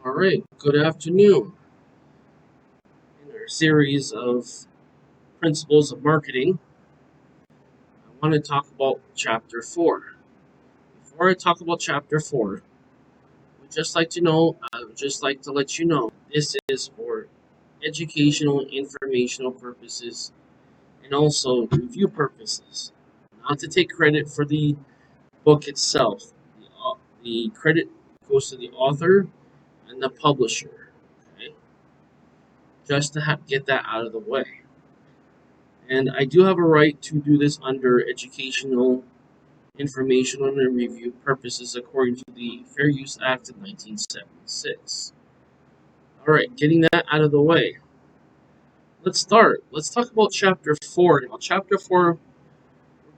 All right, good afternoon. In our series of principles of marketing, I want to talk about chapter 4. Before I talk about chapter 4, I would just like to let you know this is for educational and informational purposes and also review purposes. Not to take credit for the book itself. The credit goes to the author and the publisher. Okay? Just to get that out of the way. And I do have a right to do this under educational, informational, and review purposes according to the Fair Use Act of 1976. All right, getting that out of the way. Let's start. Let's talk about Chapter 4. Now, Chapter 4, we're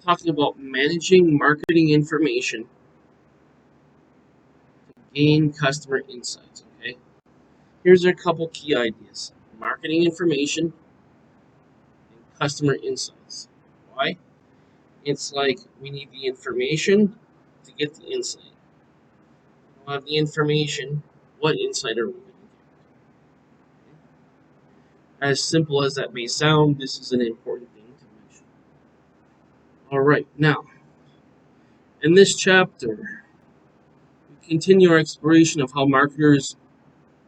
talking about managing marketing information to gain customer insights. Okay, here's a couple key ideas: marketing information and customer insights. Why? It's like we need the information to get the insight. We don't have the information, what insight are we going to get? As simple as that may sound, this is an important thing to mention. All right, now, in this chapter, we continue our exploration of how marketers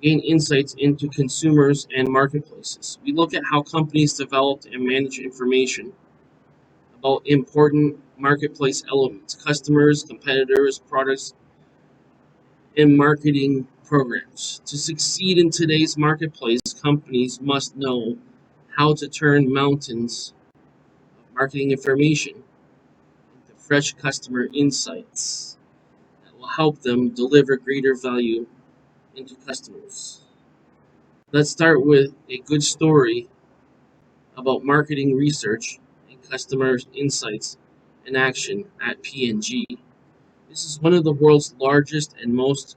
gain insights into consumers and marketplaces. We look at how companies develop and manage information about important marketplace elements, customers, competitors, products, and marketing programs. To succeed in today's marketplace, companies must know how to turn mountains of marketing information into fresh customer insights that will help them deliver greater value into customers. Let's start with a good story about marketing research and customer insights in action at P&G. This is one of the world's largest and most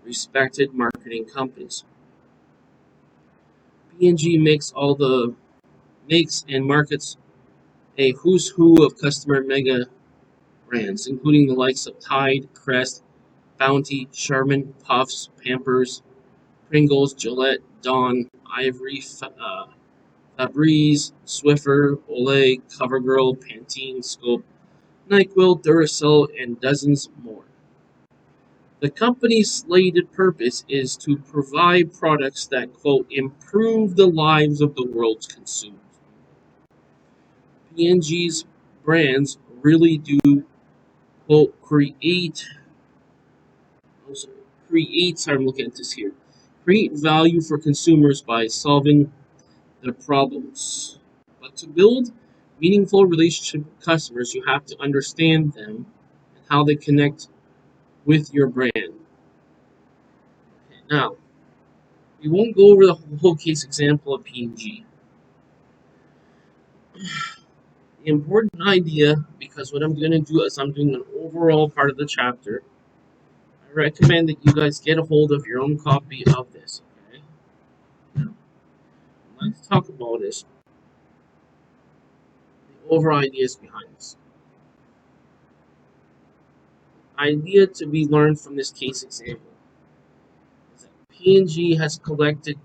respected marketing companies. P&G makes and markets a who's who of customer mega brands, including the likes of Tide, Crest, Bounty, Charmin, Puffs, Pampers, Pringles, Gillette, Dawn, Ivory, Febreze, Swiffer, Olay, CoverGirl, Pantene, Scope, NyQuil, Duracell, and dozens more. The company's slated purpose is to provide products that, quote, improve the lives of the world's consumers. P&G's brands really do, quote, sorry, I'm looking at this here, create value for consumers by solving their problems. But to build meaningful relationship with customers, you have to understand them and how they connect with your brand. Okay, now, we won't go over the whole case example of P&G. The important idea, because what I'm going to do is I'm doing an overall part of the chapter, I recommend that you guys get a hold of your own copy of this. Okay? Now, let's talk about this. The overall ideas behind this. Idea to be learned from this case example is that P&G has collected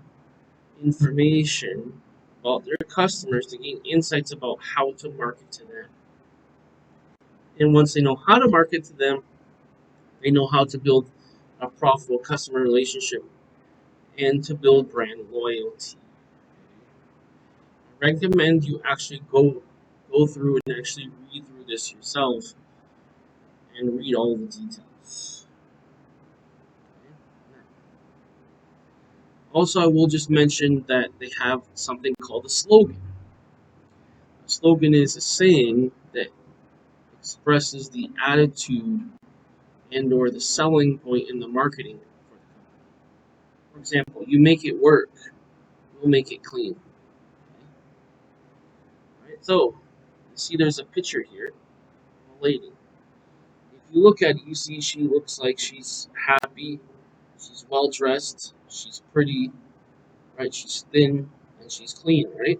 information about their customers to gain insights about how to market to them. And once they know how to market to them, they know how to build a profitable customer relationship and to build brand loyalty. I recommend you actually go through and actually read through this yourself and read all the details. Also, I will just mention that they have something called a slogan. A slogan is a saying that expresses the attitude and or the selling point in the marketing for the company. For example, you make it work, we'll make it clean. Okay? Right? So, you see there's a picture here of a lady. If you look at it, you see she looks like she's happy, she's well dressed, she's pretty, right? She's thin and she's clean, right?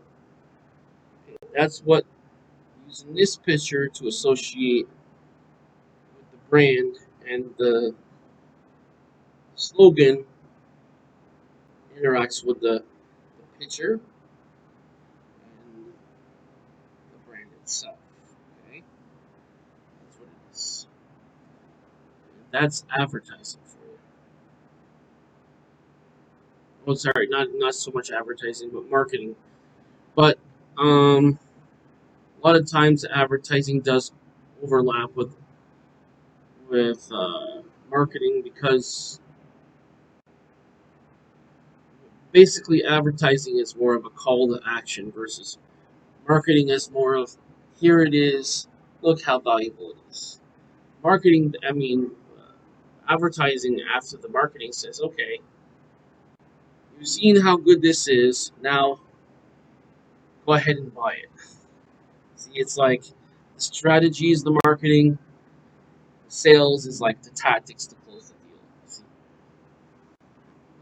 Okay, that's what using this picture to associate with the brand and the slogan interacts with the picture and the brand itself. Okay, that's what it is. That's advertising for you. Oh, sorry, not so much advertising, but marketing. But a lot of times advertising does overlap with marketing because basically advertising is more of a call to action versus marketing is more of here it is, look how valuable it is. Marketing, I mean, advertising after the marketing says, okay, you've seen how good this is, now go ahead and buy it. See, it's like the strategy is the marketing, sales is like the tactics to close the deal. See,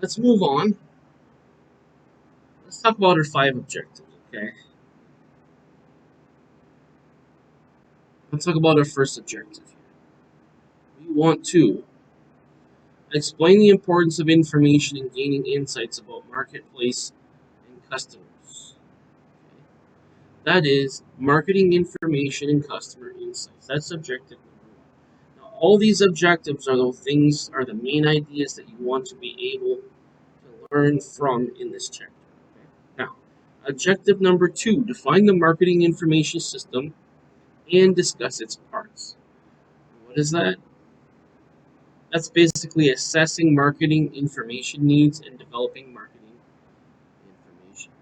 let's move on. Let's talk about our 5 objectives, okay? Let's talk about our first objective. We want to explain the importance of information and gaining insights about marketplace and customers. That is marketing information and customer insights. That's objective number one. Now, all these objectives are the main ideas that you want to be able to learn from in this chapter. Okay? Now, objective number two: define the marketing information system and discuss its parts. What is that? That's basically assessing marketing information needs and developing marketing information.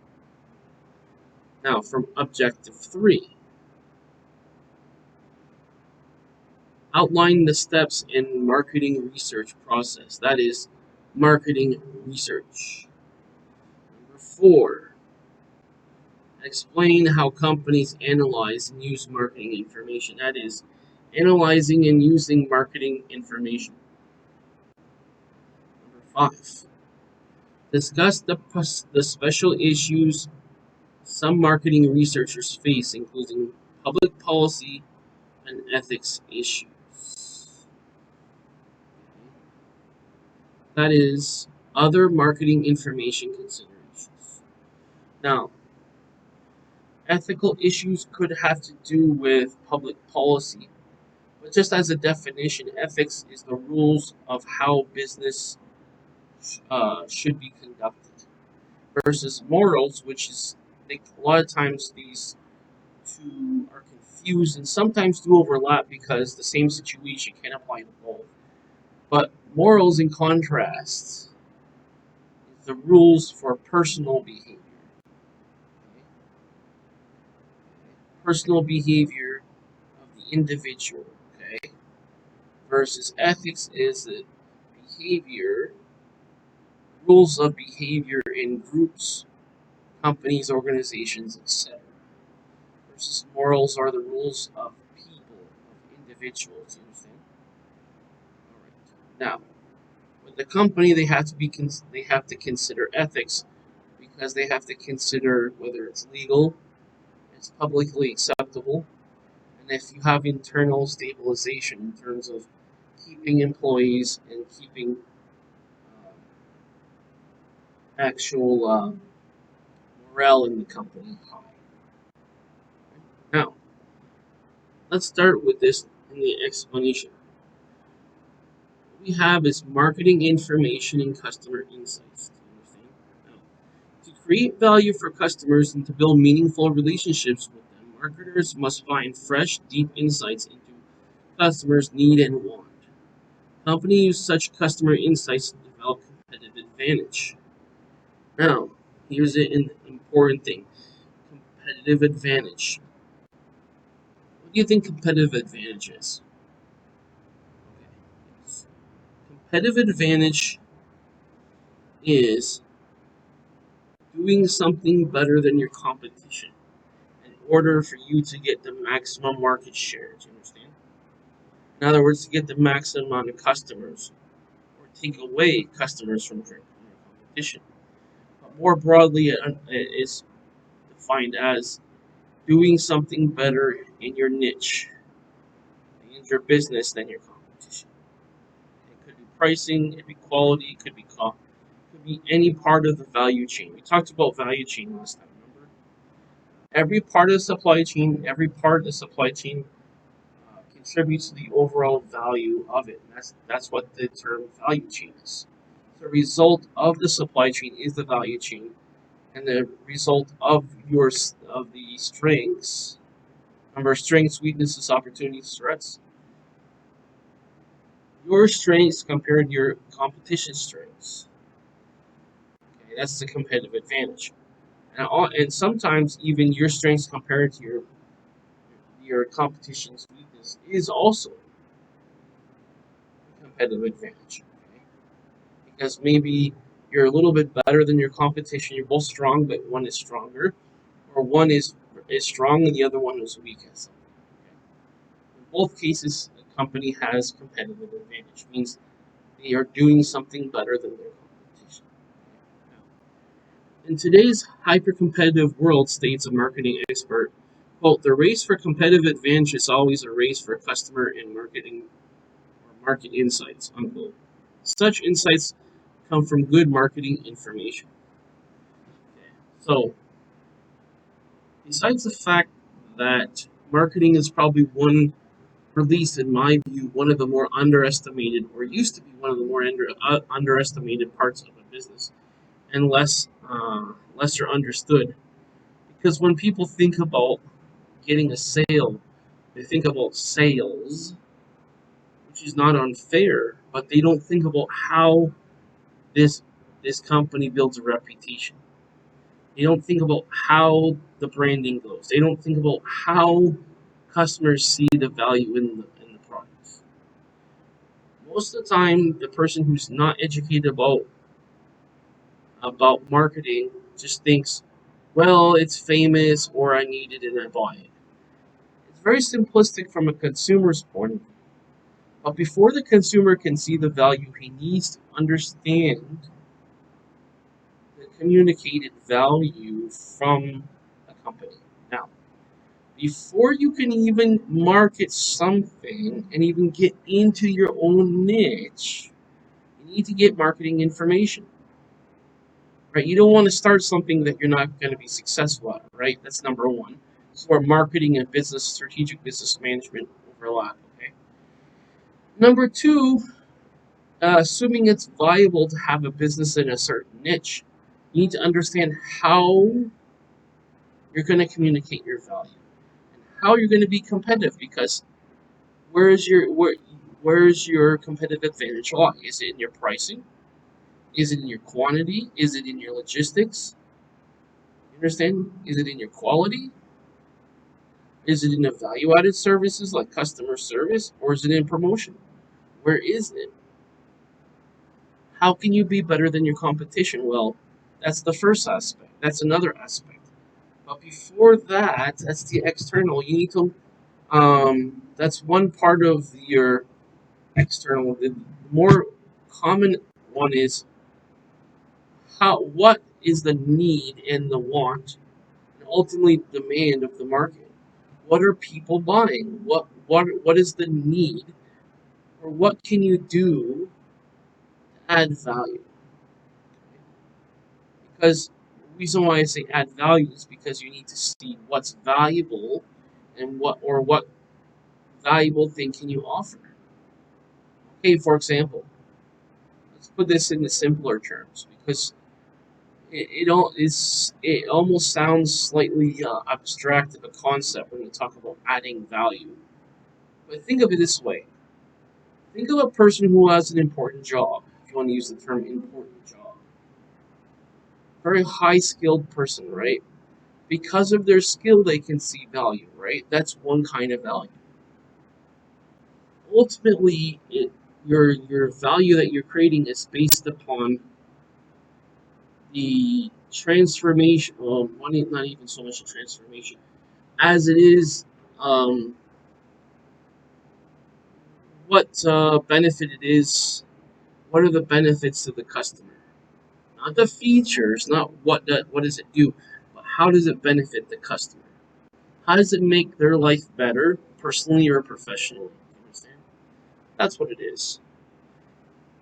Now, from objective three, outline the steps in marketing research process. That is marketing research. Number four, explain how companies analyze and use marketing information. That is analyzing and using marketing information. Number five, discuss the special issues some marketing researchers face, including public policy and ethics issues. That is other marketing information considerations. Now, ethical issues could have to do with public policy, but just as a definition, ethics is the rules of how business should be conducted, versus morals, which is a lot of times these two are confused and sometimes do overlap because the same situation can apply to both. But morals, in contrast, is the rules for personal behavior. Personal behavior of the individual, okay? Versus ethics is the behavior, rules of behavior in groups, companies, organizations, etc. Versus morals are the rules of people, of individuals, you understand? All right. Now, with the company, they have to consider ethics because they have to consider whether it's legal, it's publicly acceptable, and if you have internal stabilization in terms of keeping employees and keeping um, actual morale in the company high. Now, let's start with this in the explanation. What we have is marketing information and customer insights. Now, to create value for customers and to build meaningful relationships with them, marketers must find fresh, deep insights into customers' need and want. Companies use such customer insights to develop competitive advantage. Now, here's an important thing: competitive advantage. What do you think competitive advantage is? Okay. Yes. Competitive advantage is doing something better than your competition in order for you to get the maximum market share. Do you understand? In other words, to get the maximum amount of customers or take away customers from your competition. But more broadly, it is defined as doing something better in your niche, in your business than your competition. It could be pricing, it could be quality, it could be be any part of the value chain. We talked about value chain last time, remember? Every part of the supply chain, contributes to the overall value of it. And that's what the term value chain is. The result of the supply chain is the value chain, and the result of of the strengths. Remember, strengths, weaknesses, opportunities, threats. Your strengths compared to your competition strengths. Okay, that's the competitive advantage. And sometimes even your strengths compared to your competition's weakness is also a competitive advantage. Okay? Because maybe you're a little bit better than your competition. You're both strong, but one is stronger, or one is strong and the other one is weak at something. Okay? In both cases, the company has competitive advantage. It means they are doing something better than their competition. In today's hyper-competitive world, states a marketing expert, quote, the race for competitive advantage is always a race for customer and marketing or market insights, unquote. Such insights come from good marketing information. Okay. So, besides the fact that marketing is probably or at least in my view, one of the more underestimated, or used to be one of the more underestimated parts of a business, and lesser understood. Because when people think about getting a sale, they think about sales, which is not unfair, but they don't think about how this this company builds a reputation. They don't think about how the branding goes. They don't think about how customers see the value in the products. Most of the time, the person who's not educated about marketing just thinks, well, it's famous or I need it and I buy it. It's very simplistic from a consumer's point of view. But before the consumer can see the value, he needs to understand the communicated value from a company. Now, before you can even market something and even get into your own niche, you need to get marketing information. Right? You don't want to start something that you're not going to be successful at, right? That's number one. So where marketing and strategic business management overlap, okay? Number two, assuming it's viable to have a business in a certain niche, you need to understand how you're going to communicate your value and how you're going to be competitive. Because where's your competitive advantage lie? Is it in your pricing? Is it in your quantity? Is it in your logistics? You understand? Is it in your quality? Is it in the value-added services like customer service, or is it in promotion? Where is it? How can you be better than your competition? Well, that's the first aspect. That's another aspect. But before that, that's the external. You need to. That's one part of your external. The more common one is how. What is the need and the want, and ultimately demand of the market? What are people buying? What is the need, or what can you do to add value? Because the reason why I say add value is because you need to see what's valuable and what valuable thing can you offer. Okay, for example, let's put this in the simpler terms because it almost sounds slightly abstract of a concept when you talk about adding value. But think of it this way: think of a person who has an important job. If you want to use the term important job, very high skilled person, right? Because of their skill, they can see value, right? That's one kind of value. Ultimately, your value that you're creating is based upon the transformation. Well, not even so much a transformation, as it is what benefit it is. What are the benefits to the customer? Not the features, not what does it do, but how does it benefit the customer? How does it make their life better, personally or professionally? You understand? That's what it is.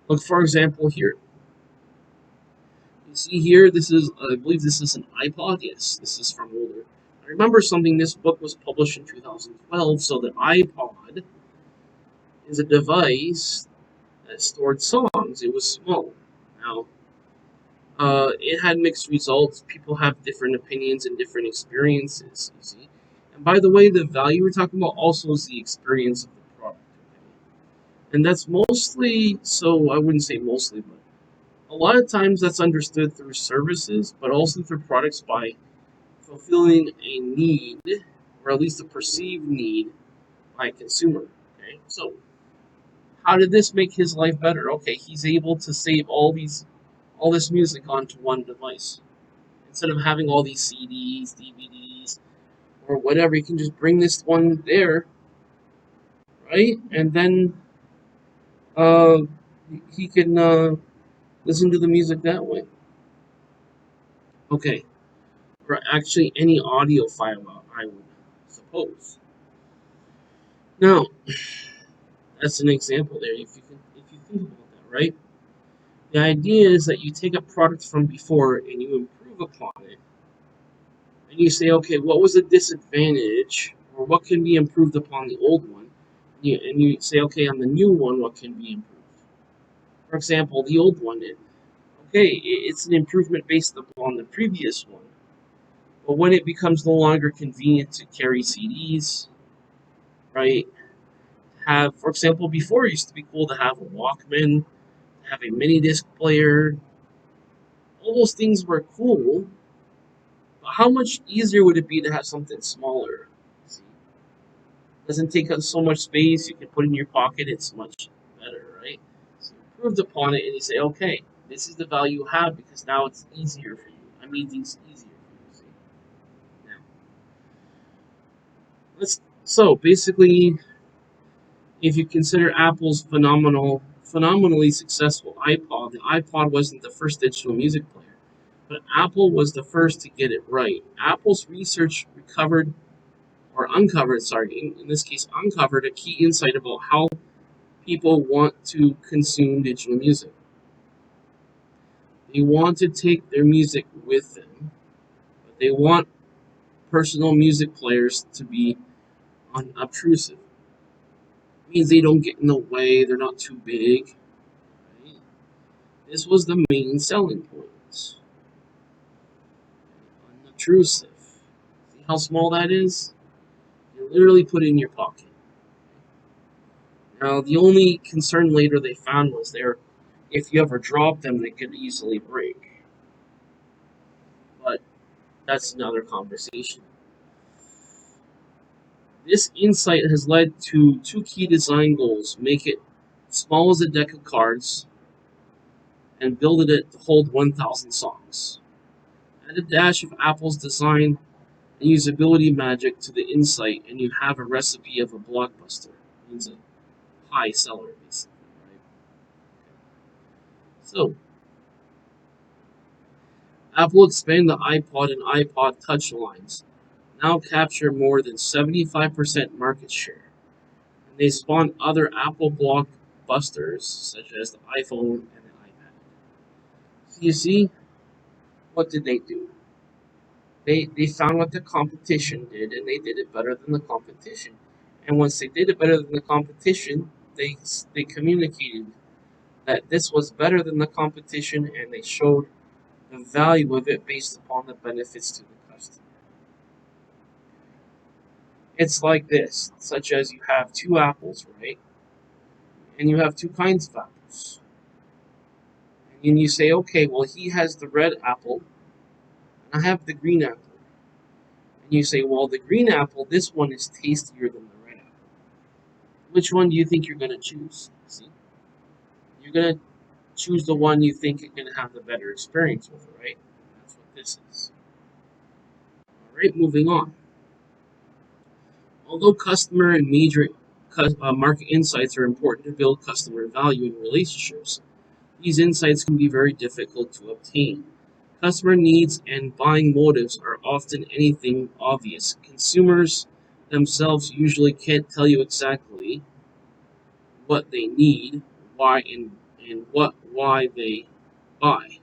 Look, for example, here. You see here, this is, I believe this is an iPod. Yes, this is from older. I remember something, this book was published in 2012, so the iPod is a device that stored songs. It was small. Now, it had mixed results. People have different opinions and different experiences, you see. And by the way, the value we're talking about also is the experience of the product. Okay? And that's mostly, so I wouldn't say mostly, but a lot of times that's understood through services, but also through products by fulfilling a need, or at least a perceived need, by a consumer. Okay, so how did this make his life better? Okay, he's able to save all this music onto one device instead of having all these CDs, DVDs, or whatever. You can just bring this one there, right? And then uh, he can listen to the music that way. Okay, or actually any audio file, I would suppose. Now, that's an example there. If you think about that, right? The idea is that you take a product from before and you improve upon it, and you say, okay, what was the disadvantage, or what can be improved upon the old one? And you say, okay, on the new one, what can be improved? For example, the old one, okay, it's an improvement based upon the previous one. But when it becomes no longer convenient to carry CDs, right? Have, for example, before it used to be cool to have a Walkman, have a mini disc player. All those things were cool, but how much easier would it be to have something smaller? See? Doesn't take up so much space. You can put it in your pocket. It's much better, right? So you improved upon it, and you say, okay, this is the value you have because now it's easier for you. I made things easier for you. See? Now, so basically, if you consider Apple's phenomenally successful iPod, the iPod wasn't the first digital music player, but Apple was the first to get it right. Apple's research in this case, uncovered a key insight about how people want to consume digital music. They want to take their music with them, but they want personal music players to be unobtrusive. It means they don't get in the way, they're not too big. Right? This was the main selling point. Unobtrusive. See how small that is? You literally put it in your pocket. Now, the only concern later they found was if you ever drop them, they could easily break. But that's another conversation. This insight has led to two key design goals: make it small as a deck of cards and build it to hold 1,000 songs. Add a dash of Apple's design and usability magic to the insight, and you have a recipe of a blockbuster. It means a high seller, basically, right? So, Apple expanded the iPod and iPod Touch lines, now capture more than 75% market share. And they spawned other Apple blockbusters, such as the iPhone and the iPad. So you see, what did they do? They found what the competition did, and they did it better than the competition. And once they did it better than the competition, they communicated that this was better than the competition, and they showed the value of it based upon the benefits to the customer. It's like this, such as you have two apples, right? And you have two kinds of apples. And you say, okay, well, he has the red apple, and I have the green apple. And you say, well, the green apple, this one is tastier than the red apple. Which one do you think you're going to choose? See? You're going to choose the one you think you're going to have the better experience with, right? That's what this is. All right, moving on. Although customer and major market insights are important to build customer value in relationships, these insights can be very difficult to obtain. Customer needs and buying motives are often anything obvious. Consumers themselves usually can't tell you exactly what they need, why and why they buy.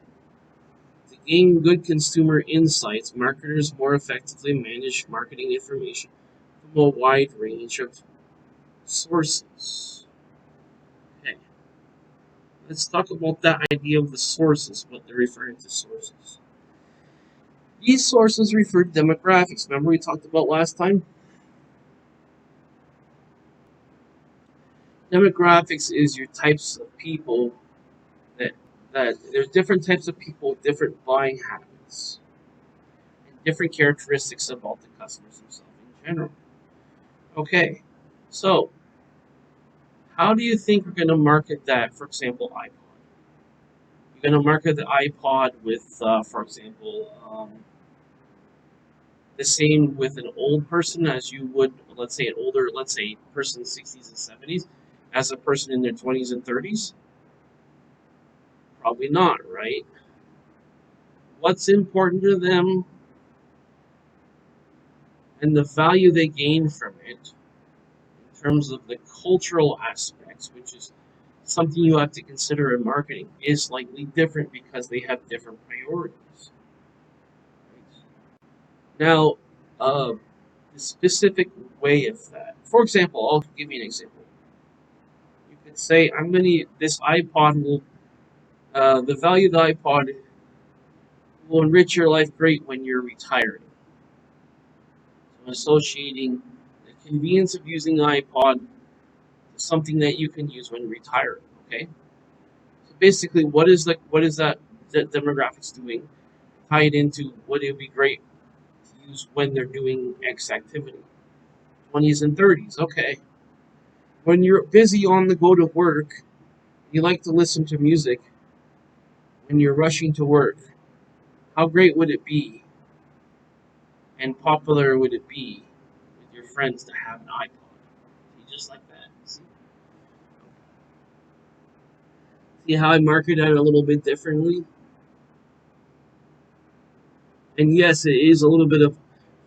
gain good consumer insights, marketers more effectively manage marketing information from a wide range of sources. Okay, let's talk about that idea of the sources, what they're referring to sources. These sources refer to demographics. Remember we talked about last time? Demographics is your types of people that there's different types of people with different buying habits and different characteristics about the customers themselves in general. Okay, so how do you think we're going to market that? For example, iPod. You're going to market the iPod with, for example, the same with an old person as you would, let's say, an older, let's say, person in the 60s and 70s, as a person in their 20s and 30s. Probably not, right? What's important to them and the value they gain from it in terms of the cultural aspects, which is something you have to consider in marketing, is slightly different because they have different priorities. Now, the specific way of that. For example, I'll give you an example. You could say, this iPod will, the value of the iPod will enrich your life great when you're retired. So associating the convenience of using an iPod to something that you can use when retired. Okay. So basically, what is that demographics doing? Tie it into what it would be great to use when they're doing X activity. 20s and 30s. Okay. When you're busy on the go to work, you like to listen to music when you're rushing to work. How great would it be and popular would it be with your friends to have an iPod? See, just like that. See how I market it a little bit differently? And yes, it is a little bit of.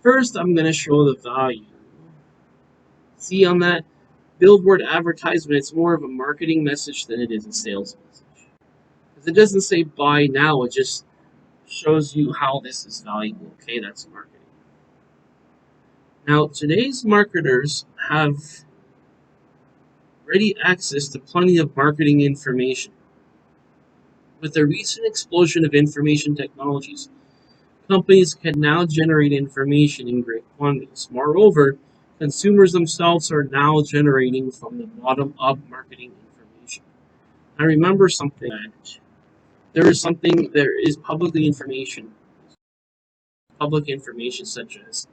First, I'm going to show the value. See on that billboard advertisement, it's more of a marketing message than it is a sales message. Because it doesn't say buy now, it just shows you how this is valuable. Okay, that's marketing. Now, today's marketers have ready access to plenty of marketing information. With the recent explosion of information technologies, companies can now generate information in great quantities. Moreover, consumers themselves are now generating from the bottom up marketing information. I remember something that there is public information such as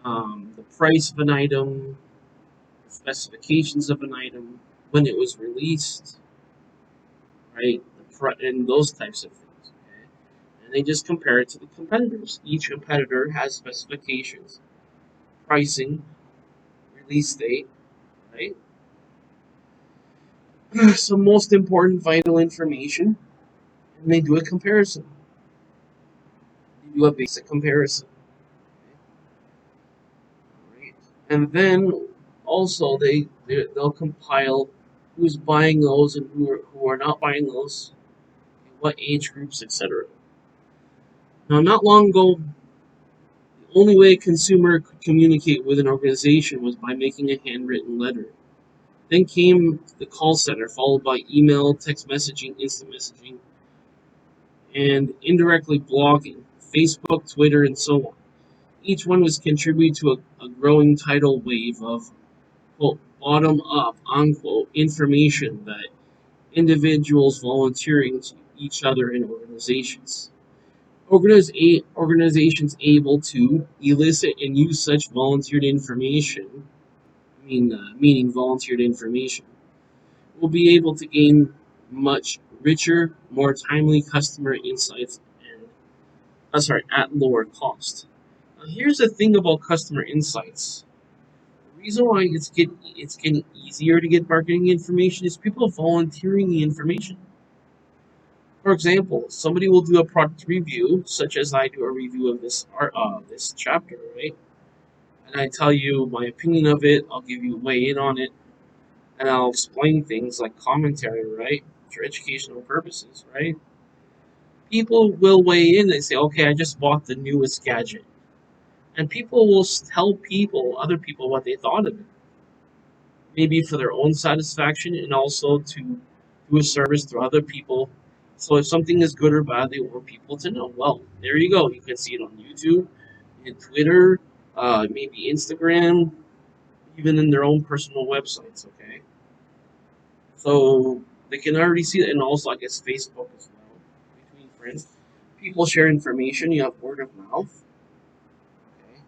the price of an item, the specifications of an item, when it was released, right? And those types of things. Okay? And they just compare it to the competitors. Each competitor has specifications, pricing, release date, right? Some most important vital information, and they do a comparison. They do a basic comparison, right? And then also they'll compile who's buying those and who are not buying those, what age groups, etc. Now, not long ago, the only way a consumer could communicate with an organization was by making a handwritten letter. Then came the call center, followed by email, text messaging, instant messaging, and indirectly blogging, Facebook, Twitter, and so on. Each one was contributing to a growing tidal wave of, quote, bottom up, unquote, information that individuals volunteering to each other in organizations. Organizations able to elicit and use such volunteered information, meaning volunteered information, will be able to gain much richer, more timely customer insights at lower cost. Now, here's the thing about customer insights. The reason why it's getting easier to get marketing information is people volunteering the information. For example, somebody will do a product review, such as I do a review of this chapter, right? And I tell you my opinion of it. I'll give you weigh in on it, and I'll explain things like commentary, right, for educational purposes, right? People will weigh in and say, okay, I just bought the newest gadget. And people will tell other people, what they thought of it. Maybe for their own satisfaction and also to do a service to other people. So if something is good or bad, they want people to know. Well, there you go. You can see it on YouTube, in Twitter, maybe Instagram, even in their own personal websites. Okay, so they can already see it, and also I guess Facebook as well, between friends. People share information. You have word of mouth. Okay,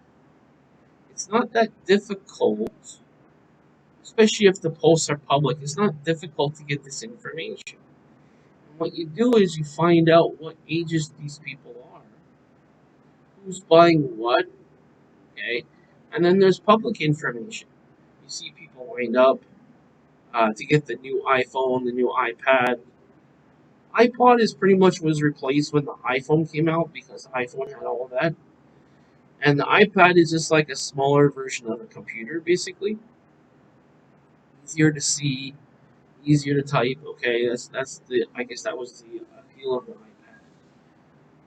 it's not that difficult, especially if the posts are public. It's not difficult to get this information. And what you do is you find out what ages these people are, who's buying what. Okay, and then there's public information. You see people lined up to get the new iPhone, the new iPad. iPod is pretty much was replaced when the iPhone came out because the iPhone had all of that. And the iPad is just like a smaller version of a computer, basically. Easier to see, easier to type. Okay, that's the I guess that was the appeal of the iPad.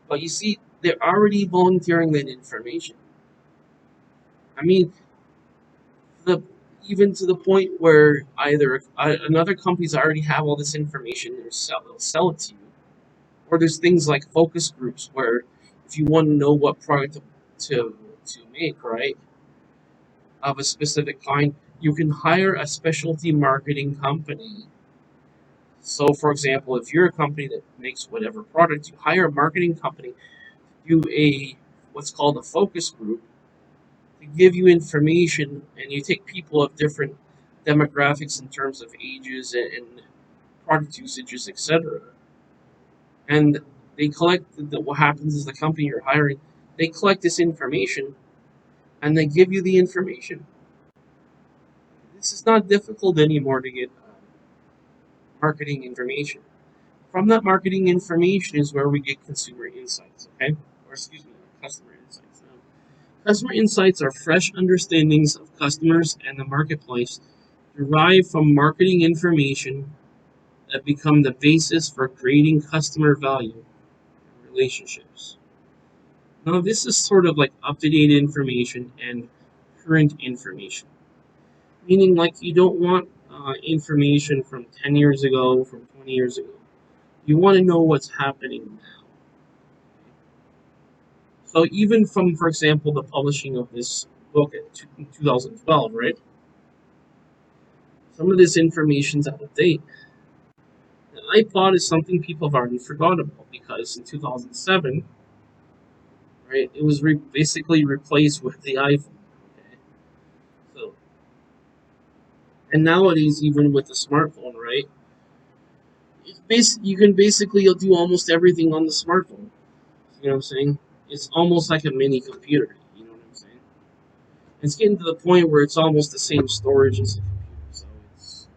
But you see, they're already volunteering that information. I mean, the even to the point where either another companies already have all this information, they'll sell it to you, or there's things like focus groups where if you want to know what product to make, right, of a specific kind, you can hire a specialty marketing company. So, for example, if you're a company that makes whatever product, you hire a marketing company to do a what's called a focus group to give you information, and you take people of different demographics in terms of ages and product usages, etc. And they collect what happens is the company you're hiring, they collect this information and they give you the information. This is not difficult anymore to get marketing information. From that marketing information is where we get consumer insights, okay? Or excuse me, customer insights. Now, customer insights are fresh understandings of customers and the marketplace derived from marketing information that become the basis for creating customer value and relationships. Now, this is sort of like up to date information and current information, meaning like you don't want information from 10 years ago, from 20 years ago. You want to know what's happening now. So, even from, for example, the publishing of this book in 2012, right? Some of this information's out of date. The iPod is something people have already forgotten about because in 2007, right, it was basically replaced with the iPhone. Okay, so and nowadays, even with the smartphone, right, you can basically do almost everything on the smartphone. You know what I'm saying? It's almost like a mini computer. You know what I'm saying? It's getting to the point where it's almost the same storage as a computer. So it's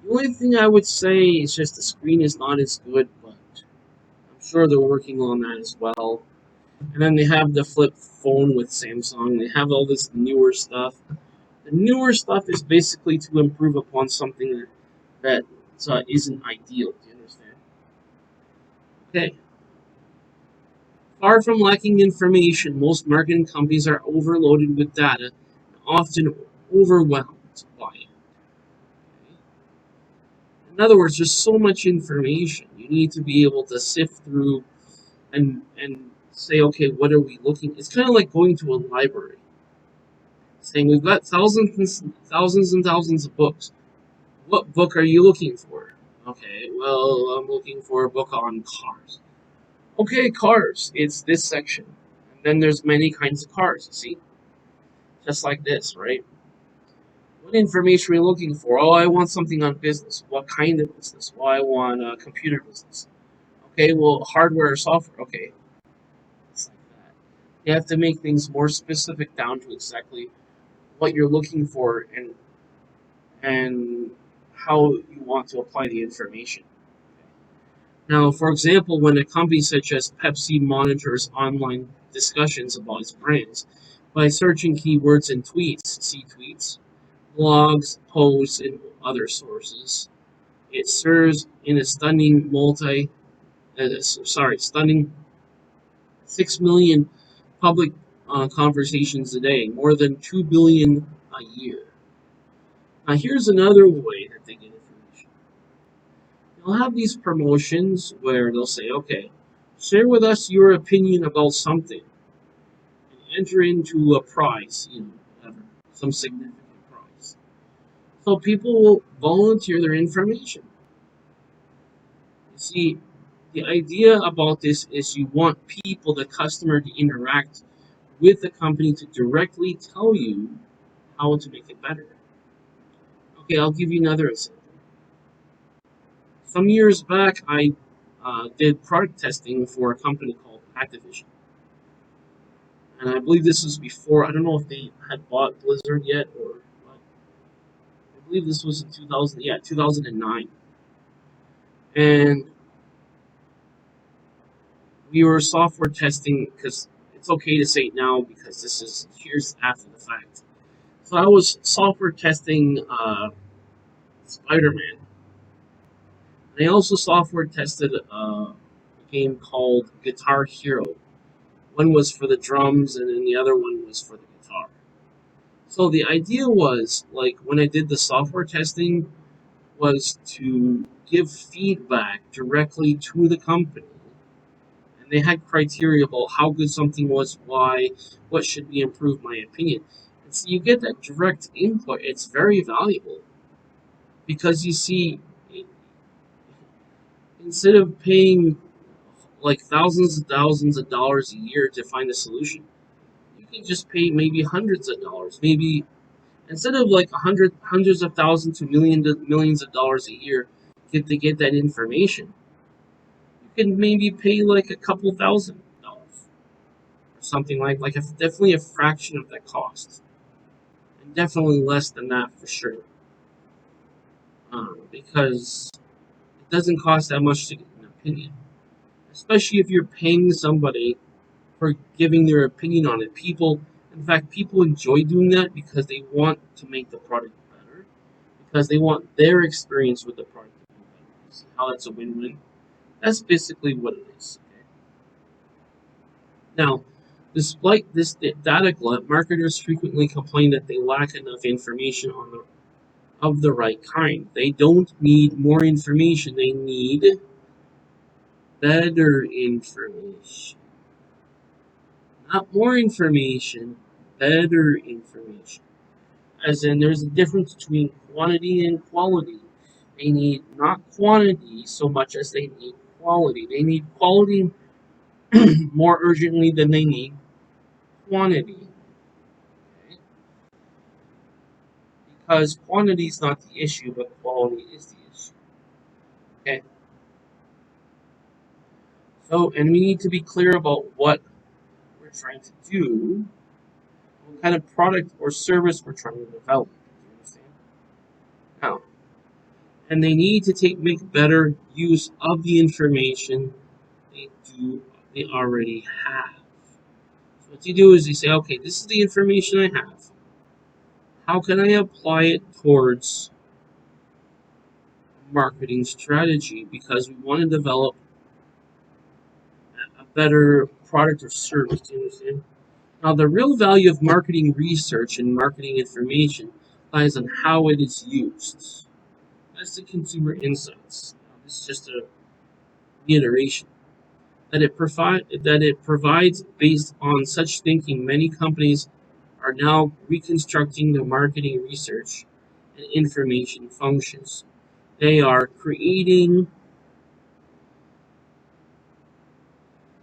the only thing I would say is just the screen is not as good, but I'm sure they're working on that as well. And then they have the flip phone with Samsung. They have all this newer stuff. The newer stuff is basically to improve upon something that isn't ideal. Do you understand? Okay. Far from lacking information, most marketing companies are overloaded with data, and often overwhelmed by it. Okay? In other words, there's so much information. You need to be able to sift through and say, okay, what are we looking? It's kind of like going to a library, saying we've got thousands and thousands of books. What book are you looking for? Okay, well, I'm looking for a book on cars. Okay, cars. It's this section. And then there's many kinds of cars, you see? Just like this, right? What information are you looking for? Oh, I want something on business. What kind of business? Well, I want a computer business. Okay, well, hardware or software. Okay, it's like that. You have to make things more specific down to exactly what you're looking for and how you want to apply the information. Now, for example, when a company such as Pepsi monitors online discussions about its brands by searching keywords in tweets, see tweets, blogs, posts, and other sources, it serves in a stunning stunning 6 million public conversations a day, more than 2 billion a year. Now, here's another way that they get information. They'll have these promotions where they'll say, okay, share with us your opinion about something and enter into a prize, whatever, some significant prize. So people will volunteer their information. You see, the idea about this is you want people, the customer, to interact with the company to directly tell you how to make it better. Okay, I'll give you another example. Some years back, I did product testing for a company called Activision. And I believe this was before, I don't know if they had bought Blizzard yet or what. I believe this was in 2009. And we were software testing because it's okay to say it now because this is years after the fact. So I was software testing Spider-Man. And I also software tested a game called Guitar Hero. One was for the drums, and then the other one was for the guitar. So the idea was, like, when I did the software testing, was to give feedback directly to the company. And they had criteria about how good something was, why, what should be improved, my opinion. And so you get that direct input. It's very valuable because you see, instead of paying like thousands and thousands of dollars a year to find a solution, you can just pay maybe hundreds of dollars. Maybe instead of like hundreds of thousands to millions of dollars a year to get that information, you can maybe pay like a couple $1,000 or something definitely a fraction of that cost, and definitely less than that for sure, because it doesn't cost that much to get an opinion, especially if you're paying somebody for giving their opinion on it. People enjoy doing that because they want to make the product better, because they want their experience with the product to be better. See how that's a win-win? That's basically what it is. Okay? Now, despite this data glut, marketers frequently complain that they lack enough information of the right kind. They don't need more information, they need better information. Not more information, better information. As in, there's a difference between quantity and quality. They need not quantity so much as they need quality. They need quality more urgently than they need quantity. Okay? Because quantity is not the issue, but quality is the issue. Okay? So, and we need to be clear about what we're trying to do, what kind of product or service we're trying to develop. Do you understand? Now, and they need to make better use of the information they do they already have. So what you do is you say, okay, this is the information I have. How can I apply it towards marketing strategy? Because we want to develop a better product or service. Do you understand? Now, the real value of marketing research and marketing information lies on how it is used. That's the consumer insights. Now, this is just a reiteration. That it provides based on such thinking, many companies are now reconstructing their marketing research and information functions. They are creating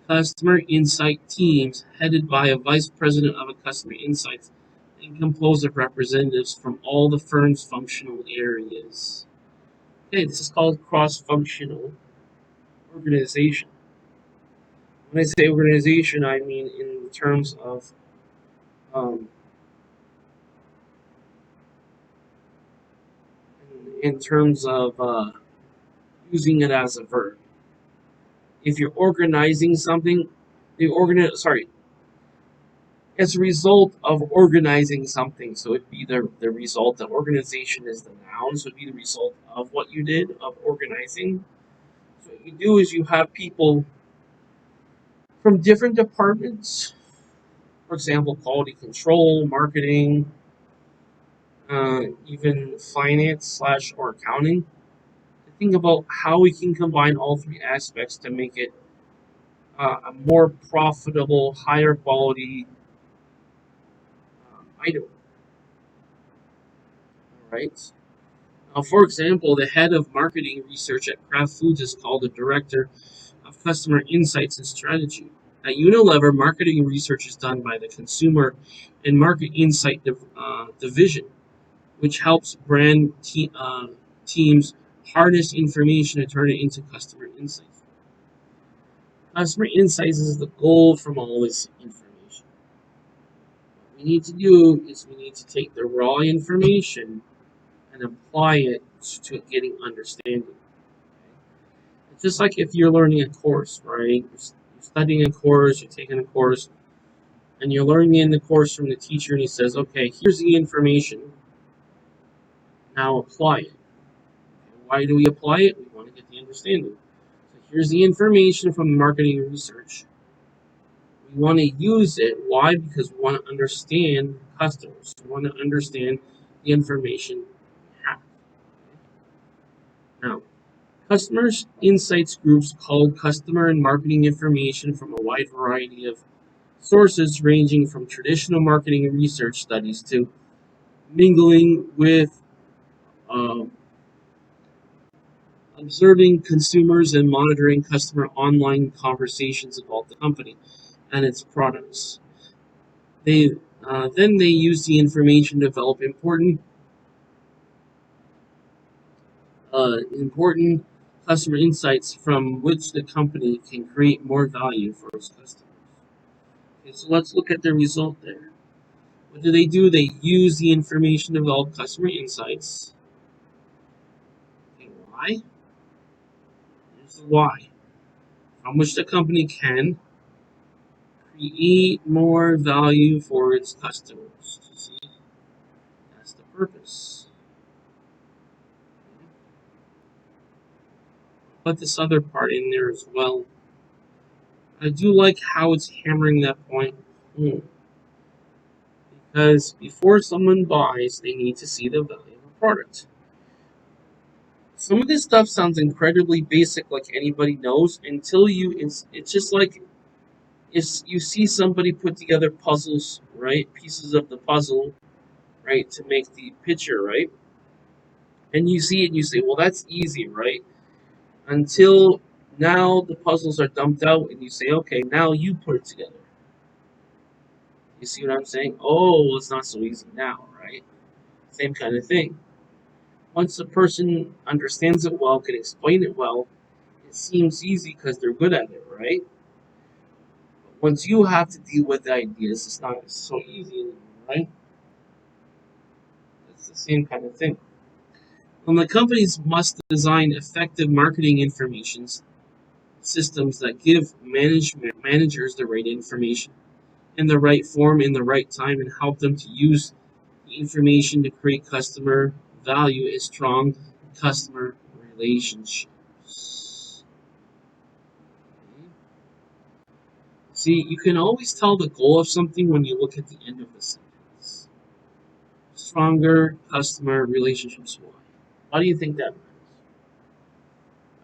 customer insight teams headed by a vice president of a customer insights and composed of representatives from all the firm's functional areas. Okay, this is called cross-functional organization. When I say organization, I mean in terms of um, in terms of using it as a verb. If you're organizing something, as a result of organizing something. So it'd be the result. The organization is the noun, so it'd be the result of what you did of organizing. So what you do is you have people from different departments, for example, quality control, marketing, even finance slash or accounting, to think about how we can combine all three aspects to make it a more profitable, higher quality item. All right. For example, the head of marketing research at Kraft Foods is called the director of customer insights and strategy. At Unilever, marketing research is done by the consumer and market insight division, which helps teams harness information and turn it into customer insights. Customer insights is the goal from all this information. What we need to do is we need to take the raw information and apply it to getting understanding. It's just like if you're learning a course, right? You're studying a course, you're taking a course, and you're learning in the course from the teacher, and he says, okay, here's the information, now apply it. Why do we apply it? We want to get the understanding. So here's the information from marketing research. We want to use it. Why? Because we want to understand customers. We want to understand the information we have. Now, customers insights groups cull customer and marketing information from a wide variety of sources ranging from traditional marketing and research studies to mingling with um, observing consumers and monitoring customer online conversations about the company and its products. They then they use the information to develop important customer insights from which the company can create more value for its customers. Okay, so let's look at the result there. What do? They use the information to develop customer insights. Okay, why? Here's the why. From which the company can create more value for its customers. You see, that's the purpose. Put this other part in there as well. I do like how it's hammering that point home. Because before someone buys, they need to see the value of a product. Some of this stuff sounds incredibly basic, like anybody knows, until it's just like if you see somebody put together puzzles, right? Pieces of the puzzle, right, to make the picture, right? And you see it and you say, well, that's easy, right? Until now the puzzles are dumped out and you say, okay, now you put it together. You see what I'm saying? Oh, well, it's not so easy now, right? Same kind of thing. Once a person understands it well, can explain it well, it seems easy because they're good at it, right? But once you have to deal with the ideas, it's not so easy anymore, right? It's the same kind of thing. Well, the companies must design effective marketing information systems that give managers the right information in the right form in the right time and help them to use the information to create customer value and strong customer relationships. See, you can always tell the goal of something when you look at the end of the sentence. Stronger customer relationships. Why do you think that matters?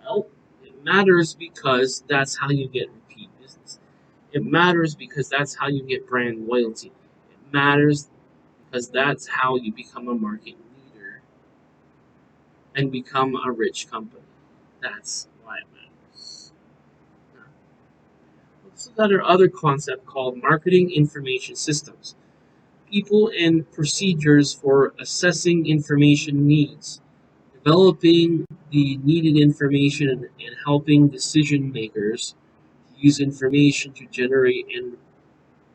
Well, it matters because that's how you get repeat business. It matters because that's how you get brand loyalty. It matters because that's how you become a market leader and become a rich company. That's why it matters. Now, let's look at our other concept called marketing information systems. People and procedures for assessing information needs, developing the needed information and helping decision makers use information to generate and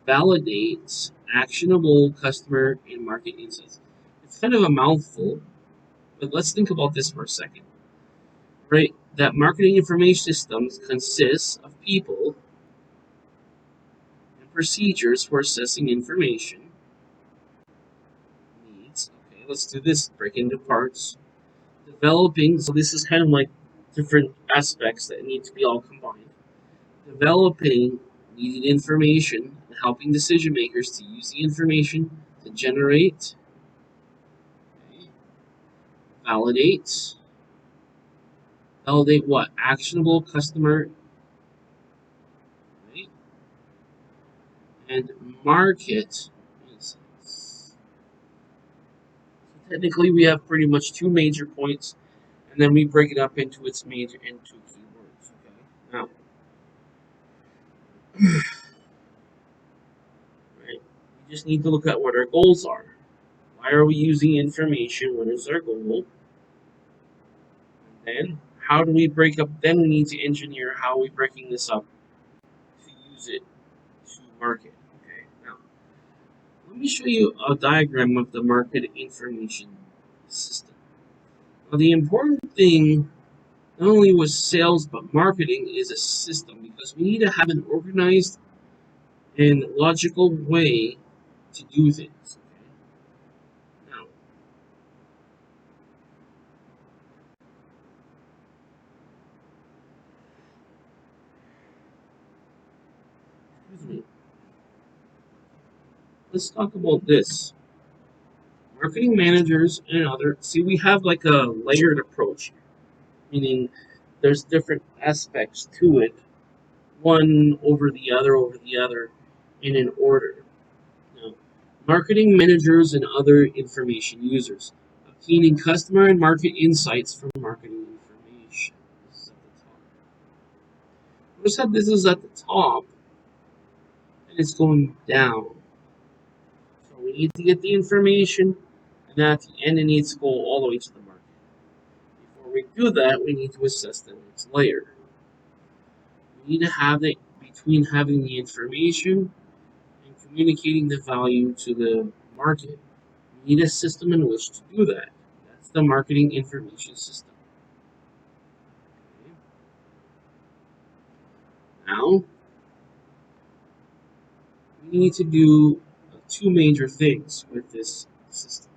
validate actionable customer and market insights. It's kind of a mouthful, but let's think about this for a second. Right? That marketing information systems consists of people and procedures for assessing information needs. Okay, let's do this, break into parts. Developing, so this is kind of like different aspects that need to be all combined. Developing needed information and helping decision makers to use the information to generate, okay, validate, validate what? Actionable customer, right? And market insights. So technically, we have pretty much two major points, and then we break it up into its major into keywords. Okay. Now, right, we just need to look at what our goals are. Why are we using information? What is our goal? And then, how do we break up? Then we need to engineer how are we breaking this up to use it to market. Okay. Now, let me show you a diagram of the market information system. Now, the important thing not only with sales but marketing is a system because we need to have an organized and logical way to do things. Okay? Now, excuse me, let's talk about this. Marketing managers and other see we have like a layered approach, meaning there's different aspects to it, one over the other, in an order. Now, marketing managers and other information users, obtaining customer and market insights from marketing information. This is at the top. Notice how this is at the top and it's going down. So we need to get the information, and at the end it needs to go all the way to the market. Before we do that, we need to assess the next layer. We need to have it between having the information and communicating the value to the market. We need a system in which to do that. That's the marketing information system. Okay. Now, we need to do two major things with this system.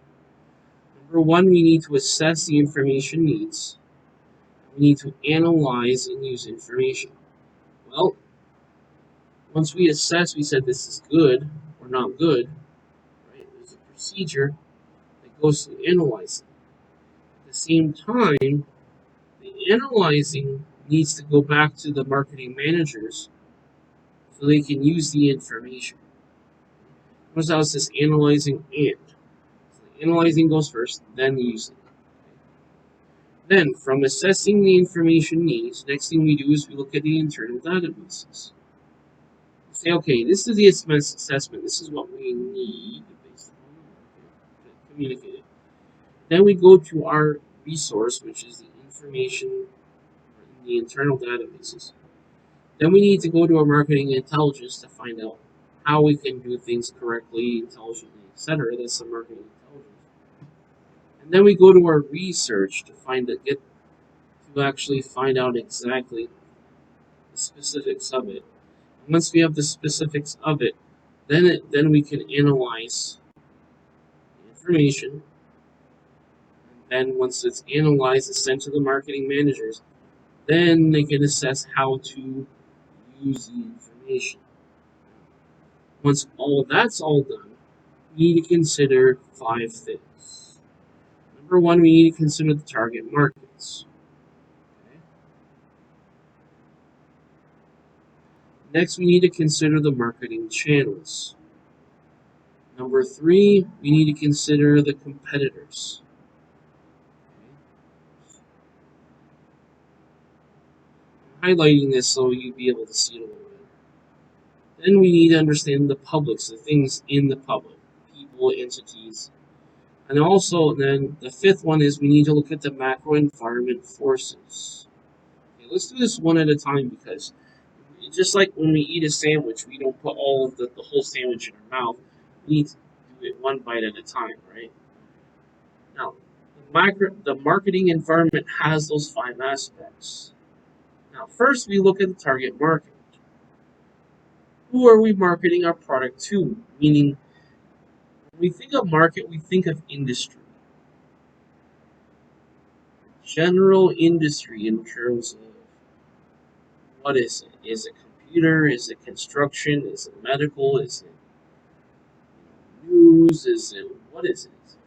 Number one, we need to assess the information needs. We need to analyze and use information. Well, once we assess, we said this is good or not good, right? There's a procedure that goes to analyzing. At the same time, the analyzing needs to go back to the marketing managers so they can use the information. Notice how it says analyzing and. So the analyzing goes first, then the using. Then, from assessing the information needs, next thing we do is we look at the internal databases. Say, okay, this is the assessment. This is what we need based on the market to communicate it. Then we go to our resource, which is the information in the internal databases. Then we need to go to our marketing intelligence to find out how we can do things correctly, intelligently, etc. That's the marketing intelligence. And then we go to our research to actually find out exactly the specifics of it. And once we have the specifics of it, then we can analyze the information. And then once it's analyzed, it's sent to the marketing managers. Then they can assess how to use the information. Once all that's all done, we need to consider 5 things. Number one, we need to consider the target markets. Okay. Next, we need to consider the marketing channels. Number 3, we need to consider the competitors. Okay. I'm highlighting this so you'll be able to see it a little bit. Then we need to understand the publics, the things in the public, people, entities. And also, then the 5th one is we need to look at the macro environment forces. Okay, let's do this one at a time because just like when we eat a sandwich, we don't put all of the whole sandwich in our mouth. We need to do it one bite at a time, right? Now, the marketing environment has those 5 aspects. Now, first we look at the target market. Who are we marketing our product to? Meaning, when we think of market, we think of industry. general industry in terms of what is it? Is it computer? Is it construction? Is it medical? Is it news? Is it what is it? Is it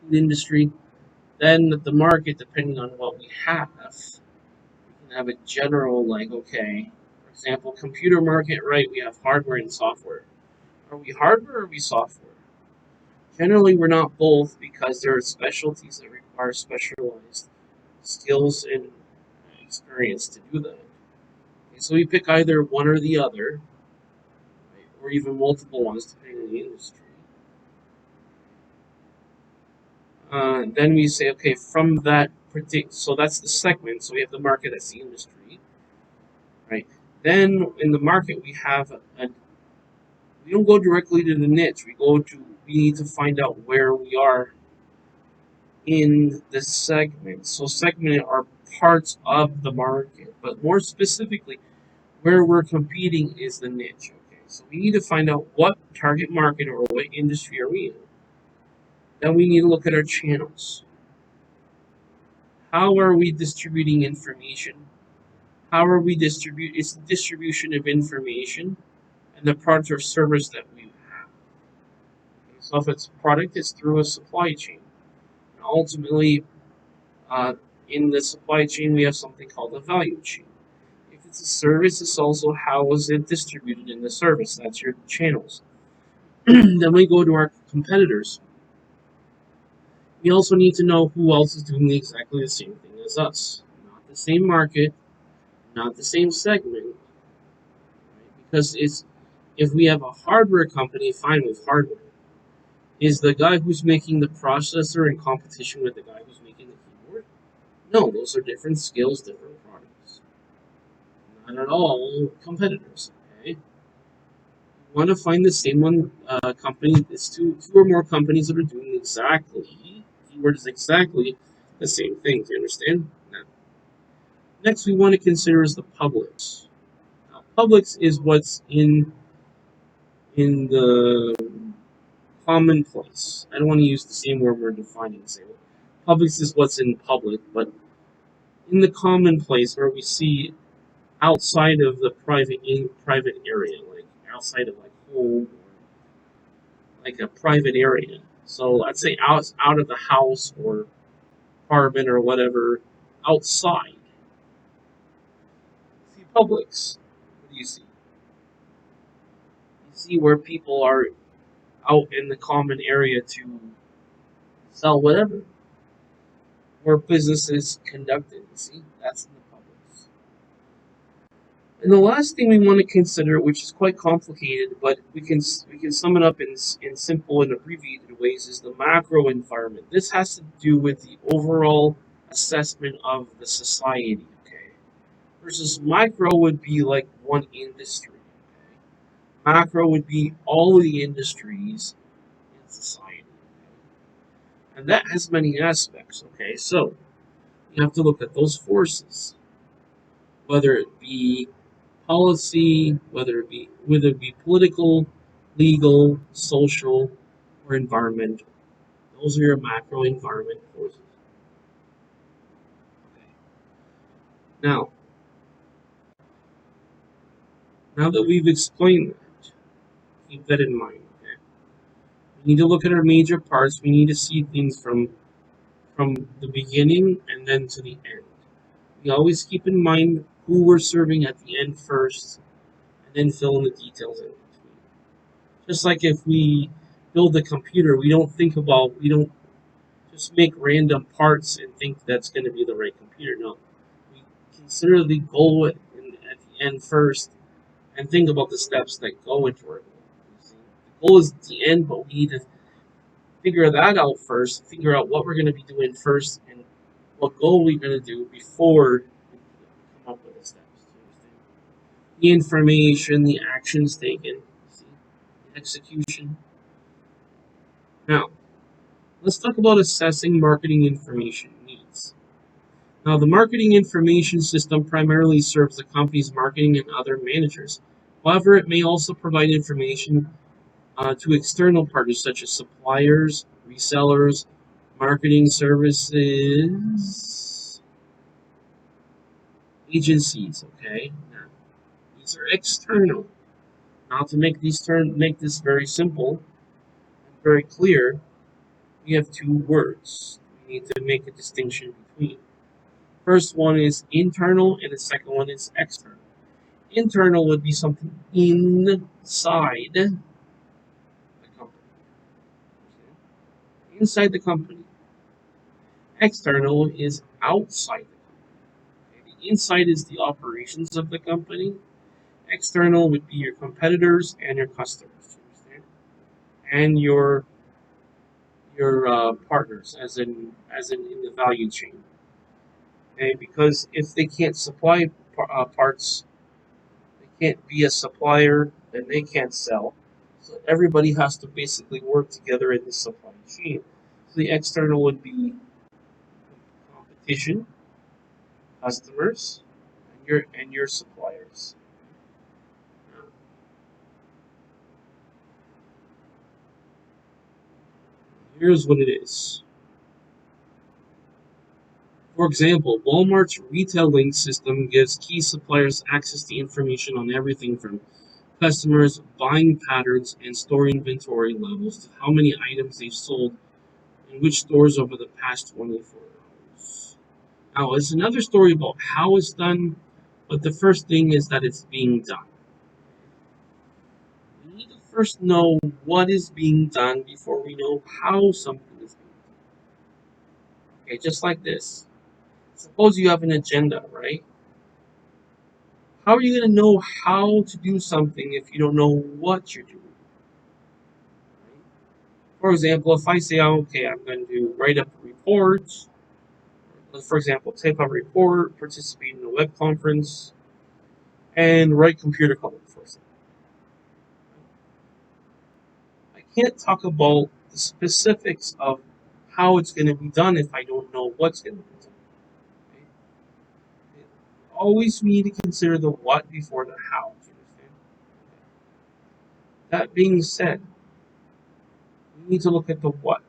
food industry? Then the market, depending on what we can have a general like okay, for example, computer market, right? We have hardware and software. Are we hardware or are we software? Generally, we're not both because there are specialties that require specialized skills and experience to do that. Okay, so we pick either one or the other, right, or even multiple ones depending on the industry. Then we say, okay, from that particular, so that's the segment. So we have the market, that's the industry, right? Then in the market we have we don't go directly to the niche. We need to find out where we are in the segment. So segment are parts of the market, but more specifically, where we're competing is the niche. Okay, so we need to find out what target market or what industry are we in. Then we need to look at our channels. How are we distributing information? How are we distribute? It's the distribution of information and the product or service that we have. Okay, so if it's product, it's through a supply chain. And ultimately, uh, in the supply chain, we have something called a value chain. If it's a service, it's also how is it distributed in the service. That's your channels. Then we go to our competitors. We also need to know who else is doing exactly the same thing as us. Not the same market, not the same segment, right? Because it's if we have a hardware company, fine with hardware. Is the guy who's making the processor in competition with the guy who's making the keyboard? No, those are different skills, different products. Not at all competitors. Okay, you want to find the same one company. It's two or more companies that are doing exactly keyword is exactly the same thing. Do you understand? Now, next, we want to consider is the Publix. Now, Publix is what's in the commonplace. I don't want to use the same word we're defining. Say, Publix is what's in public, but in the commonplace where we see outside of the private area, like outside of like home, like a private area. So let's say out of the house or apartment or whatever, outside. See Publix. What do you see? You see where people are out in the common area to sell whatever, where business is conducted. You see, that's in the Publix. And the last thing we want to consider, which is quite complicated, but we can sum it up in simple and abbreviated ways, is the macro environment. This has to do with the overall assessment of the society. Okay, versus micro would be like one industry. Okay, macro would be all of the industries in society, and that has many aspects. Okay, so you have to look at those forces, whether it be policy, whether it be political, legal, social, or environmental. Those are your macro environment forces. Okay. Now, now that we've explained that, keep that in mind. Okay. We need to look at our major parts. We need to see things from the beginning and then to the end. We always keep in mind who we're serving at the end first, and then fill in the details in between. Just like if we build a computer, we don't just make random parts and think that's going to be the right computer. No, we consider the goal at the end first and think about the steps that go into our goal. The goal is the end, but we need to figure that out first, figure out what we're going to be doing first and what goal we're going to do before we come up with the steps. The information, the actions taken, see, the execution. Now, let's talk about assessing marketing information needs. Now, the marketing information system primarily serves the company's marketing and other managers. However, it may also provide information to external parties such as suppliers, resellers, Marketing services agencies. Okay, now these are external. Now to make this very simple and very clear, we have two words. We need to make a distinction between. First one is internal, and the second one is external. Internal would be something inside the company. Okay? Inside the company. External is outside the company. Okay? The inside is the operations of the company. External would be your competitors and your customers, understand? And your partners, as in the value chain. Okay? Because if they can't supply parts, they can't be a supplier, then they can't sell. So everybody has to basically work together in the supply chain. So the external would be competition, customers, and your suppliers. Now, here's what it is. For example, Walmart's retail link system gives key suppliers access to information on everything from customers' buying patterns and store inventory levels to how many items they've sold in which stores over the past 24 hours. Now, it's another story about how it's done, but the first thing is that it's being done. We need to first know what is being done before we know how something is being done. Okay, just like this. Suppose you have an agenda, right? How are you going to know how to do something if you don't know what you're doing? Right? For example, if I say, okay, I'm going to write up a report, for example, type up a report, participate in a web conference, and write computer code, for example. I can't talk about the specifics of how it's going to be done if I don't know what's going to be done. Okay? Always need to consider the what before the how. Do you understand? That being said, we need to look at the what.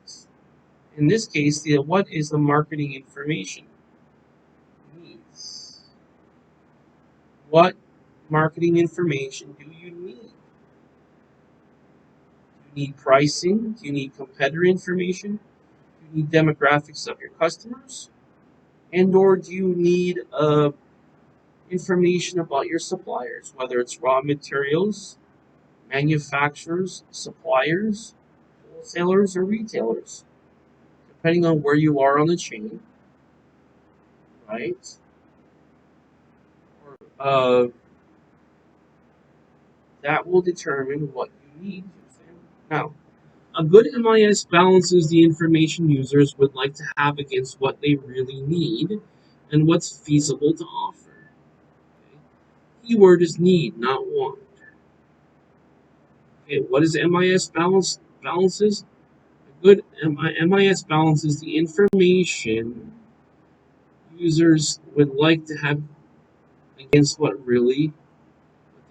In this case, the what is the marketing information needs. What marketing information do you need? Do you need pricing? Do you need competitor information? Do you need demographics of your customers? And or do you need information about your suppliers, whether it's raw materials, manufacturers, suppliers, wholesalers, or retailers, depending on where you are on the chain, right? That will determine what you need. Now, a good MIS balances the information users would like to have against what they really need and what's feasible to offer. Okay? Keyword is need, not want. Okay, what is MIS balances? A good MIS balances the information users would like to have against what they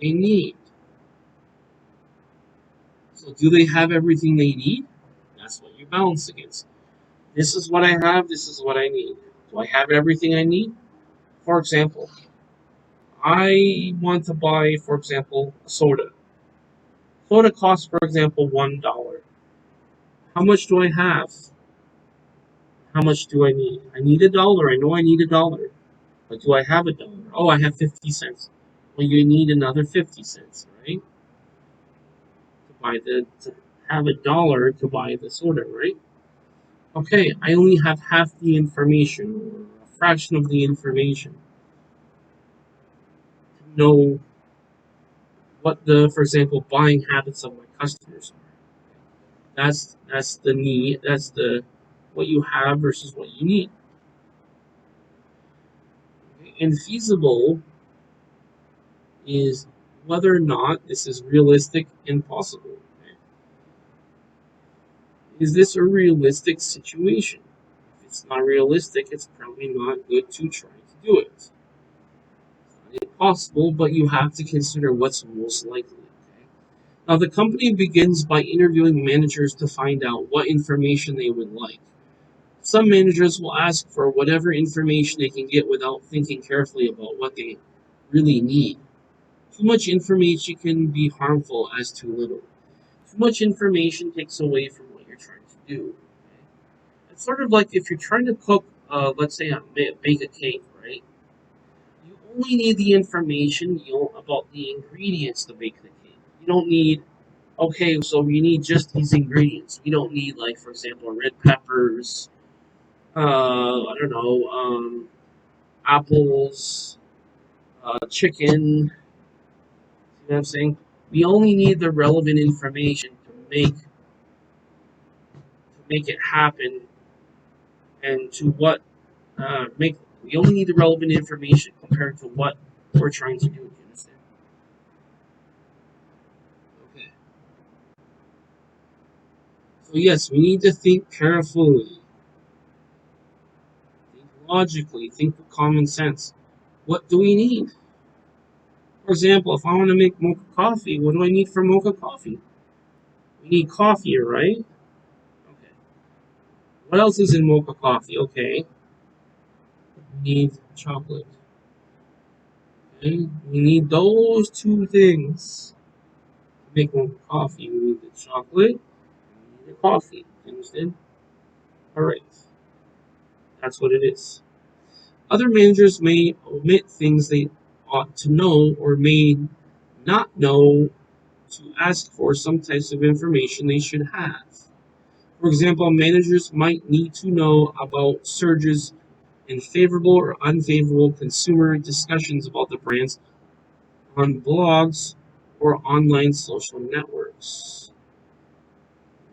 need. So do they have everything they need? That's what you balance against. This is what I have, this is what I need. Do I have everything I need? For example, I want to buy, for example, a soda. Soda costs, for example, $1. How much do I have? How much do I need? I need $1. I know I need $1. But do I have $1? Oh, I have 50 cents. Well, you need another 50 cents, right? To have $1 to buy the soda, right? Okay, I only have half the information, or a fraction of the information to know what the, for example, buying habits of my customers are. That's the need. That's the what you have versus what you need. And feasible is whether or not this is realistic and possible. Is this a realistic situation? If it's not realistic, it's probably not good to try to do it. It's possible, but you have to consider what's most likely. Okay? Now, the company begins by interviewing managers to find out what information they would like. Some managers will ask for whatever information they can get without thinking carefully about what they really need. Too much information can be harmful as too little. Too much information takes away from what you're trying to do. Okay? It's sort of like if you're trying to cook, let's say, bake a cake, right? You only need the information about the ingredients to bake the cake. You don't need, okay, so you need just these ingredients. You don't need, like, for example, red peppers, I don't know, apples, chicken. See what I'm saying? We only need the relevant information to make it happen, and to what make. We only need the relevant information compared to what we're trying to do. You understand? Okay. So yes, we need to think carefully, think logically, think with common sense. What do we need? For example, if I want to make mocha coffee, what do I need for mocha coffee? We need coffee, right? Okay. What else is in mocha coffee? Okay. We need chocolate. Okay. We need those two things to make mocha coffee. We need the chocolate. We need the coffee. You understand? All right. That's what it is. Other managers may omit things they ought to know or may not know to ask for some types of information they should have. For example, managers might need to know about surges in favorable or unfavorable consumer discussions about the brands on blogs or online social networks.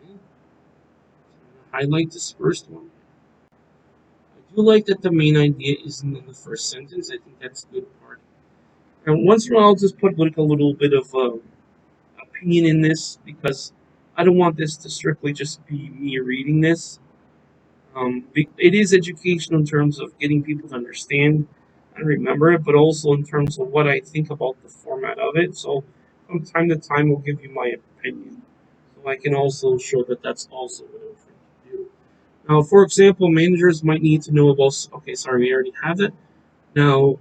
Okay. Highlight this first one. I do like that the main idea isn't in the first sentence. I think that's a good part. And once in a while, I'll just put like a little bit of opinion in this because I don't want this to strictly just be me reading this. It is educational in terms of getting people to understand and remember it, but also in terms of what I think about the format of it. So from time to time, I'll give you my opinion. So I can also show that that's also what I'm trying to do. Now, for example, managers might need to know about. Okay, sorry, we already have it. Now,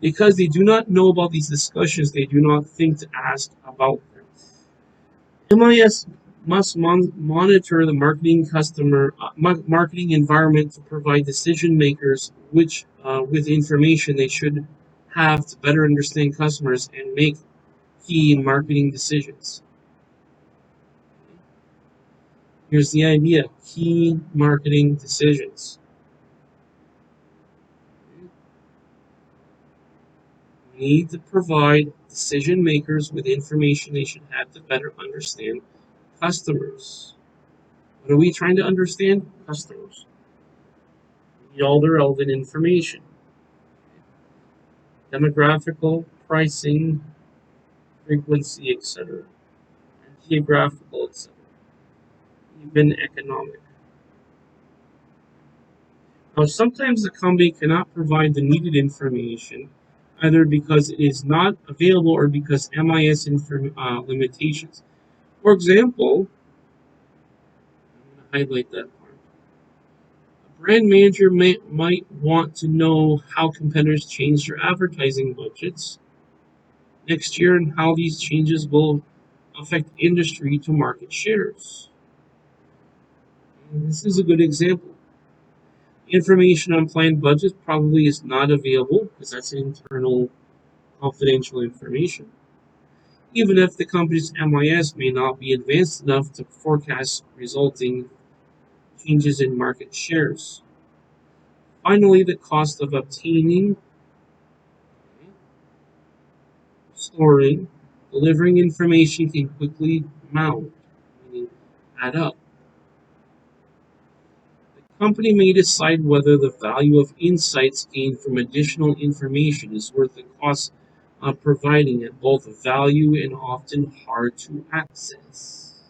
because they do not know about these discussions, they do not think to ask about them. MIS must monitor the marketing environment to provide decision makers with information they should have to better understand customers and make key marketing decisions. Here's the idea: key marketing decisions. We need to provide decision makers with information they should have to better understand customers. What are we trying to understand? Customers. We need all the relevant information. Demographical, pricing, frequency, etc. And geographical, etc. Even economic. Now, sometimes the company cannot provide the needed information, either because it is not available or because MIS limitations. For example, I'm going to highlight that part. A brand manager might want to know how competitors change their advertising budgets next year and how these changes will affect industry to market shares. And this is a good example. Information on planned budgets probably is not available because that's internal confidential information. Even if the company's MIS may not be advanced enough to forecast resulting changes in market shares. Finally, the cost of obtaining, storing, delivering information can quickly mount, meaning add up. The company may decide whether the value of insights gained from additional information is worth the cost of providing it, both value and often hard to access.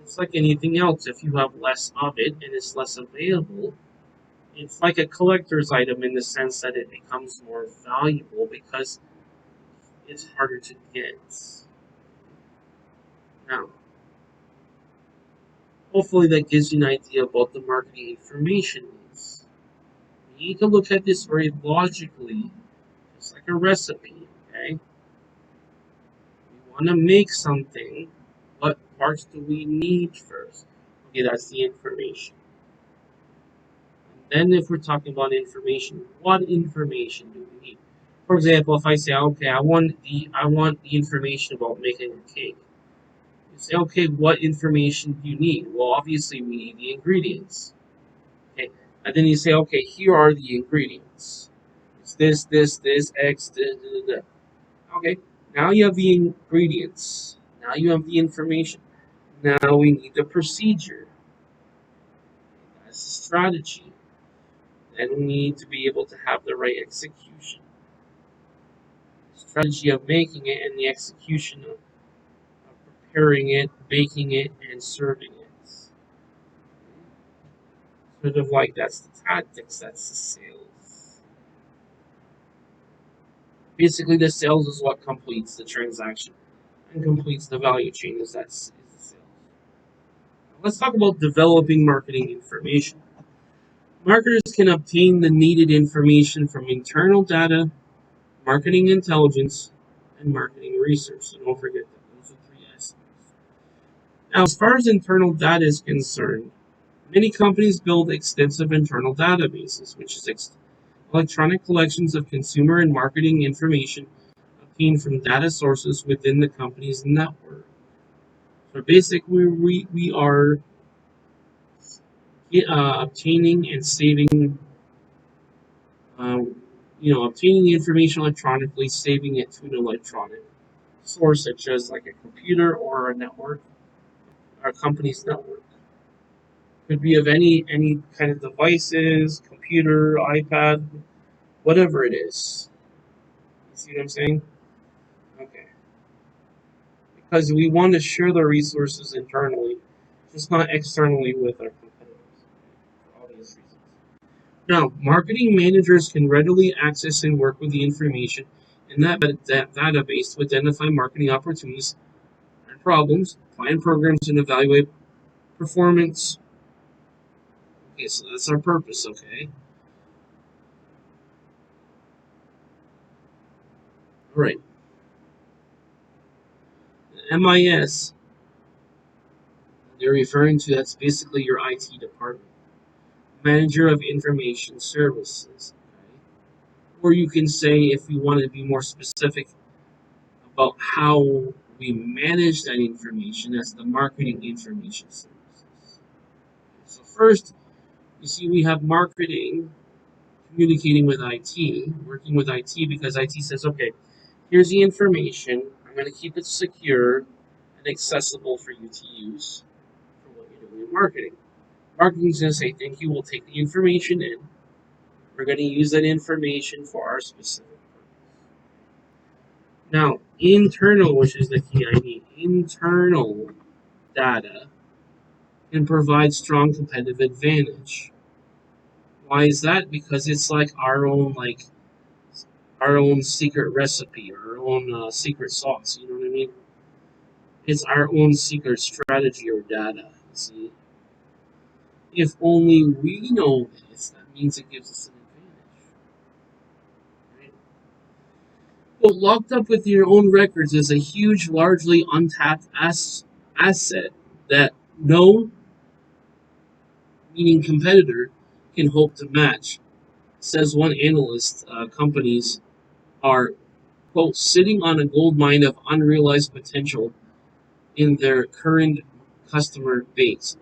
It's like anything else. If you have less of it and it's less available, it's like a collector's item in the sense that it becomes more valuable because it's harder to get. Now, Hopefully that gives you an idea of what the marketing information is. You need to look at this very logically, just like a recipe, okay? We want to make something. What parts do we need first? Okay, that's the information. And then if we're talking about information, what information do we need? For example, if I say, okay, I want the information about making a cake. You say, okay, what information do you need? Well, obviously we need the ingredients. Okay. And then you say, okay, here are the ingredients. It's this, X, this. Okay. Now you have the ingredients. Now you have the information. Now we need the procedure. That's the strategy. And we need to be able to have the right execution. Strategy of making it and the execution of preparing it, baking it, and serving it. Sort of like that's the tactics, that's the sales. Basically, the sales is what completes the transaction and completes the value chain. Is the sales. Let's talk about developing marketing information. Marketers can obtain the needed information from internal data, marketing intelligence, and marketing research. So don't forget that those are three S's. Now, as far as internal data is concerned, many companies build extensive internal databases, which is electronic collections of consumer and marketing information obtained from data sources within the company's network. So basically, we are obtaining and saving, obtaining the information electronically, saving it to an electronic source, such as like a computer or a network, or a company's network. Could be of any kind of devices, computer, iPad, whatever it is. You see what I'm saying? Okay. Because we want to share the resources internally, just not externally with our competitors, for obvious reasons. Now, marketing managers can readily access and work with the information in that database to identify marketing opportunities and problems, plan programs, and evaluate performance. Okay, so that's our purpose, okay? All right. MIS, they're referring to, that's basically your IT department, Manager of Information Services. Okay? Or you can say, if you want to be more specific about how we manage that information, that's the Marketing Information Services. So first, you see we have marketing communicating with IT, working with IT because IT says, okay, here's the information. I'm going to keep it secure and accessible for you to use for what you're doing in marketing. Marketing is going to say, thank you, we'll take the information in. We're going to use that information for our specific purpose. Now, internal, which is the key I need, internal data can provide strong competitive advantage. Why is that? Because it's like our own secret recipe, our own secret sauce. You know what I mean? It's our own secret strategy or data. See, if only we know this, that means it gives us an advantage. Right? Well, locked up with your own records is a huge, largely untapped asset that no, meaning competitor, can hope to match. Says one analyst, companies are, quote, sitting on a gold mine of unrealized potential in their current customer base.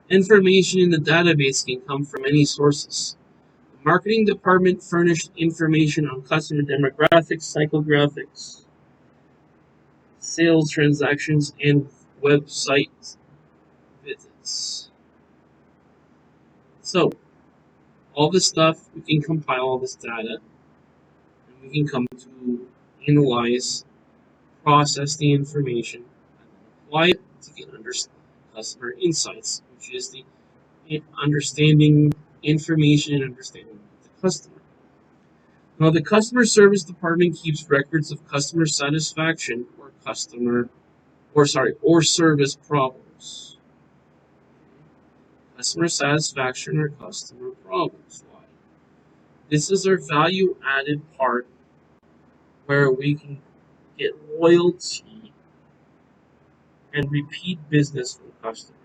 Information in the database can come from many sources. The marketing department furnished information on customer demographics, psychographics, sales transactions, and website visits. So, all this stuff, we can compile all this data, and we can come to analyze, process the information, and apply it to get customer insights, which is the understanding information and understanding the customer. Now, the customer service department keeps records of customer satisfaction or service problems. customer satisfaction or customer problems. Why? This is our value added part where we can get loyalty and repeat business from customers.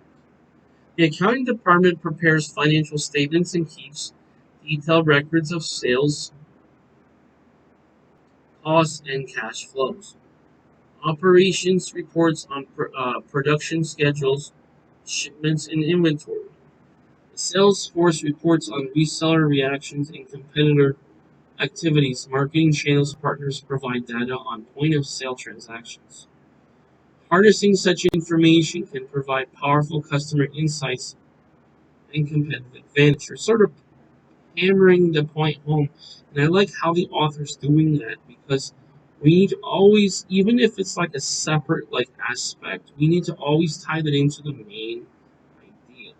The accounting department prepares financial statements and keeps detailed records of sales, costs, and cash flows. Operations reports on production schedules, shipments, and inventory. The sales force reports on reseller reactions and competitor activities. Marketing channels partners provide data on point of sale transactions. Harnessing such information can provide powerful customer insights and competitive advantage. We're sort of hammering the point home, and I like how the author's doing that because we need to always, even if it's like a separate like aspect, we need to always tie that into the main idea.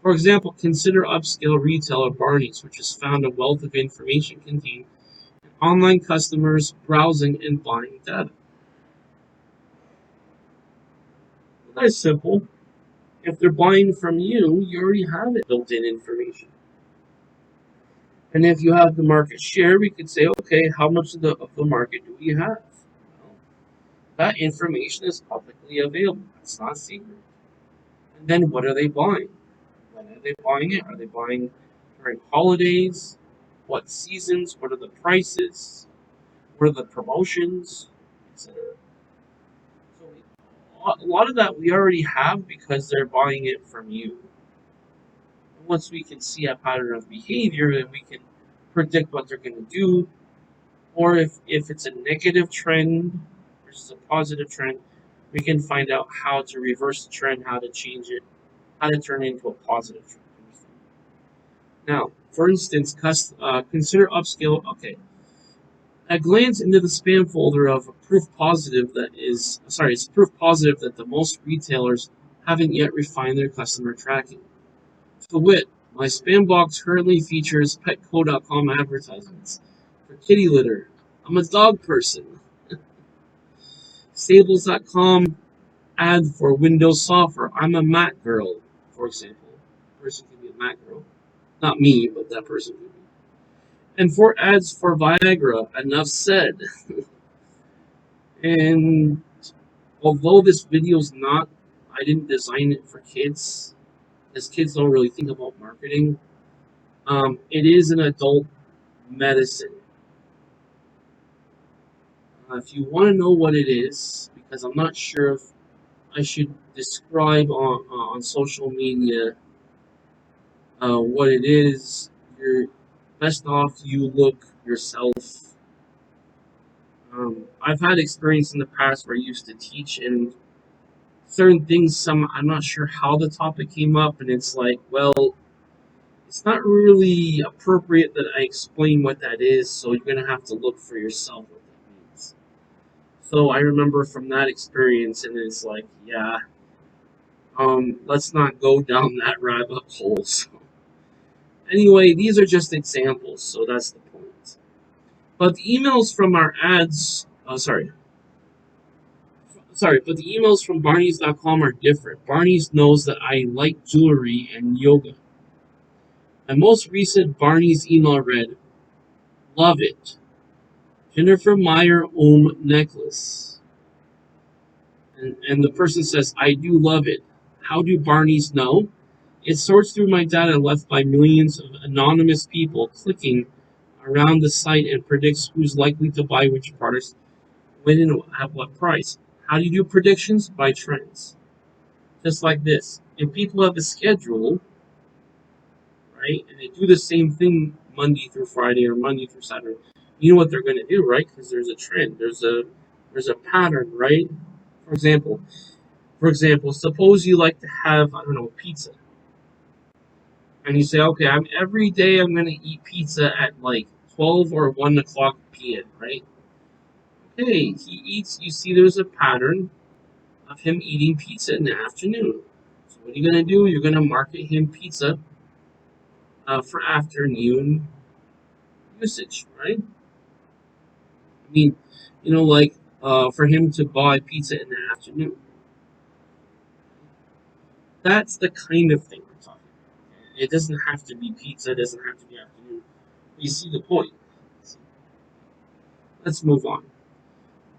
For example, consider upscale retailer Barney's, which has found a wealth of information contained in online customers browsing and buying data. That's simple. If they're buying from you, you already have it built-in information. And if you have the market share, we could say, okay, how much of the market do we have? Well, that information is publicly available. It's not secret. And then what are they buying? When are they buying it? Are they buying during holidays? What seasons? What are the prices? What are the promotions? Etc. So a lot of that we already have because they're buying it from you. Once we can see a pattern of behavior, then we can predict what they're going to do, or if it's a negative trend versus a positive trend, we can find out how to reverse the trend, how to change it, how to turn it into a positive trend. Now, for instance, consider upscale. Okay, a glance into the spam folder of it's proof positive that the most retailers haven't yet refined their customer tracking. To wit, my spam box currently features petco.com advertisements for kitty litter. I'm a dog person. Stables.com ad for Windows software. I'm a Mac girl, for example. A person can be a Mac girl. Not me, but that person could be. And for ads for Viagra. Enough said. And although this video is not, I didn't design it for kids, as kids don't really think about marketing. It is an adult medicine. If you want to know what it is, because I'm not sure if I should describe on social media what it is, you're best off you look yourself. I've had experience in the past where I used to teach and certain things. I'm not sure how the topic came up, and it's like, well, it's not really appropriate that I explain what that is, so you're gonna have to look for yourself what that means. So I remember from that experience, and it's like, yeah, let's not go down that rabbit hole. So, anyway, these are just examples, so that's the point. But the emails from our ads, but the emails from Barneys.com are different. Barneys knows that I like jewelry and yoga. My most recent Barneys email read, "Love it. Jennifer Meyer necklace." And the person says, "I do love it. How do Barneys know?" It sorts through my data left by millions of anonymous people clicking around the site and predicts who's likely to buy which products, when and at what price. How do you do predictions? By trends. Just like this. If people have a schedule, right, and they do the same thing Monday through Friday or Monday through Saturday, you know what they're going to do, right? Because there's a trend. There's a pattern, right? For example, suppose you like to have, I don't know, pizza. And you say, okay, every day I'm going to eat pizza at like 12 or 1 o'clock p.m., right? Okay, he eats, you see there's a pattern of him eating pizza in the afternoon. So what are you going to do? You're going to market him pizza for afternoon usage, right? I mean, for him to buy pizza in the afternoon. That's the kind of thing we're talking about. It doesn't have to be pizza. It doesn't have to be afternoon. You see the point. So let's move on.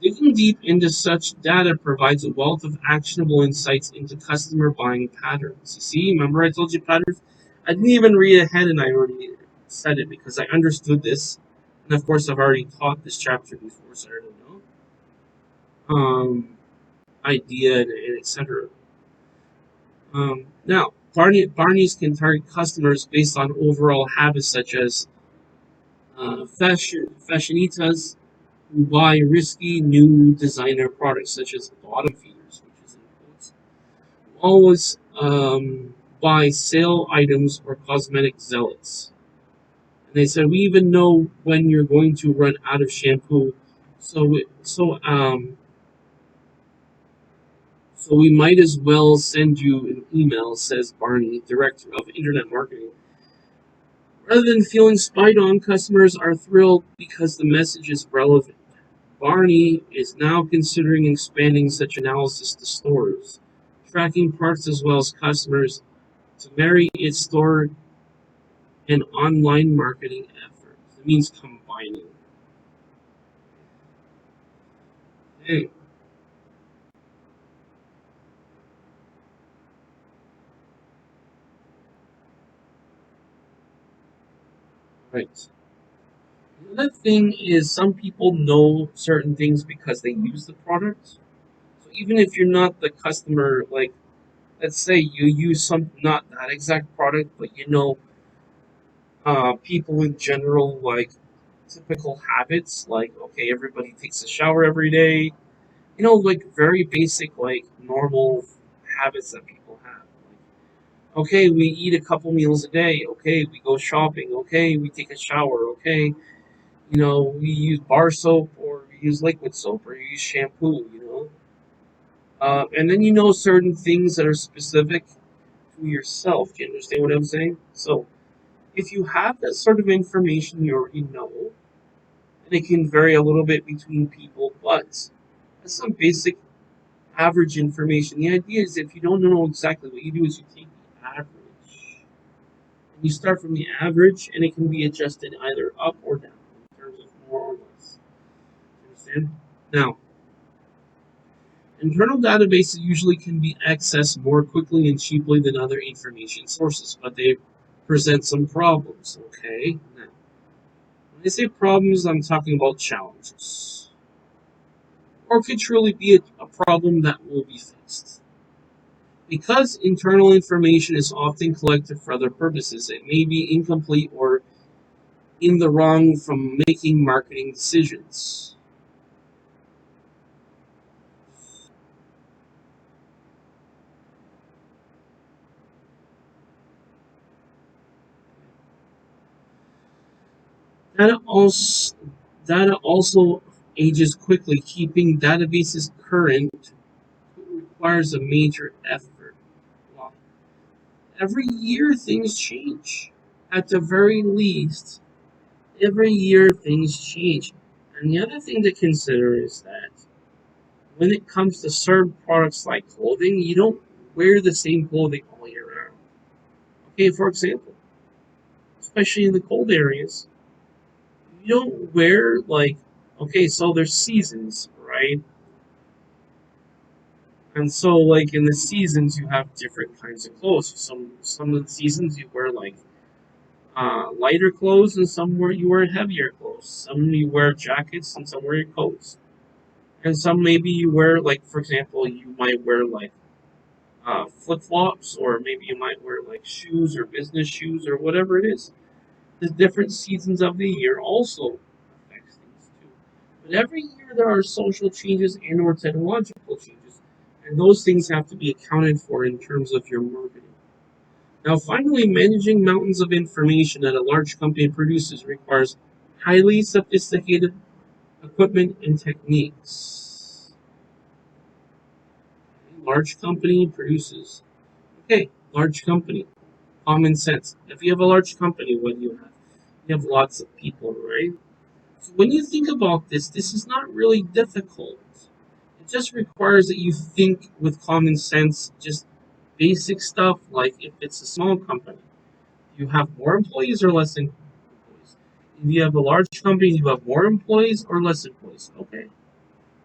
Digging deep into such data provides a wealth of actionable insights into customer buying patterns. You see, remember I told you patterns? I didn't even read ahead and I already said it because I understood this. And of course, I've already taught this chapter before, so I already know. Idea and etc. Now, Barney's can target customers based on overall habits such as fashionitas who buy risky new designer products such as bottom feeders, which is in quotes, always buy sale items or cosmetic zealots. And they said we even know when you're going to run out of shampoo, so we might as well send you an email, says Barney, director of internet marketing. Rather than feeling spied on, customers are thrilled because the message is relevant. Barney is now considering expanding such analysis to stores, tracking parts as well as customers to marry its store and online marketing efforts. It means combining. Hey, right. Another thing is some people know certain things because they use the product. So even if you're not the customer, like let's say you use some not that exact product, but you know people in general like typical habits, like okay, everybody takes a shower every day. You know, like very basic, like normal habits that people have. Okay, we eat a couple meals a day. Okay, we go shopping. Okay, we take a shower. Okay, you know, we use bar soap or we use liquid soap or you use shampoo. You know, and then you know certain things that are specific to yourself. Do you understand what I'm saying? So if you have that sort of information, you already know, and it can vary a little bit between people, but that's some basic average information. The idea is if you don't know exactly, what you do is you take the average. And you start from the average, and it can be adjusted either up or down in terms of more or less. You understand? Now, internal databases usually can be accessed more quickly and cheaply than other information sources, but they present some problems. Okay? Now, when I say problems, I'm talking about challenges. Or could truly be a problem that will be fixed. Because internal information is often collected for other purposes, it may be incomplete or in the wrong from making marketing decisions. Data also, data also ages quickly. Keeping databases current requires a major effort. Wow. Every year things change. At the very least, every year things change. And the other thing to consider is that when it comes to certain products like clothing, you don't wear the same clothing all year round. Okay, for example, especially in the cold areas, you don't wear like okay, so there's seasons, right? And so like in the seasons you have different kinds of clothes. Some of the seasons you wear like lighter clothes and some where you wear heavier clothes. Some you wear jackets and some wear coats. And some maybe you wear like for example you might wear like flip flops, or maybe you might wear like shoes or business shoes or whatever it is. The different seasons of the year also affects things too. But every year there are social changes and or technological changes, and those things have to be accounted for in terms of your marketing. Now, finally, managing mountains of information that a large company produces requires highly sophisticated equipment and techniques. Large company produces. Okay, large company. Common sense. If you have a large company, what do you have? You have lots of people, right? So when you think about this, this is not really difficult. It just requires that you think with common sense, just basic stuff like if it's a small company, you have more employees or less employees. If you have a large company, you have more employees or less employees. Okay.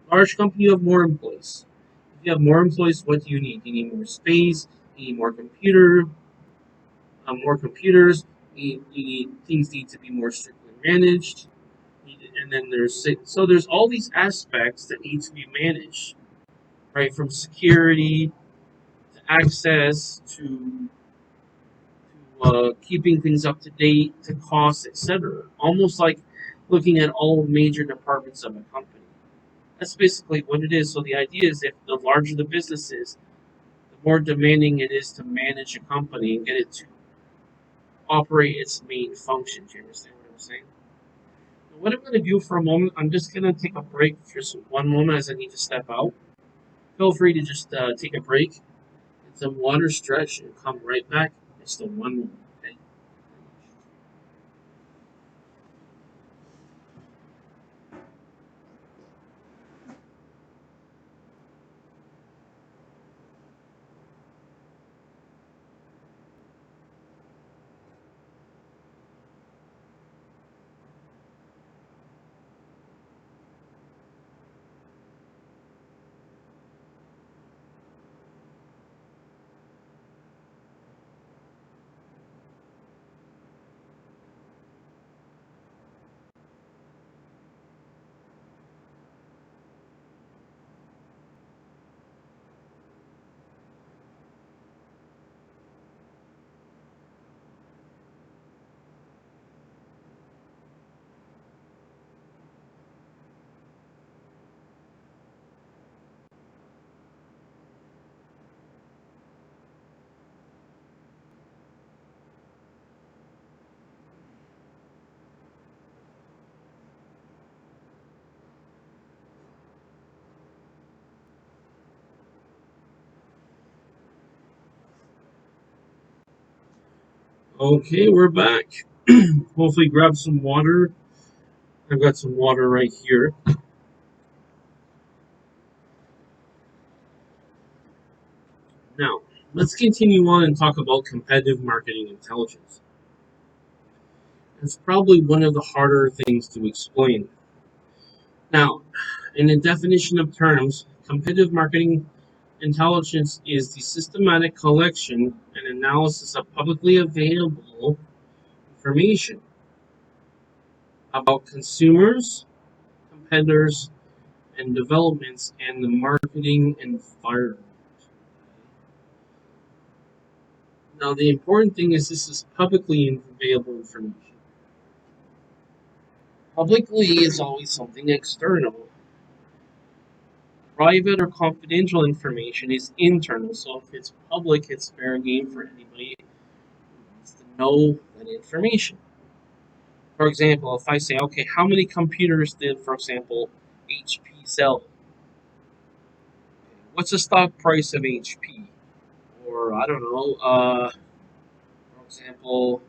Large company, you have more employees. If you have more employees, what do you need? You need more space. You need more computers. You need things need to be more strictly managed. And then there's all these aspects that need to be managed, right? From security to access to keeping things up to date to costs, etc. Almost like looking at all major departments of a company. That's basically what it is. So the idea is if the larger the business is, the more demanding it is to manage a company and get it to operate its main function. Do you understand what I'm saying? Now, what I'm going to do for a moment, I'm just going to take a break for just one moment as I need to step out. Feel free to just take a break, get some water, stretch, and come right back. Just a one moment, okay? Okay, we're back. Hopefully, grab some water. I've got some water right here. Now, let's continue on and talk about competitive marketing intelligence. It's probably one of the harder things to explain. Now, in a definition of terms, competitive marketing intelligence is the systematic collection and analysis of publicly available information about consumers, competitors, and developments in the marketing environment. Now, the important thing is this is publicly available information. Publicly is always something external. Private or confidential information is internal, so if it's public, it's fair game for anybody who wants to know that information. For example, if I say, okay, how many computers did, for example, HP sell? What's the stock price of HP? Or I don't know, for example,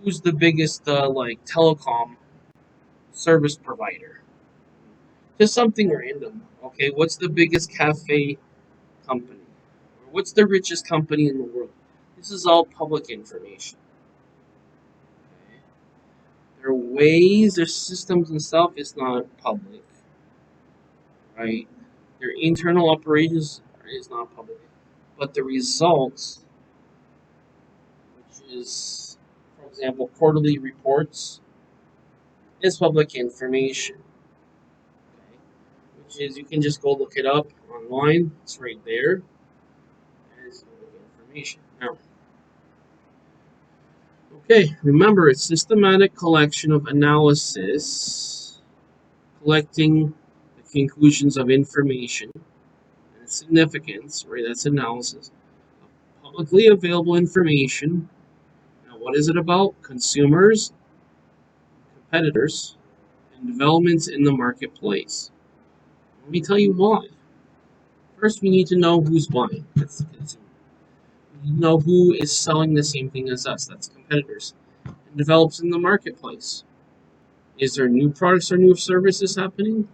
who's the biggest like telecom service provider? Just something random. Okay, what's the biggest cafe company? Or what's the richest company in the world? This is all public information. Okay? Their ways, their systems and stuff is not public, right? Their internal operations is not public. But the results, which is, for example, quarterly reports, is public information. Okay? Which is, you can just go look it up online. It's right there. And it's public information. Now, okay, remember it's systematic collection of analysis, collecting the conclusions of information and its significance, right? That's analysis. Publicly available information. Now, what is it about? Consumers, competitors, and developments in the marketplace. Let me tell you why. First, we need to know who's buying. That's the consumer. We need to know who is selling the same thing as us. That's competitors. And develops in the marketplace. Is there new products or new services happening?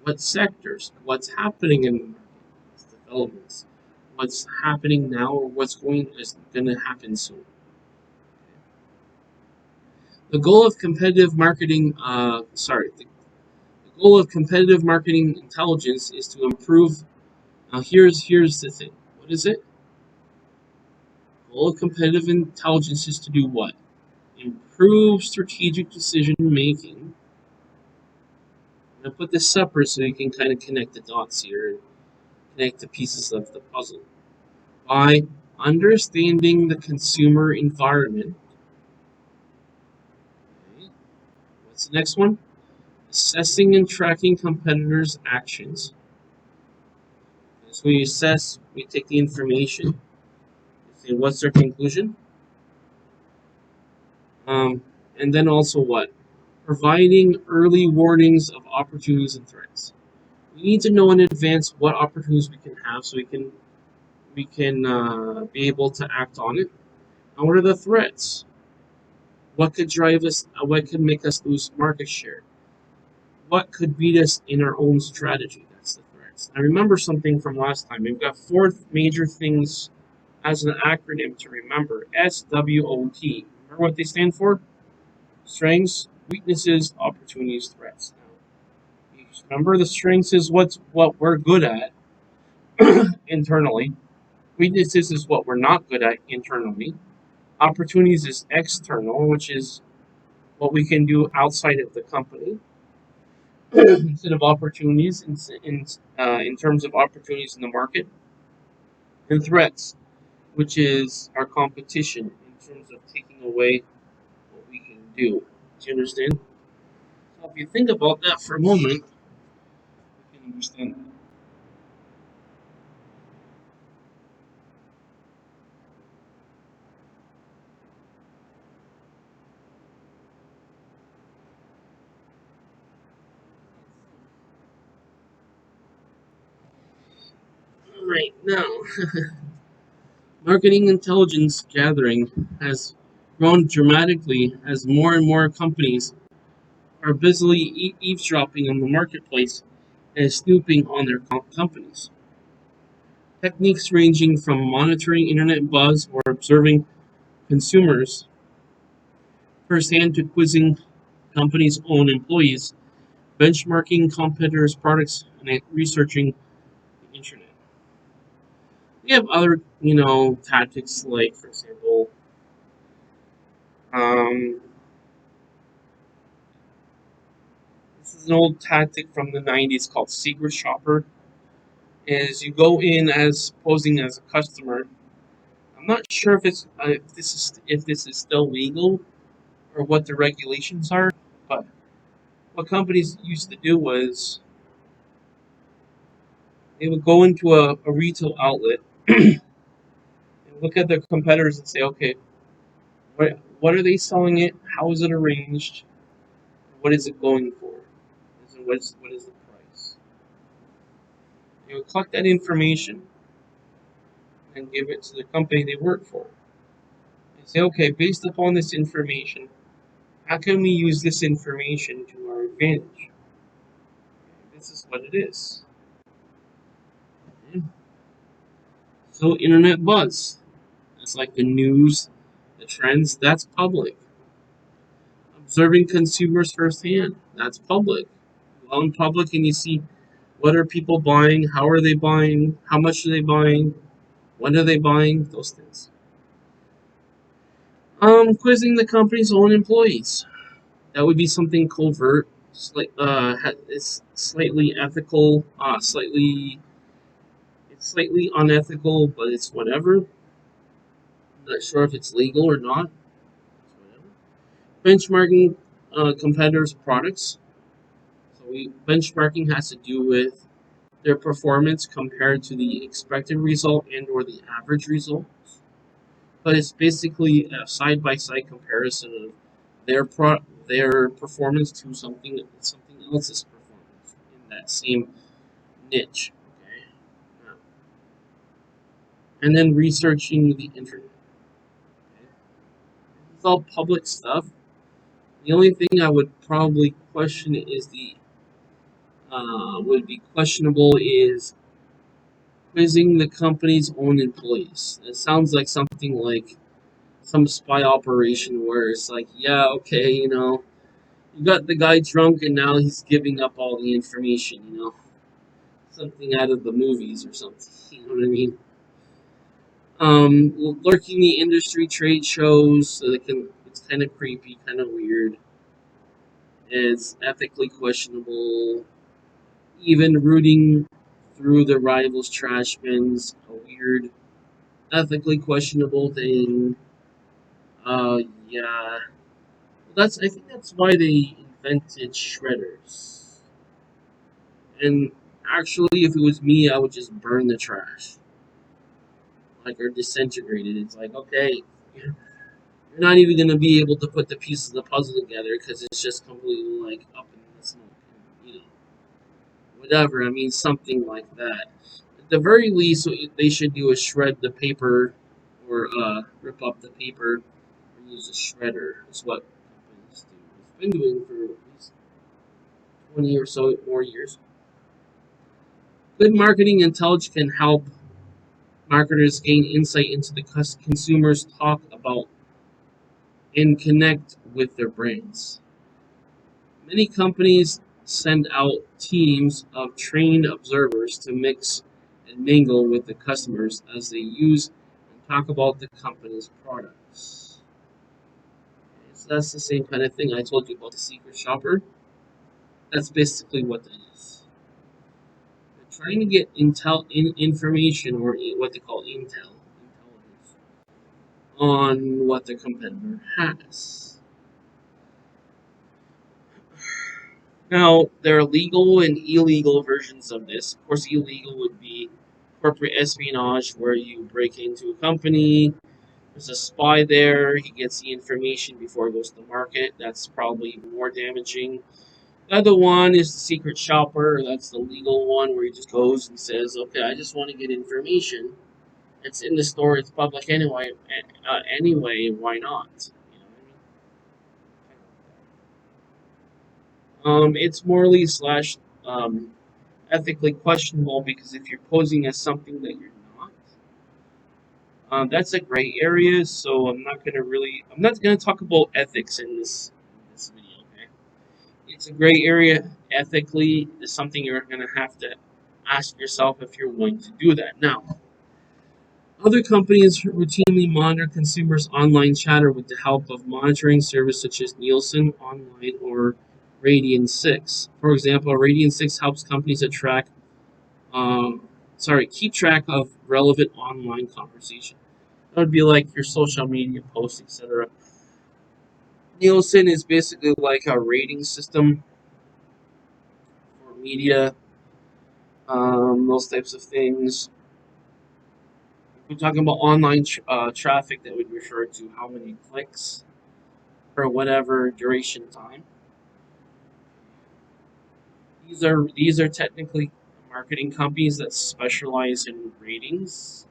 What sectors? What's happening in the market? What's developments? what's happening now or what's going to happen soon. The goal of competitive marketing, the goal of competitive marketing intelligence is to improve. Now, here's the thing. What is it? The goal of competitive intelligence is to do what? Improve strategic decision making. I'm gonna put this separate so you can kind of connect the dots here and connect the pieces of the puzzle by understanding the consumer environment. Okay. What's the next one? Assessing and tracking competitors' actions. So we assess, we take the information, we say what's their conclusion, um, and then also what? Providing early warnings of opportunities and threats. We need to know in advance what opportunities we can have so we can be able to act on it. And what are the threats? What could drive us? What could make us lose market share? What could beat us in our own strategy? That's the threats. I remember something from last time. We've got four major things as an acronym to remember. SWOT. Remember what they stand for? Strengths, weaknesses, opportunities, threats. Now, remember the strengths is what we're good at internally. Weaknesses is what we're not good at internally. Opportunities is external, which is what we can do outside of the company. Instead of opportunities, in terms of opportunities in the market, and threats, which is our competition in terms of taking away what we can do. Do you understand? So if you think about that for a moment, you can understand that. Right now, marketing intelligence gathering has grown dramatically as more and more companies are busily eavesdropping on the marketplace and snooping on their companies. Techniques ranging from monitoring internet buzz or observing consumers firsthand to quizzing companies' own employees, benchmarking competitors' products, and researching the internet. We have other, tactics like, for example, um, this is an old tactic from the '90s called secret shopper. Is you go in as posing as a customer. I'm not sure if this is still legal or what the regulations are, but what companies used to do was they would go into a retail outlet and look at their competitors and say, okay, what are they selling it? How is it arranged? What is it going for? What is the price? They would collect that information and give it to the company they work for. And say, okay, based upon this information, how can we use this information to our advantage? This is what it is. Okay. So internet buzz. That's like the news, the trends, that's public. Observing consumers firsthand, that's public. Go in public and you see what are people buying, how are they buying, how much are they buying, when are they buying, those things. Quizzing the company's own employees. That would be something covert, it's slightly ethical, it's slightly unethical, but it's whatever. I'm not sure if it's legal or not. It's whatever. Benchmarking competitors' products. Benchmarking has to do with their performance compared to the expected result and or the average result. But it's basically a side by side comparison of their performance to something else's performance in that same niche. Okay, now, and then researching the internet. Okay? It's all public stuff. The only thing I would probably question is the would be questionable is quizzing the company's own employees. It sounds like something like some spy operation where it's like, yeah, okay, you got the guy drunk and now he's giving up all the information. Something out of the movies or something. You know what I mean? Lurking the industry trade shows, so it's kind of creepy, kind of weird. It's ethically questionable. Even rooting through the rivals' trash bins, a weird, ethically questionable thing. Uh, yeah. I think that's why they invented shredders. And actually, if it was me, I would just burn the trash, like, or disintegrate it. It's like, okay, you're not even gonna be able to put the pieces of the puzzle together because it's just completely like up in the smoke. Whatever. I mean, something like that. At the very least, what they should do is shred the paper, or rip up the paper, or use a shredder. Is what companies do. It's been doing for at least 20 or so more years. Good marketing intelligence can help marketers gain insight into the consumers talk about and connect with their brands. Many companies send out teams of trained observers to mix and mingle with the customers as they use and talk about the company's products. So that's the same kind of thing I told you about the secret shopper. That's basically what that is. They're trying to get information, or what they call intelligence, on what the competitor has. Now, there are legal and illegal versions of this. Of course, illegal would be corporate espionage, where you break into a company, there's a spy there, he gets the information before it goes to the market. That's probably more damaging. The other one is the secret shopper. That's the legal one, where he just goes and says, okay, I just want to get information. It's in the store, it's public anyway. Anyway, why not? You know what I mean? It's morally slash ethically questionable, because if you're posing as something that you're not, that's a gray area. So I'm not gonna talk about ethics in this video. Okay, it's a gray area. Ethically, is something you're gonna have to ask yourself if you're willing to do that. Now, other companies routinely monitor consumers' online chatter with the help of monitoring services such as Nielsen Online or Radian 6. For example, Radian 6 helps companies attract keep track of relevant online conversation. That would be like your social media posts, etc. Nielsen is basically like a rating system for media, those types of things. If we're talking about online traffic, that would refer to how many clicks for whatever duration time. These are technically marketing companies that specialize in ratings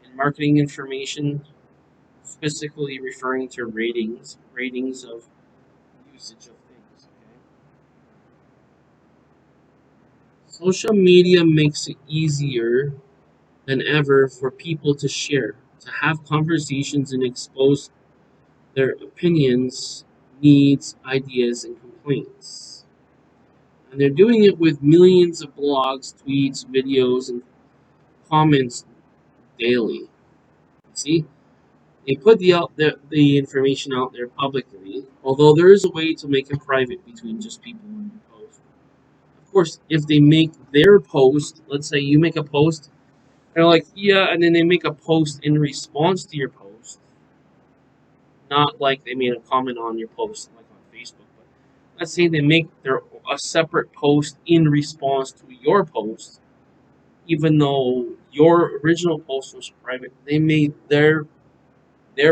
and marketing information, specifically referring to ratings of usage of things. Okay? Social media makes it easier than ever for people to share, to have conversations and expose their opinions, needs, ideas, and complaints. And they're doing it with millions of blogs, tweets, videos, and comments daily. See? They put the information out there publicly, although there is a way to make it private between just people on your post. Of course, if they make their post, let's say you make a post, they're like, yeah, and then they make a post in response to your post, not like they made a comment on your post, like on Facebook, but let's say they make a separate post in response to your post, even though your original post was private, they made their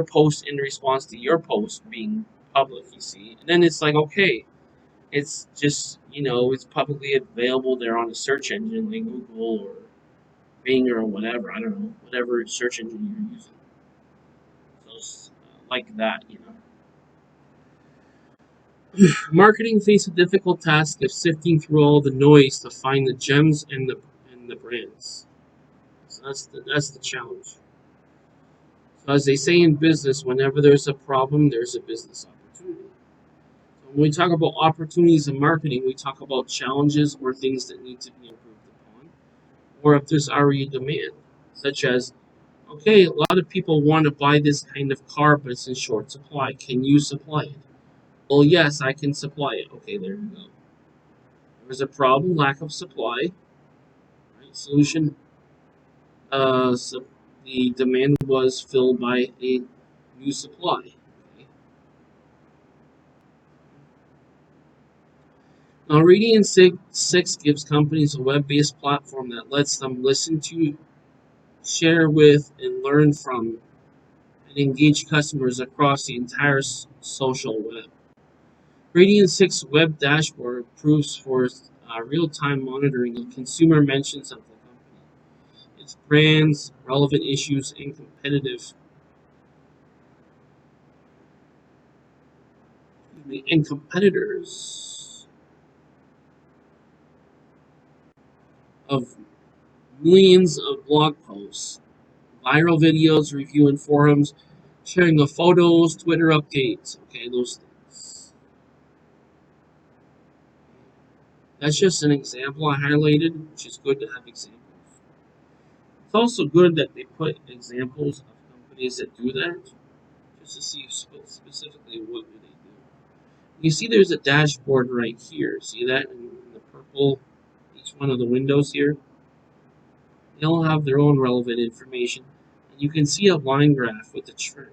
post in response to your post being public, you see. And then it's like, okay, it's just, it's publicly available there on a search engine like Google or Bing or whatever. I don't know, whatever search engine you're using. So it's like that. Marketing faces a difficult task of sifting through all the noise to find the gems and the brands. So that's the challenge. So as they say in business, whenever there's a problem, there's a business opportunity. So when we talk about opportunities in marketing, we talk about challenges or things that need to be improved upon, or if there's already a demand, such as, okay, a lot of people want to buy this kind of car, but it's in short supply. Can you supply it? Well, yes, I can supply it. Okay, there you go. There's a problem, lack of supply. Right? Solution. So the demand was filled by a new supply. Okay. Now, Radiant 6 gives companies a web-based platform that lets them listen to, share with, and learn from, and engage customers across the entire social web. Radiant 6 web dashboard proves for real-time monitoring of consumer mentions of the company, its brands, relevant issues, and competitors of millions of blog posts, viral videos, review in forums, sharing of photos, Twitter updates. Okay, those things. That's just an example I highlighted, which is good to have examples. It's also good that they put examples of companies that do that, just to see specifically what do they do. You see there's a dashboard right here. See that in the purple, each one of the windows here? They all have their own relevant information. And you can see a line graph with the trend.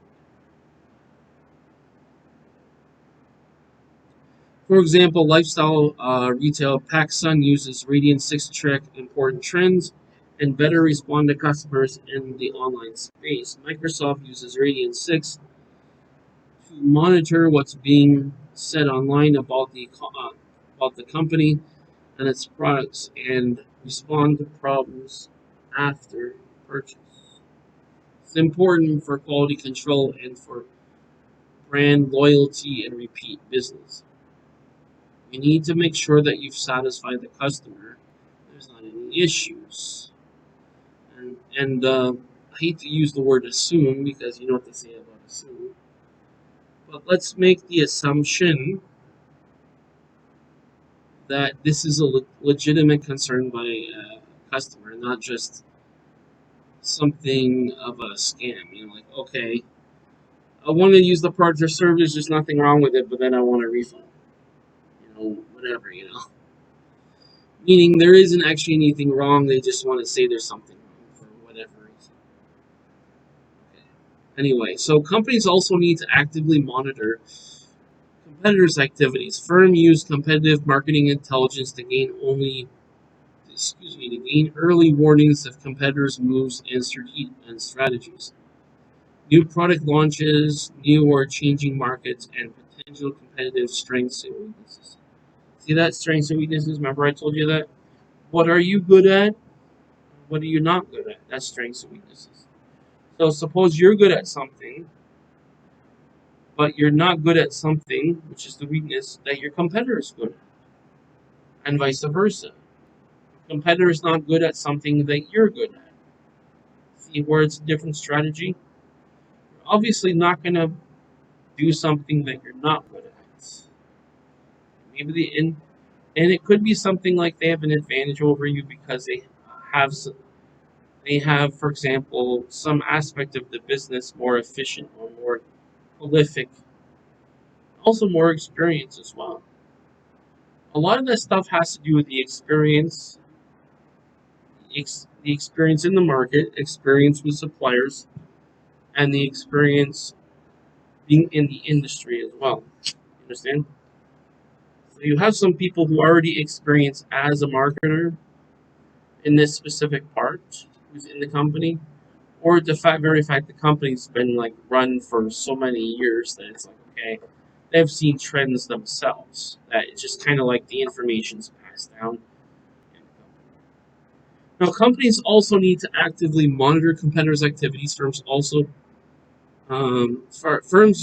For example, lifestyle retail PacSun uses Radiant 6 to track important trends and better respond to customers in the online space. Microsoft uses Radiant 6 to monitor what's being said online about the company and its products and respond to problems after purchase. It's important for quality control and for brand loyalty and repeat business. You need to make sure that you've satisfied the customer. There's not any issues. And I hate to use the word assume because you know what they say about assume. But let's make the assumption that this is a legitimate concern by a customer, not just something of a scam. You know, like, okay, I want to use the product or service, there's nothing wrong with it, but then I want a refund. You know, whatever, you know. Meaning there isn't actually anything wrong, they just want to say there's something wrong for whatever reason. Okay. Anyway, so companies also need to actively monitor competitors' activities. Firms use competitive marketing intelligence to gain early warnings of competitors' moves and strategies. New product launches, new or changing markets, and potential competitive strengths and weaknesses. See that strengths and weaknesses? Remember I told you that? What are you good at? What are you not good at? That's strengths and weaknesses. So suppose you're good at something, but you're not good at something, which is the weakness that your competitor is good at, and vice versa. Competitor is not good at something that you're good at. See where it's a different strategy? You're obviously not going to do something that you're not good at. Maybe and it could be something like they have an advantage over you because have they have, for example, some aspect of the business more efficient or more prolific, also more experience as well. A lot of that stuff has to do with the experience, the experience in the market, experience with suppliers, and the experience being in the industry as well. You understand? So you have some people who already experience as a marketer in this specific part who's in the company, or the very fact the company's been like run for so many years that it's like okay, they've seen trends themselves. That it's just kind of like the information's passed down. Now, companies also need to actively monitor competitors' activities. Firms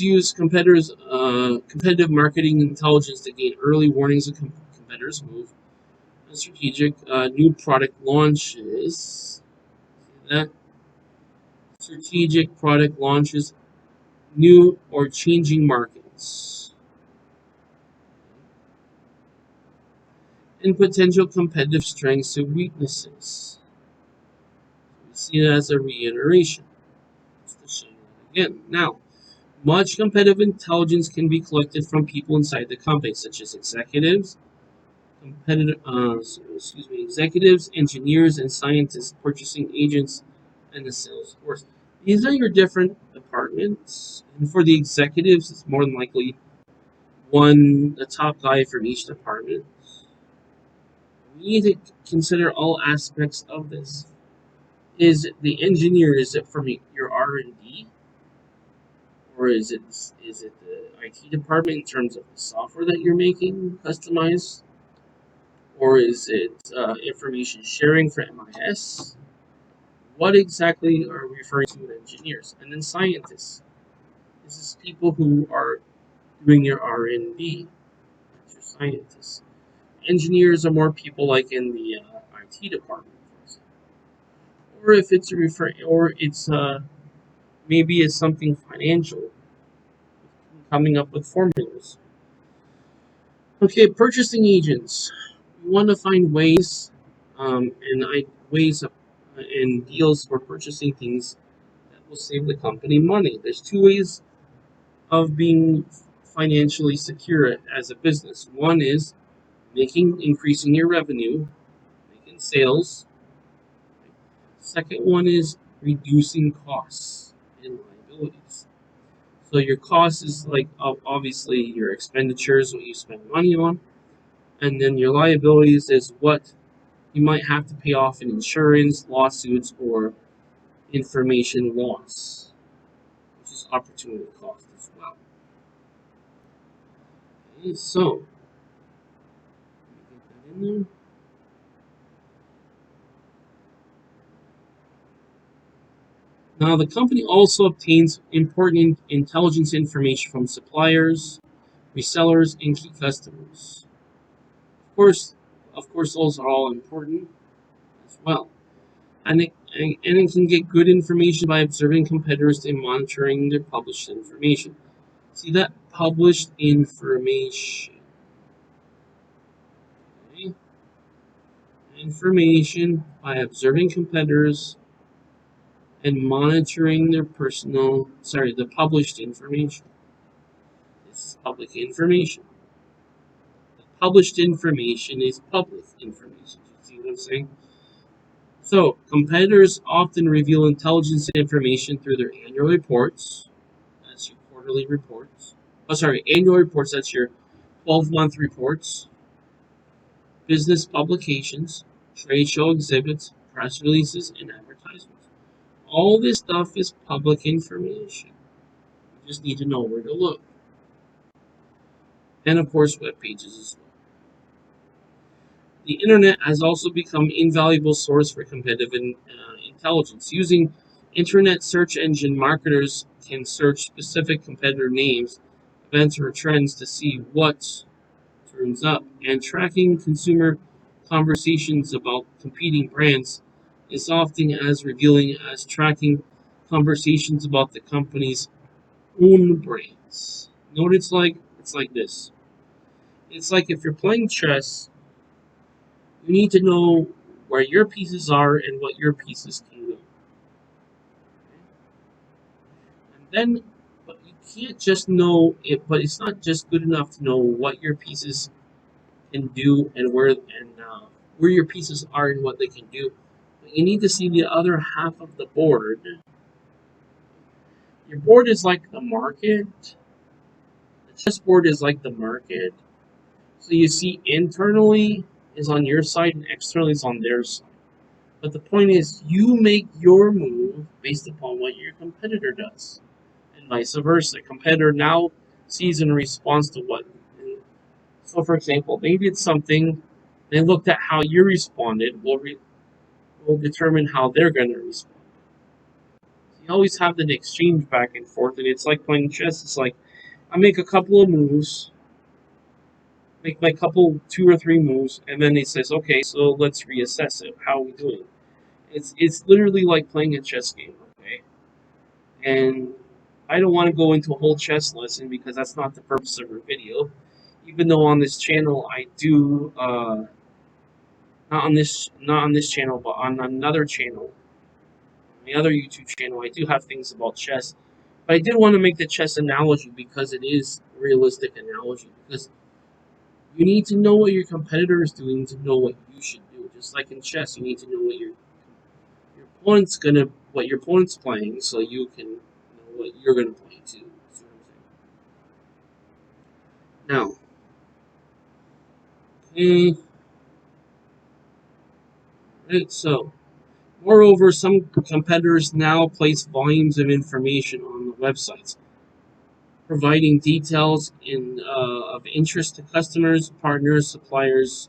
use competitive marketing intelligence to gain early warnings of competitors' move. Strategic new product launches. See That strategic product launches, new or changing markets, and potential competitive strengths and weaknesses. We see it as a reiteration. Just to show you that again. Now, much competitive intelligence can be collected from people inside the company, such as executives, engineers, and scientists, purchasing agents, and the sales force. These are your different departments, and for the executives, it's more than likely the top guy from each department. We need to consider all aspects of this. Is it the engineer? Is it from your R&D, or is it the IT department in terms of the software that you're making customized, or is it information sharing for MIS? What exactly are we referring to with engineers? And then scientists. This is people who are doing your R&D. That's your scientists. Engineers are more people like in the IT department, for example. Or if it's maybe it's something financial, coming up with formulas. Okay, purchasing agents. We want to find ways, ways of, and deals for purchasing things that will save the company money. There's two ways of being financially secure as a business. One is increasing your revenue, making sales. Second one is reducing costs and liabilities. So your cost is like obviously your expenditures, what you spend money on, and then your liabilities is what you might have to pay off in insurance, lawsuits, or information loss, which is opportunity cost as well. Okay, so get that in there. Now, the company also obtains important intelligence information from suppliers, resellers, and key customers. Of course, those are all important as well. And it can get good information by observing competitors and monitoring their published information. See that published information. Okay? Information by observing competitors and monitoring the published information. This is public information. The published information is public information. You see what I'm saying? So, competitors often reveal intelligence information through their annual reports. That's your quarterly reports. Annual reports, that's your 12-month reports, business publications, trade show exhibits, press releases, and advertisements. All this stuff is public information. You just need to know where to look. And of course, web pages as well. The internet has also become an invaluable source for competitive intelligence. Using internet search engine, marketers can search specific competitor names, events, or trends to see what turns up. And tracking consumer conversations about competing brands is often as revealing as tracking conversations about the company's own brands. Note it's like this. It's like if you're playing chess, you need to know where your pieces are and what your pieces can do. And then, but you can't just know it. But it's not just good enough to know what your pieces can do and where your pieces are and what they can do. But you need to see the other half of the board. Your board is like the market. The chessboard is like the market. So you see, internally is on your side and externally is on their side. But the point is, you make your move based upon what your competitor does, and vice versa. Competitor now sees in response to what. So, for example, maybe it's something they looked at how you responded will determine how they're going to respond. So you always have the exchange back and forth, and it's like playing chess. It's like I make a couple of moves, make my couple 2 or 3 moves, and then he says, "Okay, so let's reassess it. How are we doing?" It's literally like playing a chess game, okay? And I don't want to go into a whole chess lesson because that's not the purpose of our video. Even though on this channel I do, not on this channel, but on another channel, my other YouTube channel, I do have things about chess. But I did want to make the chess analogy because it is a realistic analogy. Because you need to know what your competitor is doing to know what you should do. Just like in chess, you need to know what what your opponent's playing, so you can know what you're gonna play too. See what I'm saying? Now, okay, right. So, moreover, some competitors now place volumes of information on the websites, providing details of interest to customers, partners, suppliers,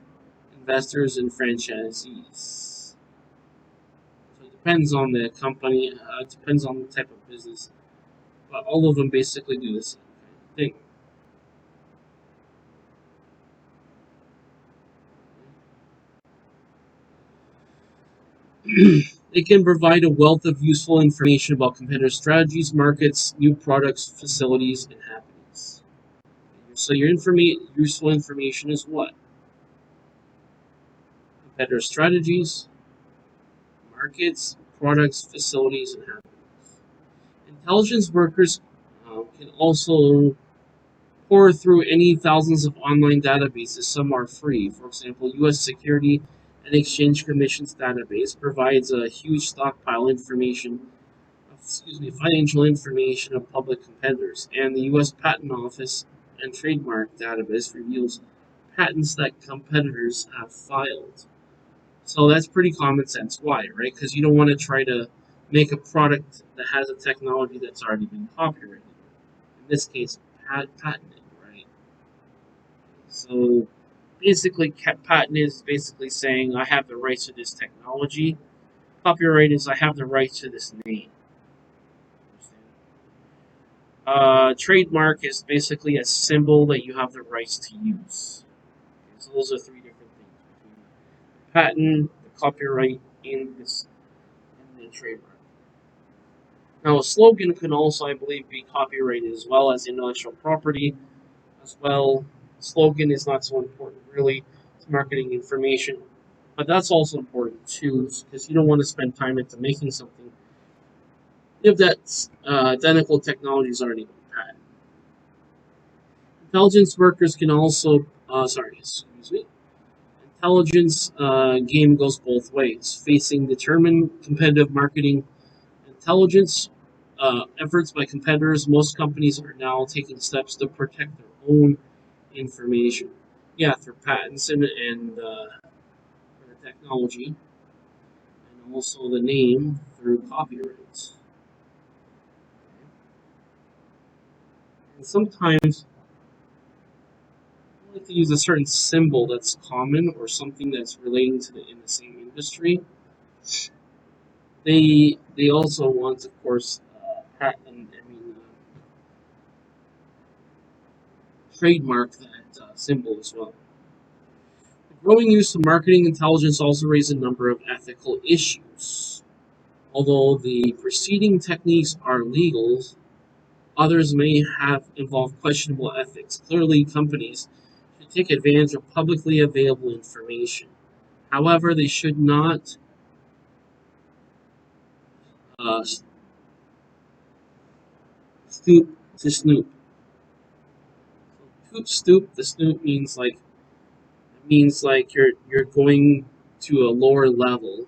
investors, and franchisees. So it depends on the company. It depends on the type of business, but all of them basically do the same thing. They can provide a wealth of useful information about competitor strategies, markets, new products, facilities, and happenings. So your useful information is what? Competitor strategies, markets, products, facilities, and happenings. Intelligence workers can also pour through any thousands of online databases. Some are free. For example, U.S. Security and Exchange Commission's database provides a huge stockpile financial information of public competitors, and the U.S. Patent Office and Trademark Database reveals patents that competitors have filed. So that's pretty common sense. Why, right? Because you don't want to try to make a product that has a technology that's already been copyrighted. In this case, patented, right? So basically, patent is basically saying I have the rights to this technology. Copyright is I have the rights to this name. Trademark is basically a symbol that you have the rights to use. Okay, so those are three different things between the patent, the copyright, and the trademark. Now, a slogan can also, I believe, be copyrighted as well as intellectual property as well. Slogan is not so important, really. It's marketing information. But that's also important, too, because you don't want to spend time into making something if that identical technology is already been patented. Intelligence workers can also, excuse me, intelligence game goes both ways, facing determined competitive marketing intelligence efforts by competitors. Most companies are now taking steps to protect their own information. Yeah, through patents and for the technology, and also the name through copyrights. And sometimes I like to use a certain symbol that's common or something that's relating to in the same industry. They also want, of course, patent. Trademark that symbol as well. The growing use of marketing intelligence also raises a number of ethical issues. Although the preceding techniques are legal, others may have involved questionable ethics. Clearly, companies should take advantage of publicly available information. However, they should not uh, stoop to snoop. The snoop means like you're going to a lower level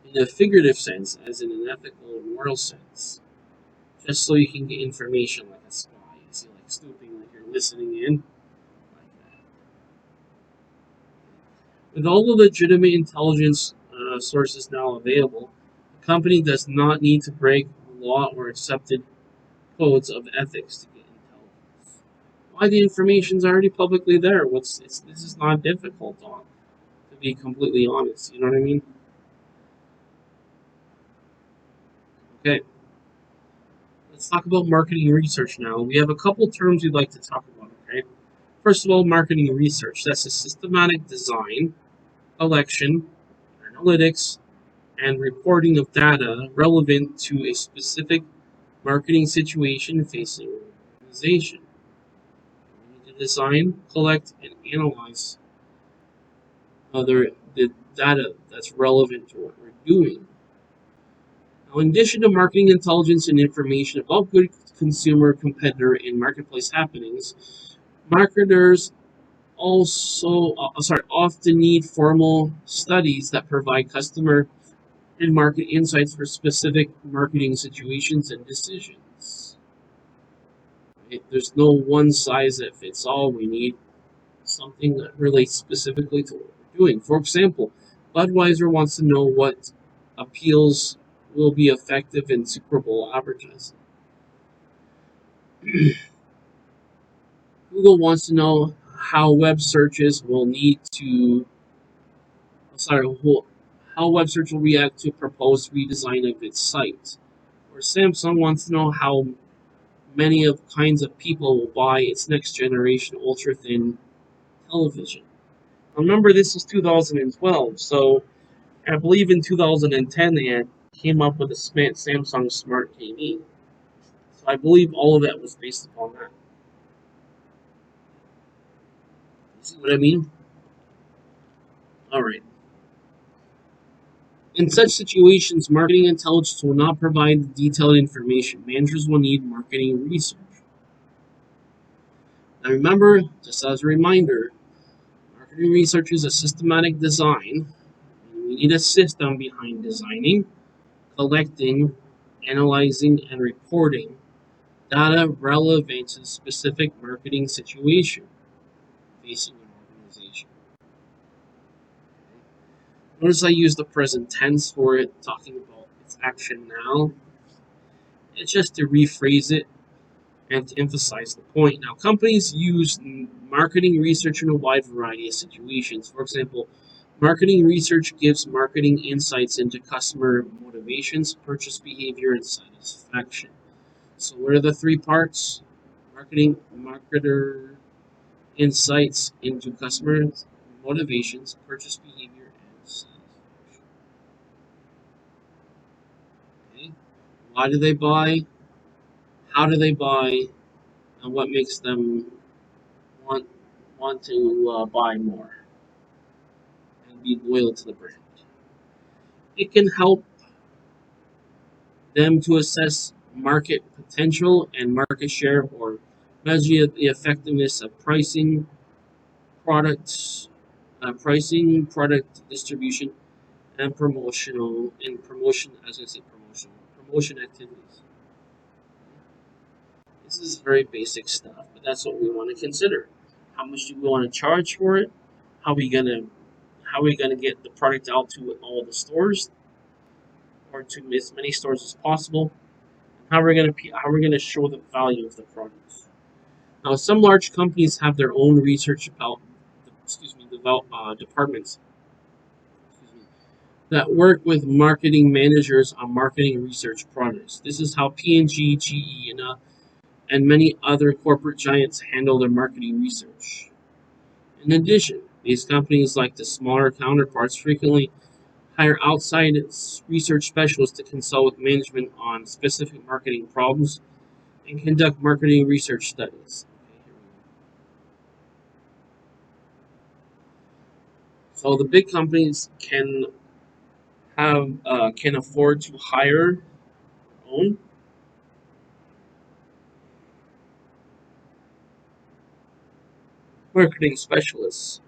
in a figurative sense, as in an ethical or moral sense, just so you can get information like a spy. You see, like snooping, like you're listening in, like that. With all the legitimate intelligence sources now available, a company does not need to break law or accepted codes of ethics to get intelligence. Why the information's already publicly there? This is not difficult, Don, to be completely honest. You know what I mean? Okay, let's talk about marketing research now. We have a couple terms we'd like to talk about, okay? First of all, marketing research. That's a systematic design, collection, analytics, and reporting of data relevant to a specific marketing situation facing an organization. We need to design, collect, and analyze the data that's relevant to what we're doing. Now, in addition to marketing intelligence and information about good consumer, competitor, and marketplace happenings, marketers often need formal studies that provide customer and market insights for specific marketing situations and decisions. Right? There's no one size that fits all. We need something that relates specifically to what we're doing. For example, Budweiser wants to know what appeals will be effective in Super Bowl advertising. Google wants to know how web searches will need to sorry, how web search will react to proposed redesign of its site. Or Samsung wants to know how many of kinds of people will buy its next generation ultra thin television. Remember, this was 2012, so I believe in 2010 they had came up with a Samsung Smart TV. So I believe all of that was based upon that. You see what I mean? All right. In such situations, marketing intelligence will not provide detailed information. Managers will need marketing research. Now remember, just as a reminder, marketing research is a systematic design. We need a system behind designing, collecting, analyzing, and reporting data relevant to the specific marketing situation facing an organization. Notice I use the present tense for it, talking about its action now. It's just to rephrase it and to emphasize the point. Now, companies use marketing research in a wide variety of situations. For example, marketing research gives marketing insights into customer motivations, purchase behavior, and satisfaction. So, what are the three parts? Marketer insights into customer motivations, purchase behavior, and satisfaction. Okay. Why do they buy? How do they buy? And what makes them want to buy more and be loyal to the brand? It can help them to assess market potential and market share, or measure the effectiveness of product distribution, and promotion activities. This is very basic stuff, but that's what we want to consider. How much do we want to charge for it? How are we gonna get the product out to all the stores, or to as many stores as possible? How are we gonna show the value of the products? Now, some large companies have their own research departments that work with marketing managers on marketing research products. This is how P&G, GE, and many other corporate giants handle their marketing research. In addition, these companies, like the smaller counterparts, frequently hire outside research specialists to consult with management on specific marketing problems and conduct marketing research studies. So the big companies can afford to hire their own marketing specialists,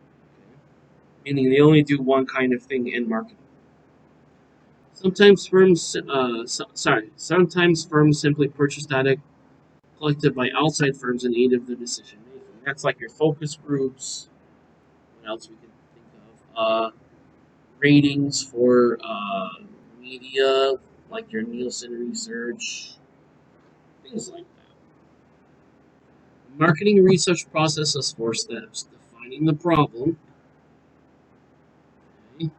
meaning they only do one kind of thing in marketing. Sometimes firms simply purchase data collected by outside firms in aid of the decision making. That's like your focus groups. What else we can think of? Ratings for media, like your Nielsen research, things like that. Marketing research process has four steps: defining the problem. Okay.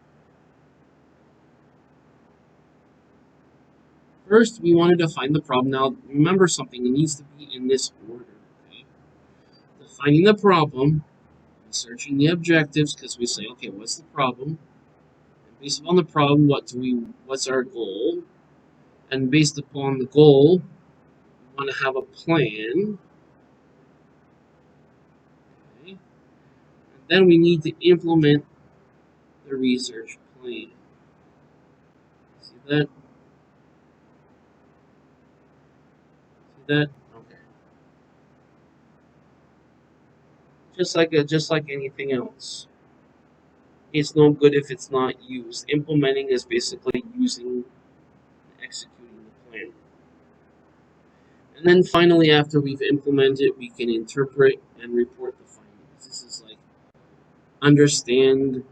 First, we want to define the problem. Now, remember something; it needs to be in this order. Okay. Defining the problem, researching the objectives, because we say, okay, what's the problem? Based upon the problem, what's our goal? And based upon the goal, we want to have a plan. Okay? And then we need to implement the research plan. See that? See that? Okay. Just like anything else. It's no good if it's not used. Implementing is basically using and executing the plan. And then finally, after we've implemented, we can interpret and report the findings. This is like understand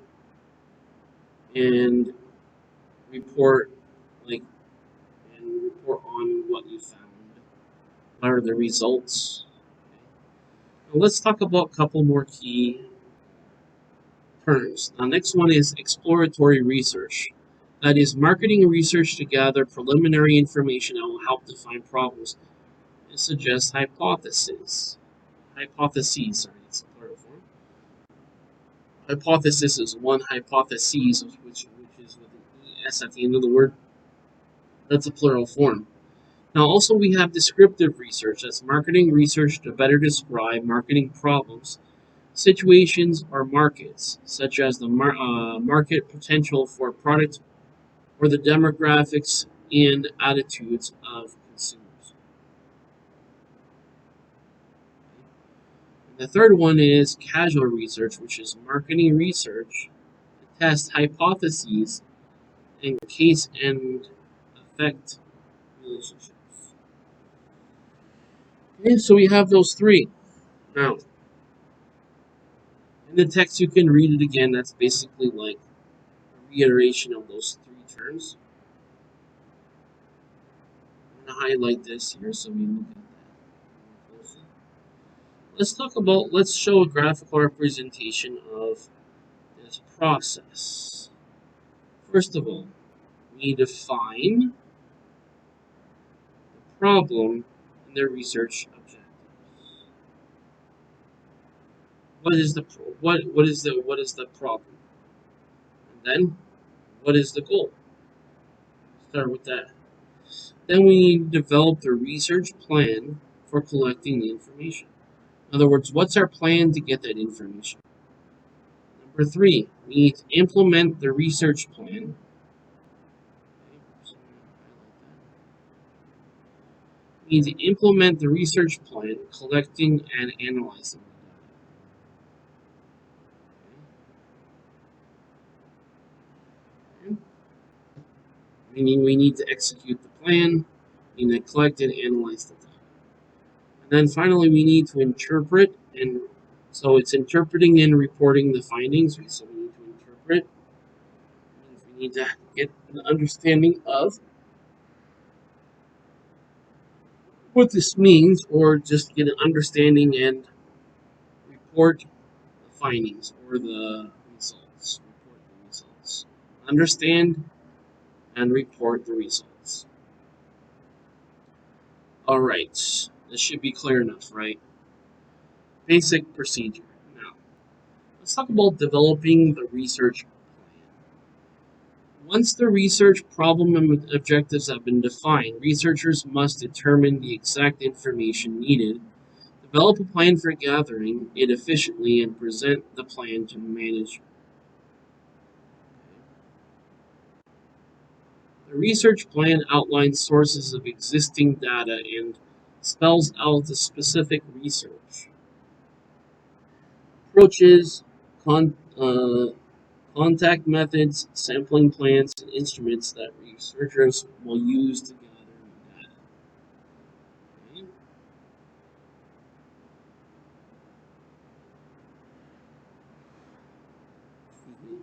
and report, like, and report on what you found. What are the results? Now let's talk about a couple more key terms. Now, next one is exploratory research. That is marketing research to gather preliminary information that will help define problems and suggest hypotheses. Hypotheses, sorry, it's a plural form. Hypothesis is one, hypotheses, which is with an ES at the end of the word. That's a plural form. Now, also, we have descriptive research. That's marketing research to better describe marketing problems, situations, or markets, such as the market potential for a product or the demographics and attitudes of consumers. The third one is causal research, which is marketing research to test hypotheses and case and effect relationships. Okay, so we have those three. Now, in the text, you can read it again. That's basically like a reiteration of those three terms. I'm going to highlight this here so we look at that closely. Let's show a graphical representation of this process. First of all, we define the problem and their research objectives. What is the problem? And then what is the goal? Start with that. Then we need to develop the research plan for collecting the information. In other words, what's our plan to get that information? Number 3, we need to implement the research plan. We need to implement the research plan, collecting and analyzing. Meaning we need to execute the plan, we need to collect and analyze the data. And then finally, we need to interpret, and so it's interpreting and reporting the findings. So we need to interpret. We need to get an understanding of what this means, or just get an understanding and report the findings or the results. Report the results. Understand and report the results. All right, this should be clear enough, right? Basic procedure. Now, let's talk about developing the research plan. Once the research problem and objectives have been defined, researchers must determine the exact information needed, develop a plan for gathering it efficiently, and present the plan to management. The research plan outlines sources of existing data and spells out the specific research approaches, contact methods, sampling plans, and instruments that researchers will use to gather data. Okay.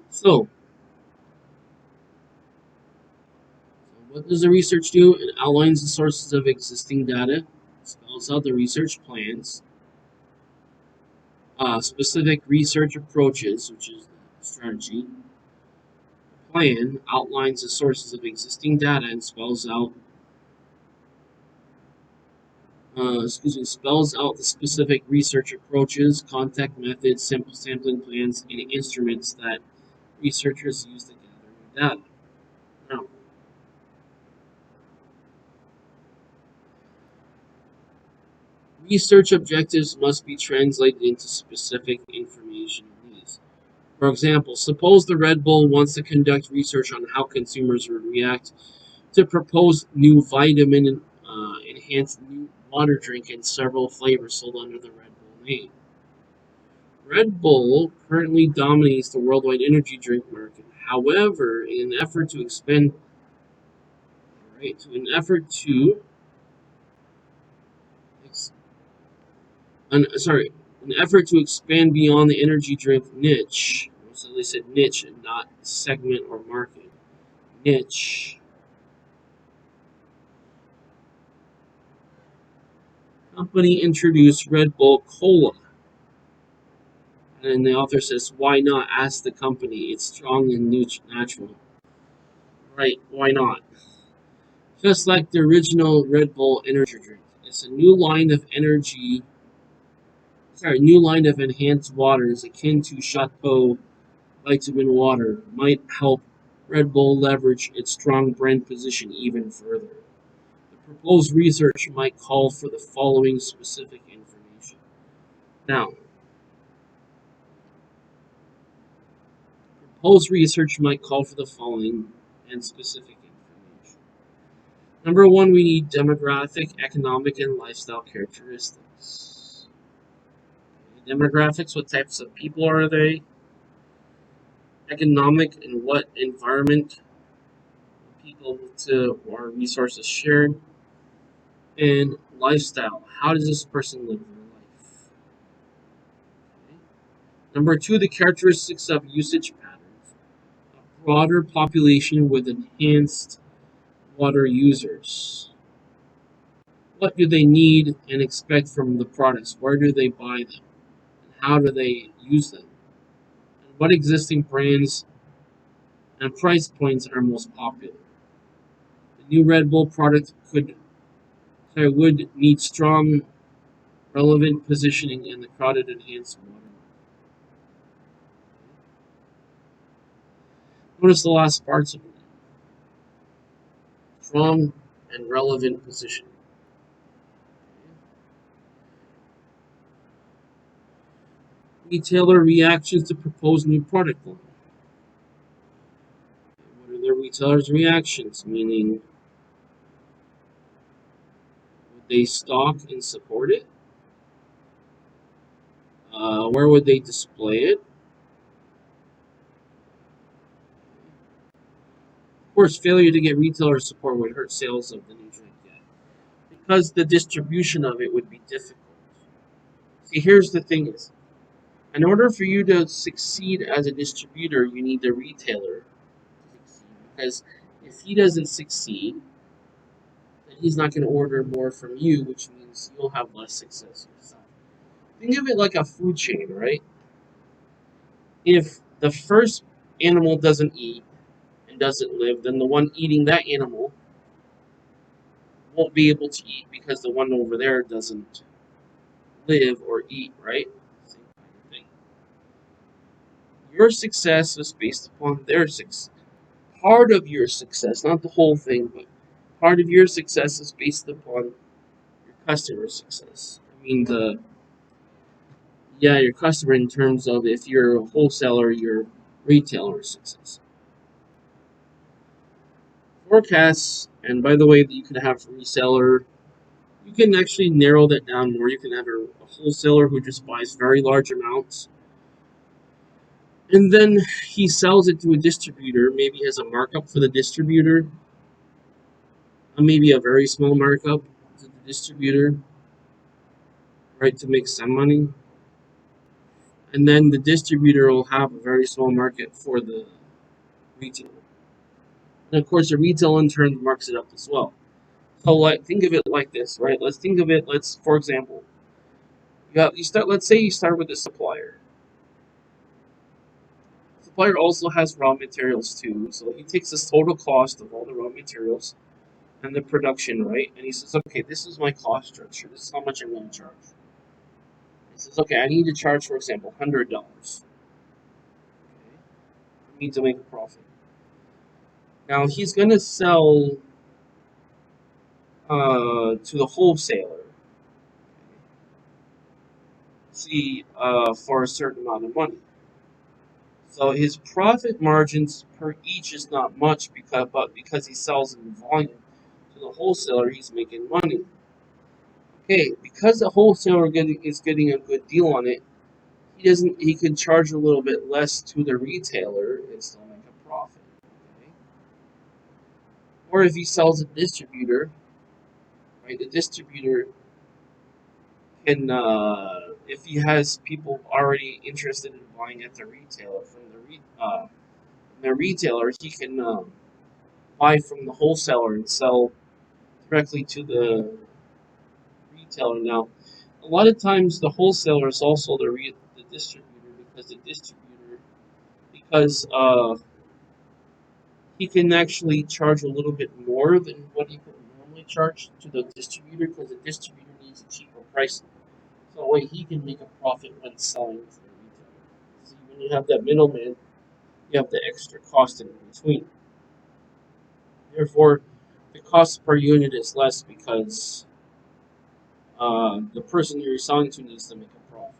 So, what does the research do? It outlines the sources of existing data, spells out the research plans, specific research approaches, which is the strategy. The plan outlines the sources of existing data and spells out spells out the specific research approaches, contact methods, sample sampling plans, and instruments that researchers use to gather that. Now, research objectives must be translated into specific information needs. For example, suppose the Red Bull wants to conduct research on how consumers would react to propose new vitamin enhanced new water drink in several flavors sold under the Red Bull name. Red Bull currently dominates the worldwide energy drink market. However, in an effort to expand, right, to an effort to, ex, an effort to expand beyond the energy drink niche. So they said niche and not segment or market. Niche. Company introduced Red Bull Cola. And the author says, why not? Ask the company. It's strong and natural. Right, why not? Just like the original Red Bull energy drink. It's a new line of new line of enhanced waters akin to Chateau vitamin water might help Red Bull leverage its strong brand position even further. The proposed research might call for the following specific information. Now, proposed research might call for the following and specific information. Number one, we need demographic, economic, and lifestyle characteristics. Demographics, what types of people are they? Economic, in what environment people to or resources shared? And lifestyle, how does this person live their life? Okay. Number two, the characteristics of usage patterns. A broader population with enhanced water users. What do they need and expect from the products? Where do they buy them? And how do they use them? And what existing brands and price points are most popular? The new Red Bull product would need strong, relevant positioning in the crowded enhanced water. Notice the last parts of it. Strong and relevant positioning. Retailer reactions to proposed new product line. What are the retailers' reactions? Meaning, would they stock and support it? Where would they display it? Of course, failure to get retailer support would hurt sales of the new drink. Yet, because the distribution of it would be difficult. See, here's the thing: is in order for you to succeed as a distributor, you need the retailer to succeed. Because if he doesn't succeed, then he's not going to order more from you, which means you'll have less success yourself. Think of it like a food chain, right? If the first animal doesn't eat and doesn't live, then the one eating that animal won't be able to eat because the one over there doesn't live or eat, right? Same kind of thing. Your success is based upon their success. Part of your success, not the whole thing, but part of your success is based upon your customer's success. I mean, your customer in terms of if you're a wholesaler, your retailer success. Forecasts, and by the way, you can have reseller. You can actually narrow that down more. You can have a wholesaler who just buys very large amounts, and then he sells it to a distributor. Maybe has a markup for the distributor, maybe a very small markup to the distributor, right, to make some money. And then the distributor will have a very small market for the retailer. And of course, the retail in turn marks it up as well. So, like, think of it like this, right? Let's think of it. For example, you start. Let's say you start with a supplier. The supplier also has raw materials too, so he takes this total cost of all the raw materials and the production, right? And he says, okay, this is my cost structure. This is how much I'm going to charge. He says, okay, I need to charge, for example, $100. Okay, for me to make a profit. Now he's going to sell to the wholesaler, see, for a certain amount of money. So his profit margins per each is not much because he sells in volume to the wholesaler, he's making money. Okay, because the wholesaler is getting a good deal on it, he can charge a little bit less to the retailer and still make a profit. Okay? Or if he sells a distributor, right? The distributor can, if he has people already interested in buying at the retailer from the retailer, he can buy from the wholesaler and sell directly to the retailer. Now, a lot of times the wholesaler is also the distributor because he can actually charge a little bit more than what he would normally charge to the distributor because the distributor needs a cheaper price. So that way he can make a profit when selling to the retailer. See, when you have that middleman, you have the extra cost in between. Therefore, the cost per unit is less because the person you're selling to needs to make a profit.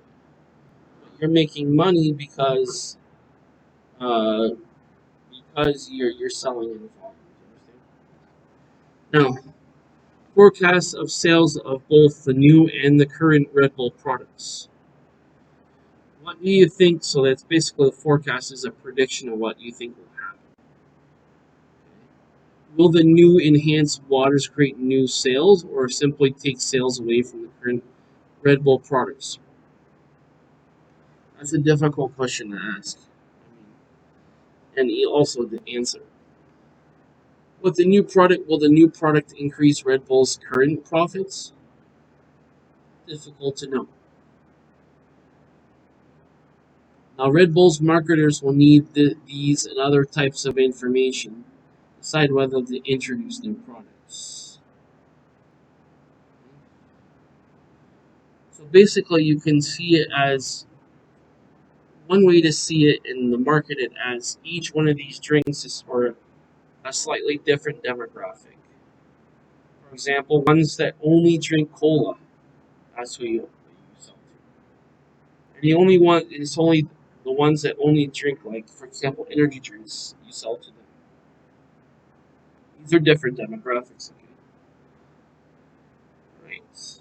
But you're making money uh, because you're selling in volume. Now, forecasts of sales of both the new and the current Red Bull products. What do you think? So that's basically a forecast is a prediction of what you think will happen. Will the new enhanced waters create new sales or simply take sales away from the current Red Bull products? That's a difficult question to ask. And also the answer. Will the new product increase Red Bull's current profits? Difficult to know. Now, Red Bull's marketers will need these and other types of information to decide whether to introduce new products. So basically, you can see it as one way to see it and to market it as each one of these drinks is for a slightly different demographic. For example, ones that only drink cola, that's who you sell to. And it's only the ones that only drink, like, for example, energy drinks, you sell to them. These are different demographics, okay? Right.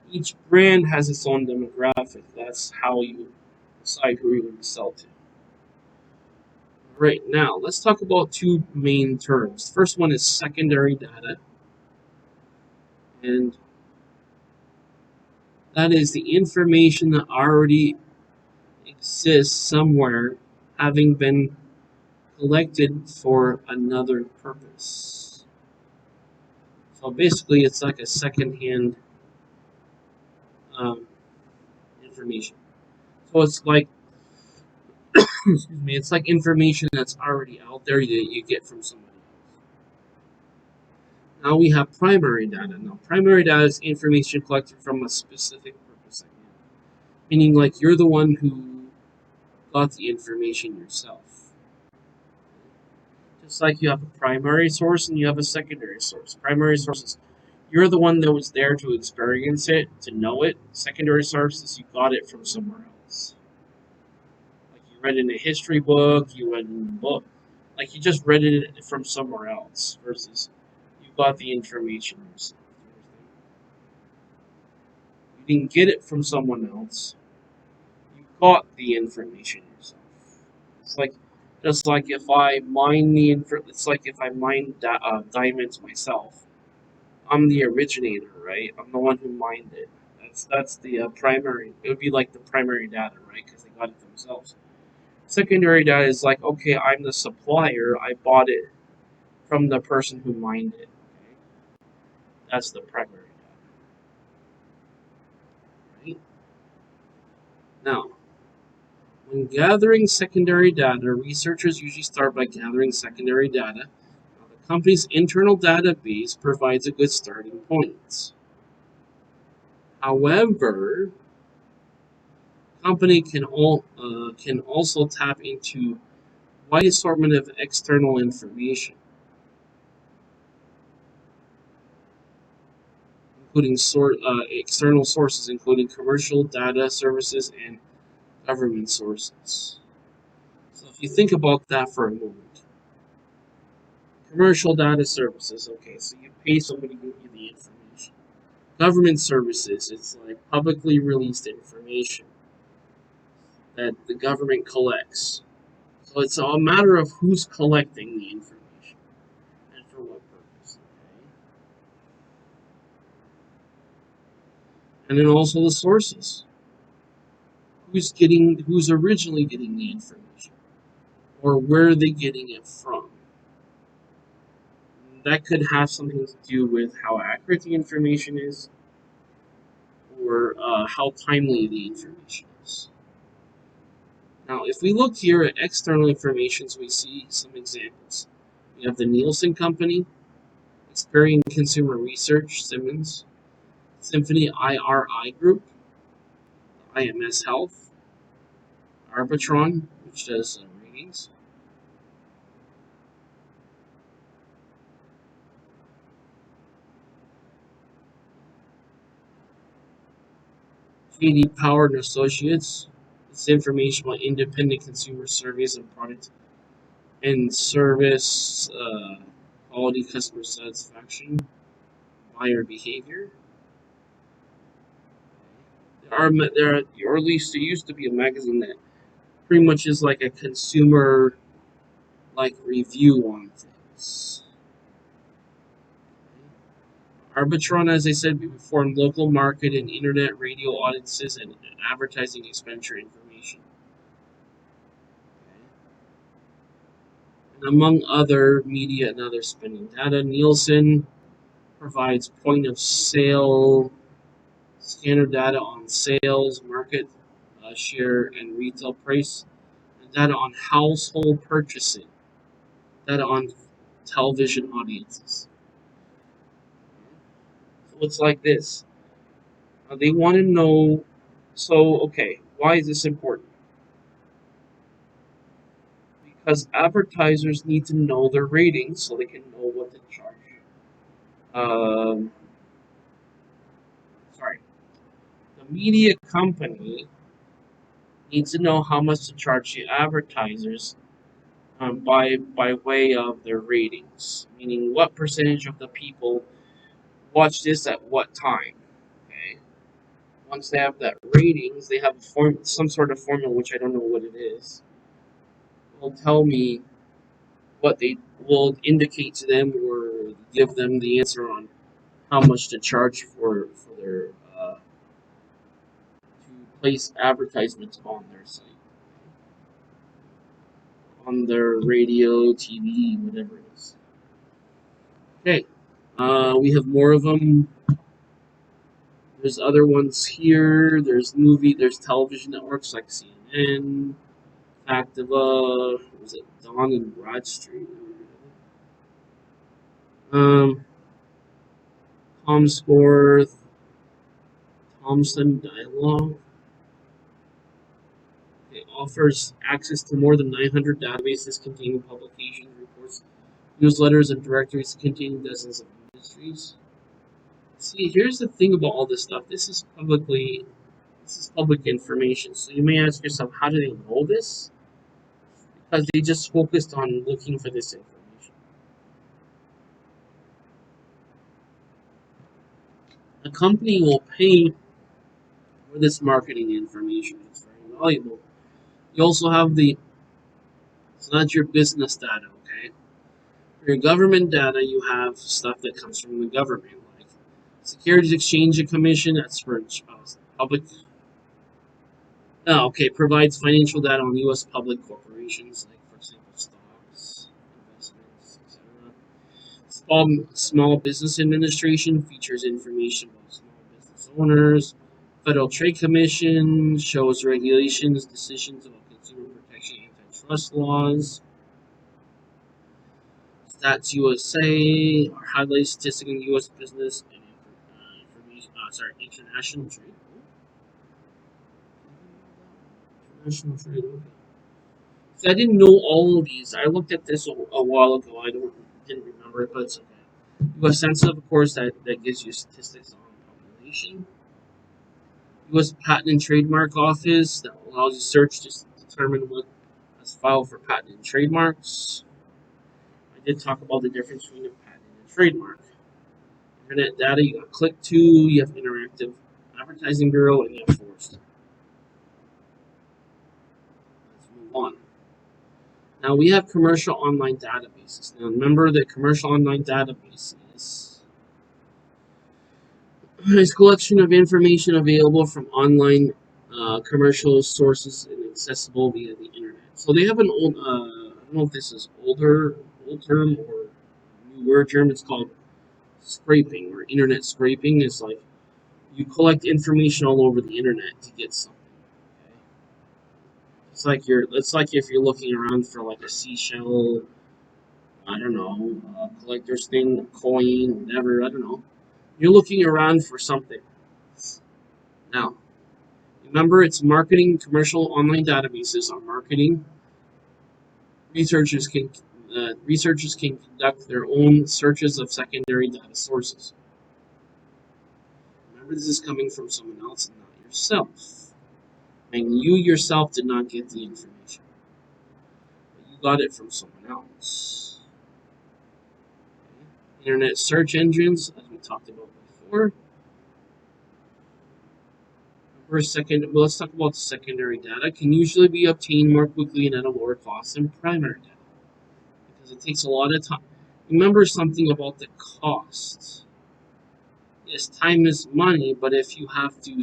Each brand has its own demographic. That's how you decide who you're going to sell to. Right, now let's talk about two main terms. The first one is secondary data, and that is the information that already exists somewhere having been collected for another purpose. So basically, it's like a secondhand um, information. So it's like, excuse me, it's like information that's already out there that you get from somebody else. Now we have primary data. Now, primary data is information collected from a specific purpose, meaning like you're the one who got the information yourself. Just like you have a primary source and you have a secondary source. Primary sources, you're the one that was there to experience it, to know it. Secondary sources, you got it from somewhere else. Like you read in a history book, you read in a book, like you just read it from somewhere else versus you got the information yourself. You didn't get it from someone else. You got the information yourself. It's like just like if I mine it's like if I mine diamonds myself. I'm the originator, right? I'm the one who mined it. That's the primary. It would be like the primary data, right? Because they got it themselves. Secondary data is like, okay, I'm the supplier. I bought it from the person who mined it. Okay? That's the primary data, right? Now, when gathering secondary data, researchers usually start by gathering secondary data. Now, the company's internal database provides a good starting point. However, company can also tap into wide assortment of external information, including external sources, including commercial data services and government sources. So if you think about that for a moment, commercial data services, okay, so you pay somebody to give you the information. Government services, it's like publicly released information that the government collects. So it's a matter of who's collecting the information and for what purpose. Okay? And then also the sources. Who's originally getting the information? Or where are they getting it from? That could have something to do with how accurate the information is or how timely the information is. Now, if we look here at external information, we see some examples. We have the Nielsen Company, Experian Consumer Research, Simmons, Symphony IRI Group, IMS Health, Arbitron, which does ratings, JD Power and Associates. It's information on independent consumer surveys and product and service quality, customer satisfaction, buyer behavior. Or at least there used to be a magazine that pretty much is like a consumer like review on things. Arbitron, as I said before, in local market and internet radio audiences and advertising expenditure information. And among other media and other spending data, Nielsen provides point of sale scanner data on sales, market share, and retail price, and data on household purchasing, data on television audiences. So it's like this. They want to know. So, okay, why is this important? Because advertisers need to know their ratings so they can know what to charge. Um, sorry, the media company needs to know how much to charge the advertisers by way of their ratings, meaning what percentage of the people watch this at what time. Okay, once they have that ratings, they have some sort of formula, which I don't know what it is. Will tell me what they will indicate to them or give them the answer on how much to charge for their to place advertisements on their site, on their radio, TV, whatever it is. Okay, we have more of them. There's other ones here. There's television networks like CNN, Activa, was it Dawn and Bradstreet? Um, ComScore, Thomson Dialogue. It offers access to more than 900 databases containing publications, reports, newsletters, and directories containing dozens of industries. See, here's the thing about all this stuff. This is public information. So you may ask yourself, how do they know this? Because they just focused on looking for this information. A company will pay for this marketing information. It's very valuable. You also have it's not your business data, okay? For your government data, you have stuff that comes from the government, like Securities Exchange and Commission, that's for public. Oh, okay, provides financial data on U.S. public corporations, like, for example, stocks, investments, etc. Small Business Administration features information about small business owners. Federal Trade Commission shows regulations, decisions about consumer protection, antitrust laws. Stats USA highlights statistics in U.S. business and international trade. International trade. Okay. I didn't know all of these. I looked at this a while ago. Didn't remember it, but it's okay. U.S. Census, of course, that gives you statistics on population. U.S. Patent and Trademark Office that allows you search to determine what is filed for patent and trademarks. I did talk about the difference between a patent and a trademark. Internet data, you got Click2, you have Interactive Advertising Bureau, and you have Forrester. Let's move on. Now we have commercial online databases. Now remember that commercial online database is a collection of information available from online commercial sources and accessible via the internet. So they have an old, I don't know if this is old term or newer term. It's called scraping or internet scraping. It's like you collect information all over the internet to get something. Okay? It's like if you're looking around for like a seashell, I don't know, collector's thing, coin, whatever, I don't know. You're looking around for something. Now, remember it's marketing, commercial online databases are marketing. Researchers can conduct their own searches of secondary data sources. Remember, this is coming from someone else and not yourself. And you yourself did not get the information. But you got it from someone else. Okay. Internet search engines, as we talked about before. Let's talk about secondary data. Can usually be obtained more quickly and at a lower cost than primary data because it takes a lot of time. Remember something about the cost. Yes, time is money, but if you have to,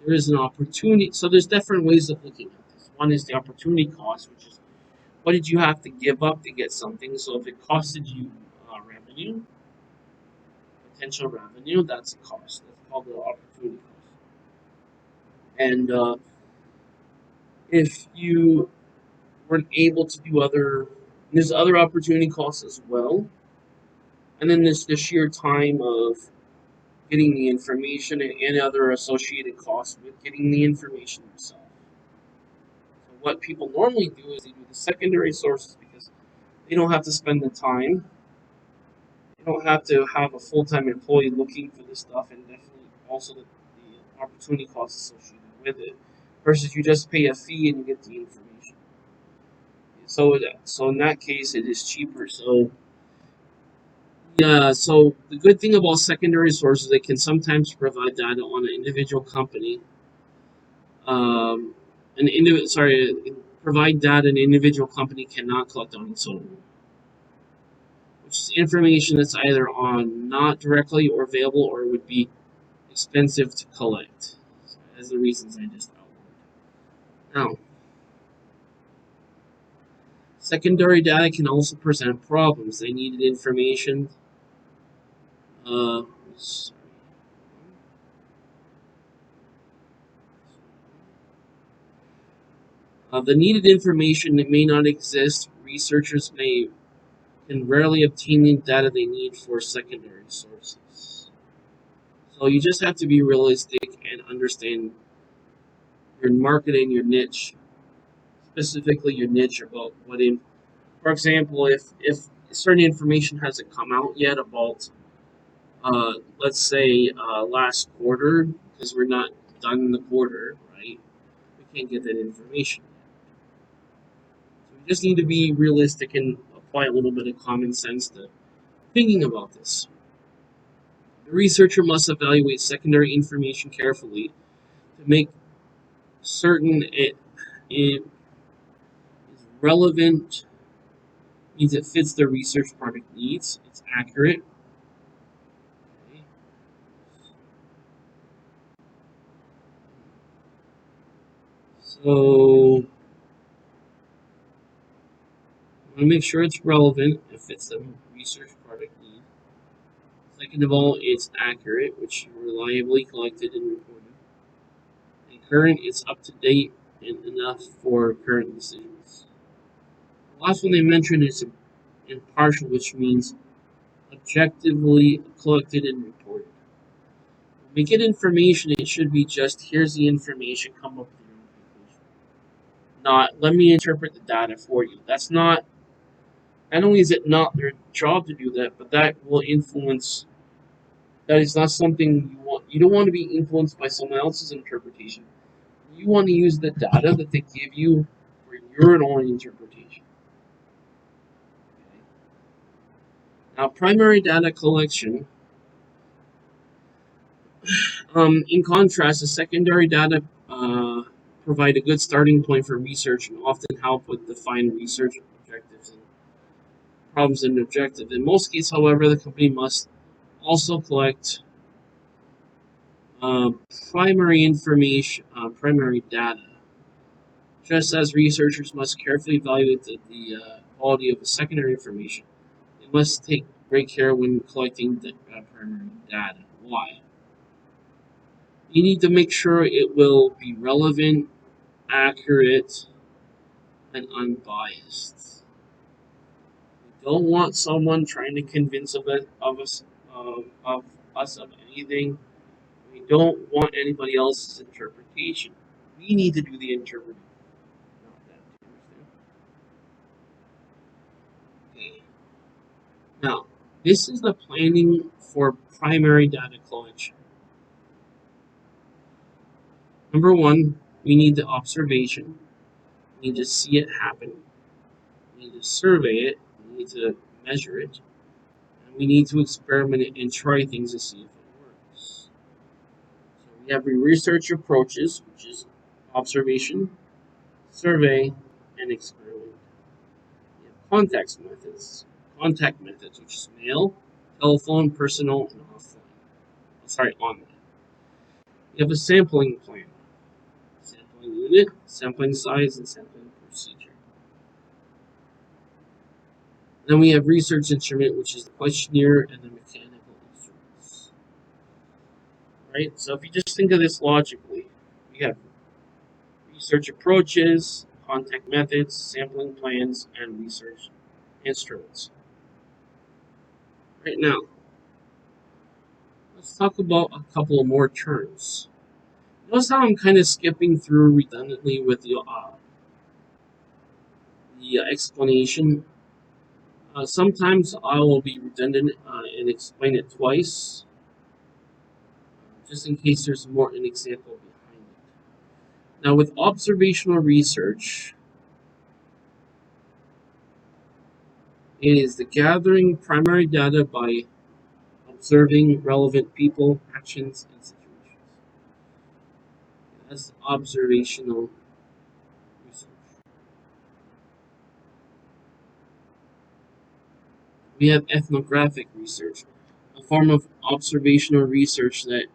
there is an opportunity. So there's different ways of looking at this. One is the opportunity cost, which is what did you have to give up to get something. So if it costed you revenue, potential revenue, that's a cost. That's called the opportunity cost. And if you weren't able to do there's other opportunity costs as well. And then there's the sheer time of getting the information and any other associated costs with getting the information yourself. So what people normally do is they do the secondary sources because they don't have to spend the time. They don't have to have a full-time employee looking for this stuff, and definitely also the opportunity costs associated with it. Versus you just pay a fee and you get the information. So in that case, it is cheaper. So yeah, so the good thing about secondary sources, they can sometimes provide data on an individual company. Provide data an individual company cannot collect on its own, which is information that's either on not directly or available or would be expensive to collect. So as the reasons I just outlined. Now, secondary data can also present problems. They needed information. Uh, the needed information that may not exist. Researchers can rarely obtain the data they need for secondary sources. So you just have to be realistic and understand your market and your niche, specifically your niche about for example, if certain information hasn't come out yet about, let's say, last quarter, because we're not done in the quarter, right? We can't get that information. So we just need to be realistic and apply a little bit of common sense to thinking about this. The researcher must evaluate secondary information carefully to make certain it is relevant, means it fits their research project needs, it's accurate. Okay. So, I want to make sure it's relevant, it fits the research project need. Second of all, it's accurate, which reliably collected and reported. And current, it's up to date and enough for current decisions. The last one they mentioned is impartial, which means objectively collected and reported. When we get information, it should be just here's the information, come up with your own conclusion. not let me interpret the data for you. Not only is it not their job to do that, but that will influence. That is not something you want. You don't want to be influenced by someone else's interpretation. You want to use the data that they give you for your own interpretation. Okay? Now, primary data collection. In contrast, the secondary data provide a good starting point for research and often help with defining research objectives and problems and objectives. In most cases, however, the company must also collect uh, primary data. Just as researchers must carefully evaluate the quality of the secondary information, they must take great care when collecting the primary data. Why? You need to make sure it will be relevant, accurate, and unbiased. We don't want someone trying to convince of us of anything. We don't want anybody else's interpretation. We need to do the interpreting. Not that. Do you understand? Okay. Now, this is the planning for primary data collection. Number one, we need the observation. We need to see it happen. We need to survey it. We need to measure it. And we need to experiment it and try things to see if it works. So we have research approaches, which is observation, survey, and experiment. We have contact methods, which is mail, telephone, personal, and offline. Online. We have a sampling plan, sampling unit, sampling size, and sampling procedure. Then we have research instrument, which is the questionnaire and the mechanical instruments. Right? So if you just think of this logically, we have research approaches, contact methods, sampling plans, and research instruments. Right now, let's talk about a couple of more terms. Notice how I'm kind of skipping through redundantly with the explanation. Sometimes I will be redundant and explain it twice, just in case there's more an example behind it. Now, with observational research, it is the gathering primary data by observing relevant people, actions, and situations. That's observational research. We have ethnographic research, a form of observational research that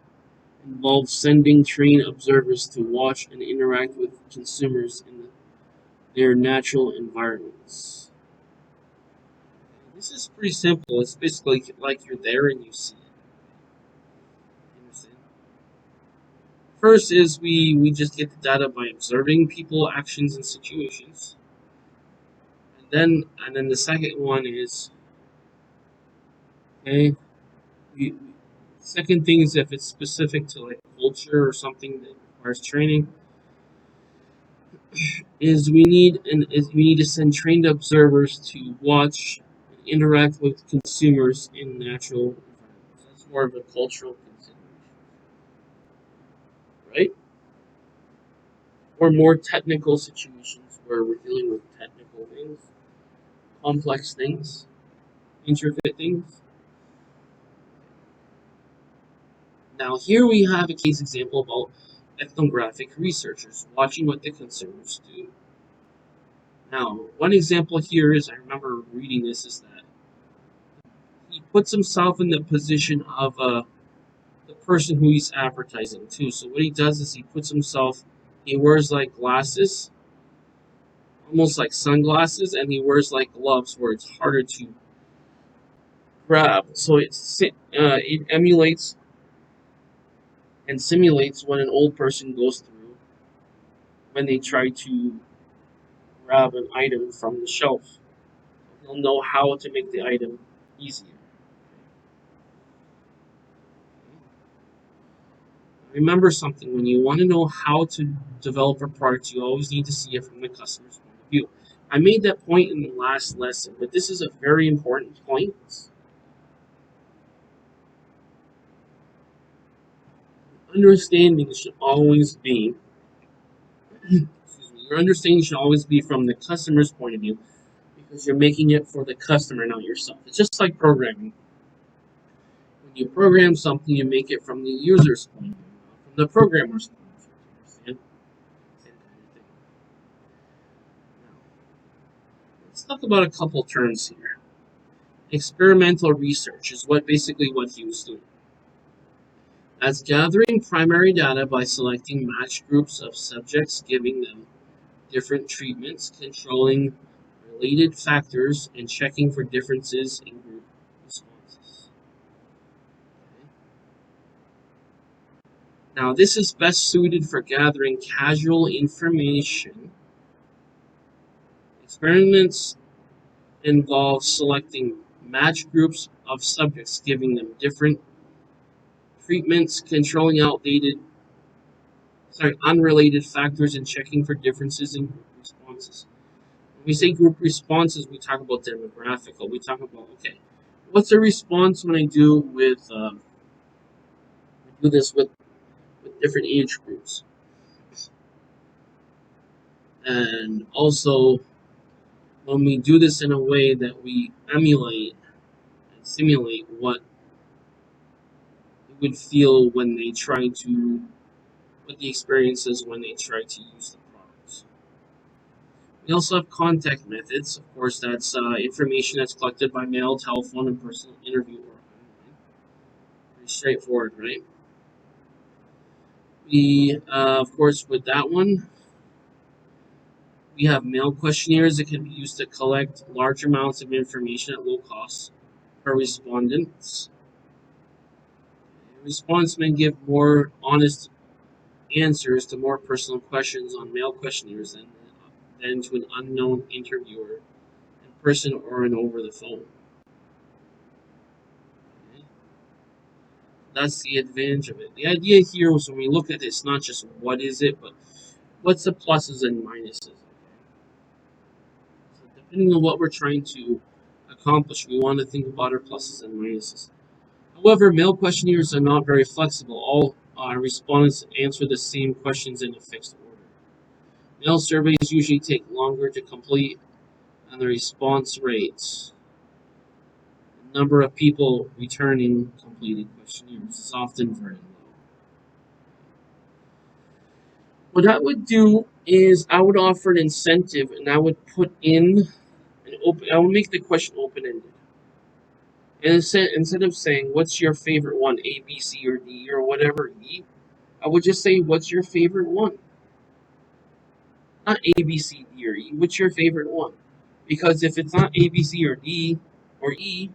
involves sending trained observers to watch and interact with consumers in their natural environments. This is pretty simple. It's basically like you're there and you see it. You understand? First is we just get the data by observing people, actions, and situations. And then the second one is okay. We, second thing is if it's specific to like culture or something that requires training, we need to send trained observers to watch and interact with consumers in natural environments. That's more of a cultural consideration, right? Or more technical situations where we're dealing with technical things, complex things, intricate things. Now here we have a case example about ethnographic researchers watching what the consumers do. Now, one example here is I remember reading this is that he puts himself in the position of the person who he's advertising to. So what he does is he wears like glasses, almost like sunglasses, and he wears like gloves where it's harder to grab. So it emulates and simulates what an old person goes through when they try to grab an item from the shelf. He'll know how to make the item easier. Remember something, when you want to know how to develop a product, you always need to see it from the customer's point of view. I made that point in the last lesson, but this is a very important point. Understanding should always be, excuse me, your understanding should always be from the customer's point of view because you're making it for the customer, not yourself. It's just like programming. When you program something, you make it from the user's point of view, not from the programmer's point of view. Understand? Same kind of thing. Now, let's talk about a couple terms here. Experimental research is basically what he was doing. That's gathering primary data by selecting matched groups of subjects, giving them different treatments, controlling related factors, and checking for differences in group responses. Okay. Now, this is best suited for gathering casual information. Experiments involve selecting matched groups of subjects, giving them different treatments, controlling unrelated factors, and checking for differences in group responses. When we say group responses, we talk about demographical. We talk about, okay, what's a response when I do this with different age groups, and also when we do this in a way that we emulate and simulate what it would feel when they try to, what the experience is when they try to use the products. We also have contact methods. Of course, that's information that's collected by mail, telephone, and personal interview or online. Pretty straightforward, right? Of course, with that one, we have mail questionnaires that can be used to collect large amounts of information at low cost per respondents. Respondents may give more honest answers to more personal questions on mail questionnaires than to an unknown interviewer in person or over the phone. Okay. That's the advantage of it. The idea here was when we look at this, not just what is it, but what's the pluses and minuses. So depending on what we're trying to accomplish, we want to think about our pluses and minuses. However, mail questionnaires are not very flexible. All respondents answer the same questions in a fixed order. Mail surveys usually take longer to complete, and the response rates, the number of people returning completed questionnaires, is often very low. What I would do is I would offer an incentive, and I would put in I would make the question open ended. And instead of saying, what's your favorite one, A, B, C, or D, or whatever, E, I would just say, what's your favorite one? Not A, B, C, D, or E. What's your favorite one? Because if it's not A, B, C, or D, or E,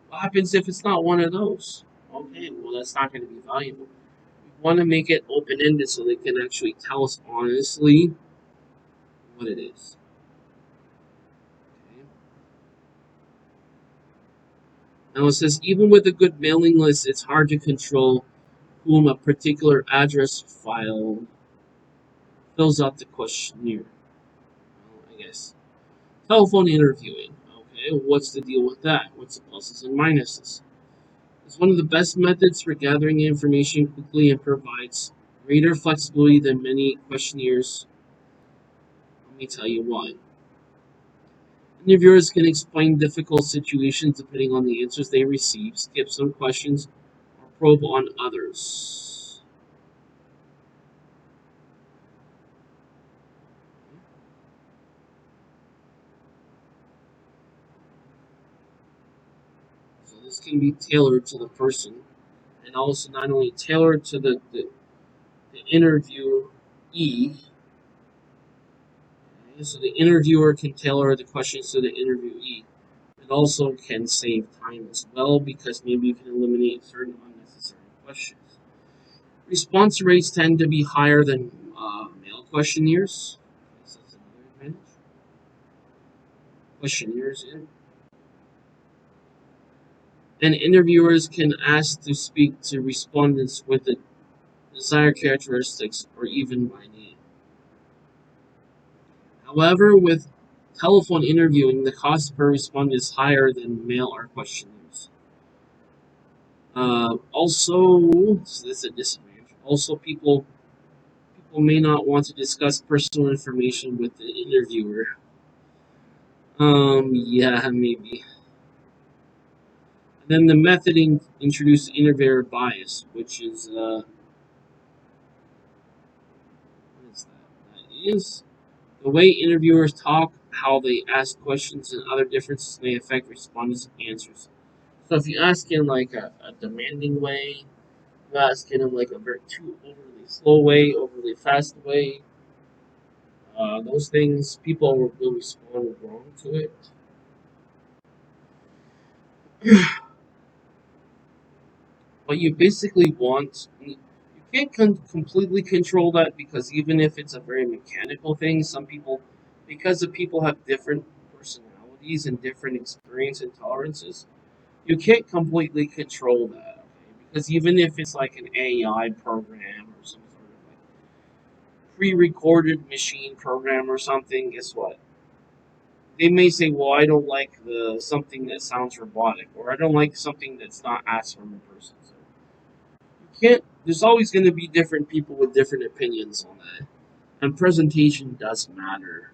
what happens if it's not one of those? Okay, well, that's not going to be valuable. We want to make it open ended so they can actually tell us honestly what it is. Okay. Now it says, even with a good mailing list, it's hard to control whom a particular address file fills out the questionnaire. Well, I guess. Telephone interviewing. Okay, what's the deal with that? What's the pluses and minuses? It's one of the best methods for gathering information quickly and provides greater flexibility than many questionnaires. Let me tell you why. Interviewers can explain difficult situations depending on the answers they receive, skip some questions, or probe on others. So this can be tailored to the person, and also not only tailored to the interviewee. Okay, so the interviewer can tailor the questions to the interviewee. It also can save time as well because maybe you can eliminate certain unnecessary questions. Response rates tend to be higher than mail questionnaires. So that's another advantage. Questionnaires, yeah. And interviewers can ask to speak to respondents with desired characteristics, or even by name. However, with telephone interviewing, the cost per respondent is higher than mail or questionnaires. So this is a disadvantage. Also, people may not want to discuss personal information with the interviewer. Yeah, maybe. And then the method introduced interviewer bias, which is what is that? That is the way interviewers talk, how they ask questions, and other differences may affect respondents' answers. So if you ask in like a demanding way, you ask in like a very too overly slow way, overly fast way, those things people will respond wrong to it. But you basically want you can't completely control that because even if it's a very mechanical thing, some people because the people have different personalities and different experience and tolerances, you can't completely control that. Okay? Because even if it's like an AI program or some sort of like pre-recorded machine program or something, guess what? They may say, "Well, I don't like the something that sounds robotic," or "I don't like something that's not asked from a person." So you can't. There's always going to be different people with different opinions on that, and presentation does matter.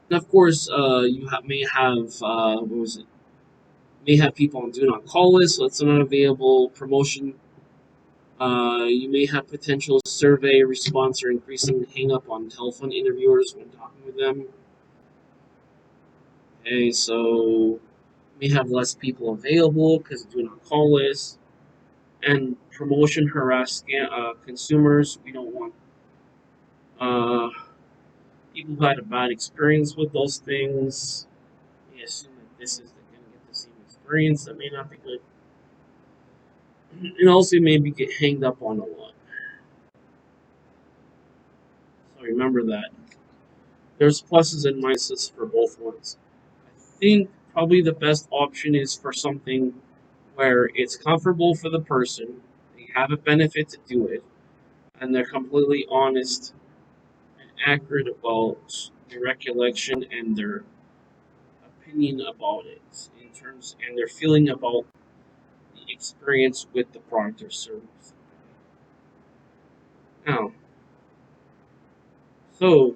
And of course, may have what was it? May have people on do not call list, so it's not available. Promotion. You may have potential survey response or increasing hang up on telephone interviewers when talking with them. Okay, so may have less people available because do not call list and promotion harass consumers. We don't want uh, people who had a bad experience with those things. We assume that this is going to get the same experience. That may not be good, and also maybe get hanged up on a lot. So remember that there's pluses and minuses for both ones. I think probably the best option is for something where it's comfortable for the person, they have a benefit to do it, and they're completely honest and accurate about their recollection and their opinion about it in terms and their feeling about the experience with the product or service. Now, so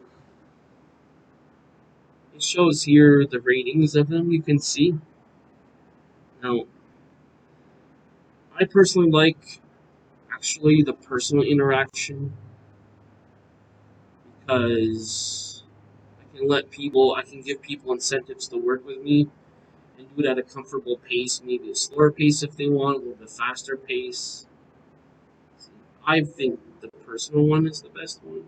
it shows here the ratings of them. You can see. Now, I personally like actually the personal interaction because I can give people incentives to work with me and do it at a comfortable pace, maybe a slower pace if they want, a little bit faster pace. I think the personal one is the best one.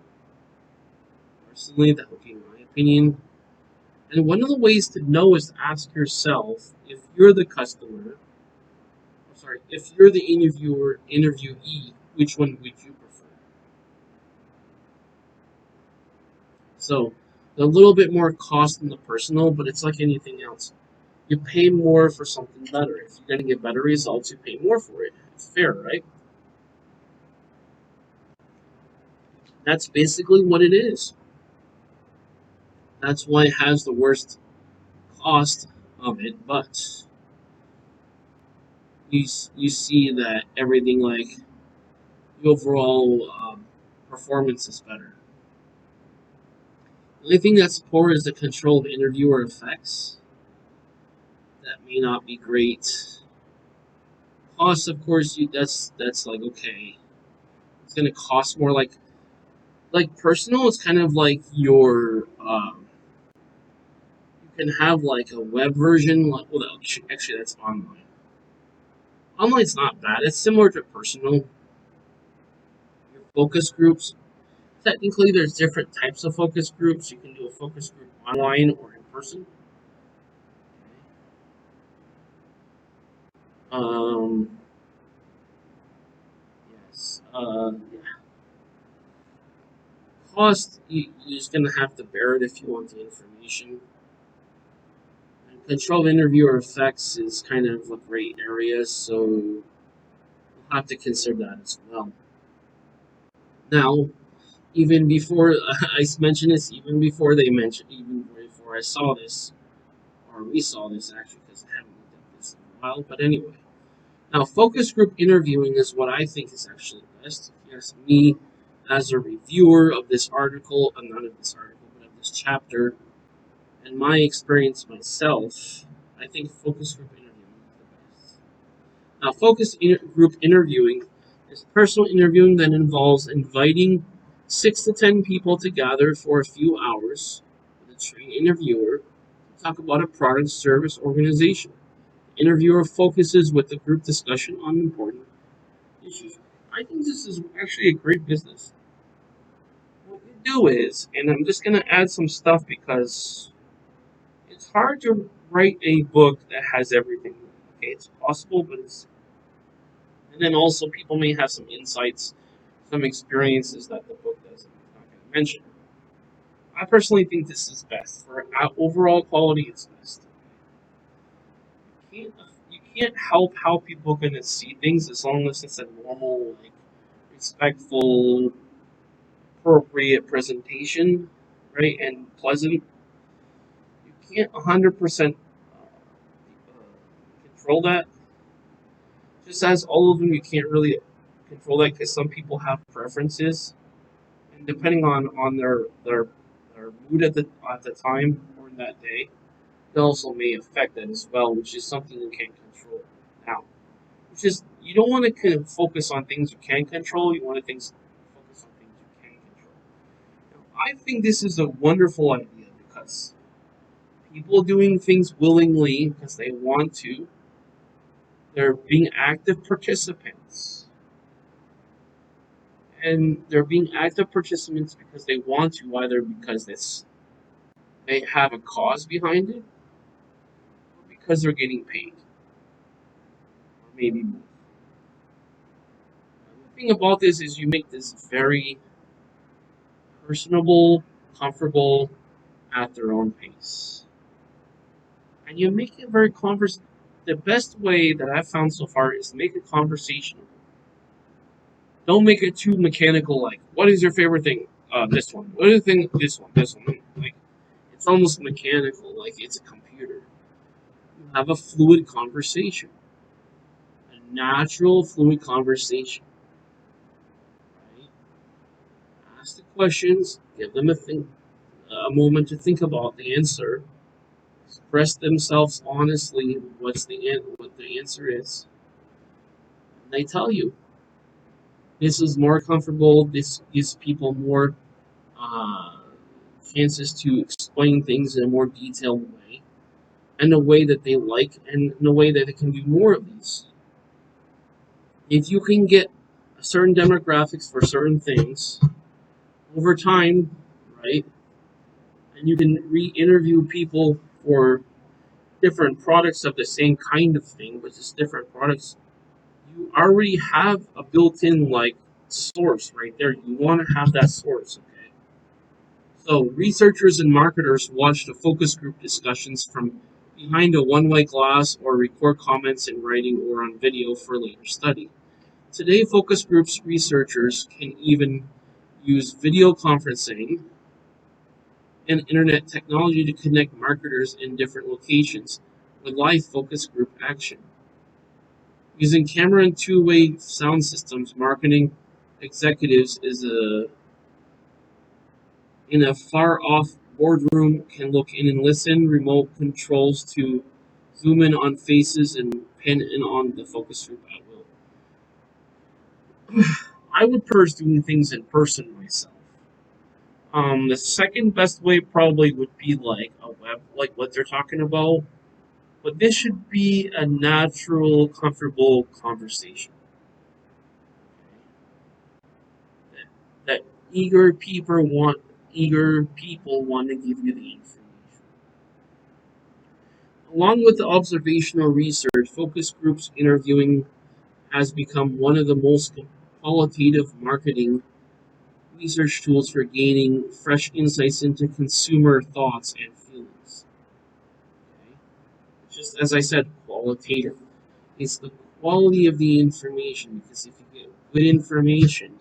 Personally, that would be my opinion. And one of the ways to know is to ask yourself if you're the customer, if you're the interviewee, which one would you prefer? So, a little bit more cost in the personal, but it's like anything else. You pay more for something better. If you're going to get better results, you pay more for it. It's fair, right? That's basically what it is. That's why it has the worst cost of it, but you see that everything like the overall performance is better. The only thing that's poor is the control of interviewer effects. That may not be great. Cost, of course, that's like okay. It's gonna cost more. Like personal, it's kind of like your you can have like a web version. Like, well, actually, that's online. Online's not bad. It's similar to personal. Your focus groups. Technically, there's different types of focus groups. You can do a focus group online or in person. Um, yes. Yeah. Cost, you're just gonna have to bear it if you want the information. And control interviewer effects is kind of a gray area, so have to consider that as well. Now, even before I mentioned this, even before I saw this, or we saw this actually, because I haven't looked at this in a while. But anyway, now focus group interviewing is what I think is actually best. If you ask me, as a reviewer of this article, not of this article, but of this chapter, and my experience myself, I think focus group interviewing is the best. Now, group interviewing is personal interviewing that involves inviting 6 to 10 people to gather for a few hours with a trained interviewer to talk about a product, service, organization. The interviewer focuses with the group discussion on important issues. I think this is actually a great business. What you do is, and I'm just going to add some stuff because it's hard to write a book that has everything. Okay, it's possible, but it's, and then also people may have some insights, some experiences that the book doesn't. I'm not going to mention. I personally think this is best for overall quality. It's best. You can't help how people are going to see things as long as it's a normal, like respectful, appropriate presentation, right, and pleasant. You can't 100% control that. Just as all of them, you can't really control that because some people have preferences, and depending on their mood at the time or in that day, it also may affect that as well, which is something you can't control. Now, which is you don't want to kind of focus on things you can control. You want to focus on things you can control. Now, I think this is a wonderful idea because people doing things willingly because they want to, they're being active participants. And they're being active participants because they want to, either because they have a cause behind it, or because they're getting paid, or maybe both. The thing about this is you make this very personable, comfortable, at their own pace. And you make it very the best way that I've found so far is make it conversational. Don't make it too mechanical. Like, what is your favorite thing? This one. What is the thing? This one. This one. Like, it's almost mechanical. Like it's a computer. You have a fluid conversation, a natural, fluid conversation. Right? Ask the questions. Give them a moment to think about the answer. Express themselves honestly. What the answer is? And they tell you this is more comfortable. This gives people more uh, chances to explain things in a more detailed way, and a way that they like, and in a way that they can do more of these. If you can get certain demographics for certain things over time, right, and you can re-interview people for different products of the same kind of thing, but just different products, you already have a built-in like source right there. You want to have that source, okay? So researchers and marketers watch the focus group discussions from behind a one-way glass or record comments in writing or on video for later study. Today, focus groups researchers can even use video conferencing and internet technology to connect marketers in different locations with live focus group action. Using camera and two-way sound systems, marketing executives in a far-off boardroom can look in and listen. Remote controls to zoom in on faces and pin in on the focus group at will. I would prefer doing things in person myself. The second best way probably would be like a web, like what they're talking about. But this should be a natural, comfortable conversation. That eager people want to give you the information. Along with the observational research, focus groups interviewing has become one of the most qualitative marketing research tools for gaining fresh insights into consumer thoughts and feelings. Okay? Just as I said, qualitative. It's the quality of the information, because if you get good information,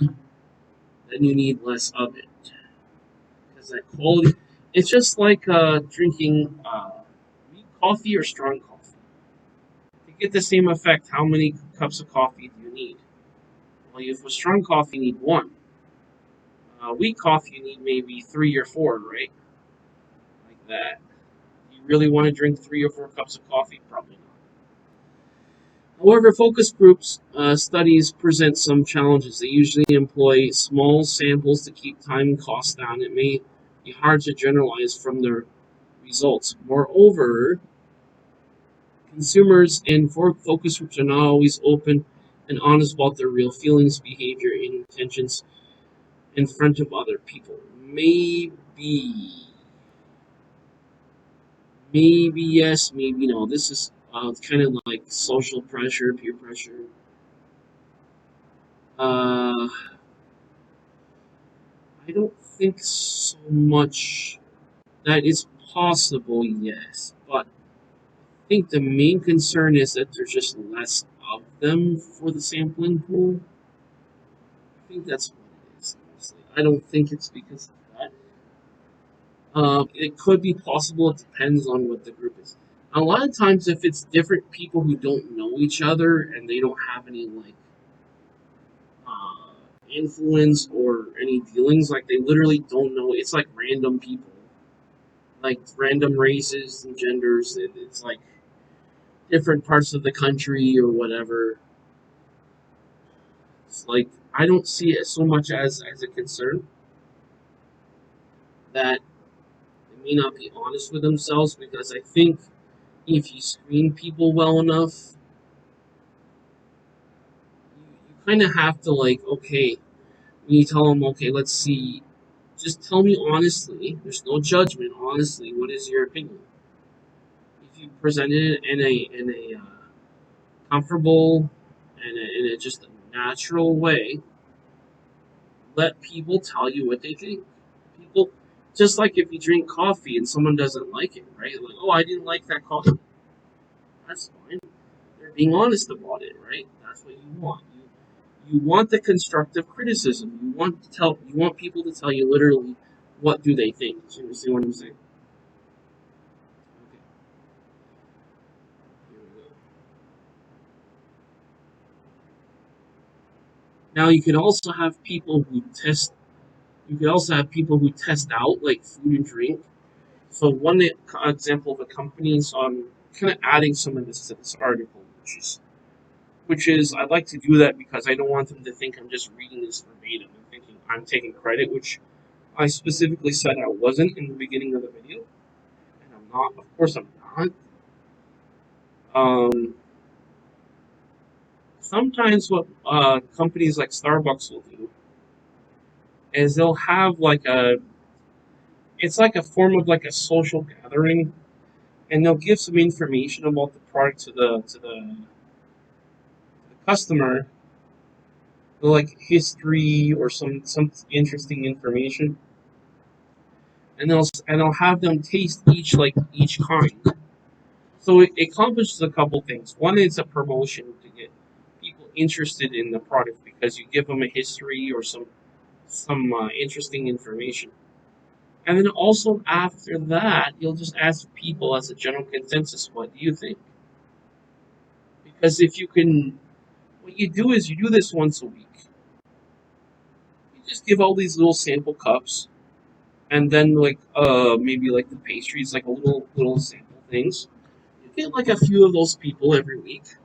then you need less of it. Because that quality, it's just like drinking weak coffee or strong coffee. To get the same effect, how many cups of coffee do you need? Well, if with strong coffee, you need one. Weak coffee, you need maybe three or four, right? Like that. Do you really want to drink 3 or 4 cups of coffee? Probably not. However, focus groups studies present some challenges. They usually employ small samples to keep time and costs down. It may be hard to generalize from their results. Moreover, consumers and focus groups are not always open and honest about their real feelings, behavior, and intentions in front of other people. Maybe yes, maybe no. This is kind of like social pressure, peer pressure. Uh, I don't think so much that is possible, yes, but I think the main concern is that there's just less of them for the sampling pool. I think that's what it is, honestly. I don't think it's because of that. It could be possible. It depends on what the group is. A lot of times, if it's different people who don't know each other and they don't have any like uh, influence or any dealings, like they literally don't know. It's like random people, like random races and genders. It's like different parts of the country or whatever. It's like I don't see it so much as a concern that they may not be honest with themselves, because I think if you screen people well enough, you kind of have to like, okay, when you tell them, okay, let's see, just tell me honestly. There's no judgment. Honestly, what is your opinion? If you presented it in a comfortable and in a just a natural way, let people tell you what they think. People, just like if you drink coffee and someone doesn't like it, right? Like, oh, I didn't like that coffee. That's fine. They're being honest about it, right? That's what you want. You want the constructive criticism. You want people to tell you literally what do they think. So you see what I'm saying? Okay, here we go. Now you could also have people who test out like food and drink. So one example of a company, so I'm kind of adding some of this to this article, which is I'd like to do that because I don't want them to think I'm just reading this verbatim and thinking I'm taking credit, which I specifically said I wasn't in the beginning of the video, and I'm not. Of course, I'm not. Um, Sometimes what companies like Starbucks will do is they'll have like it's like a form of like a social gathering, and they'll give some information about the product to the customer, like history or some interesting information, and they'll have them taste each kind. So it accomplishes a couple things. One is a promotion to get people interested in the product because you give them a history or some interesting information. And then also after that, you'll just ask people as a general consensus, what do you think? Because if you can, what you do is you do this once a week. You just give all these little sample cups, and then like maybe like the pastries, like a little sample things. You get like a few of those people every week.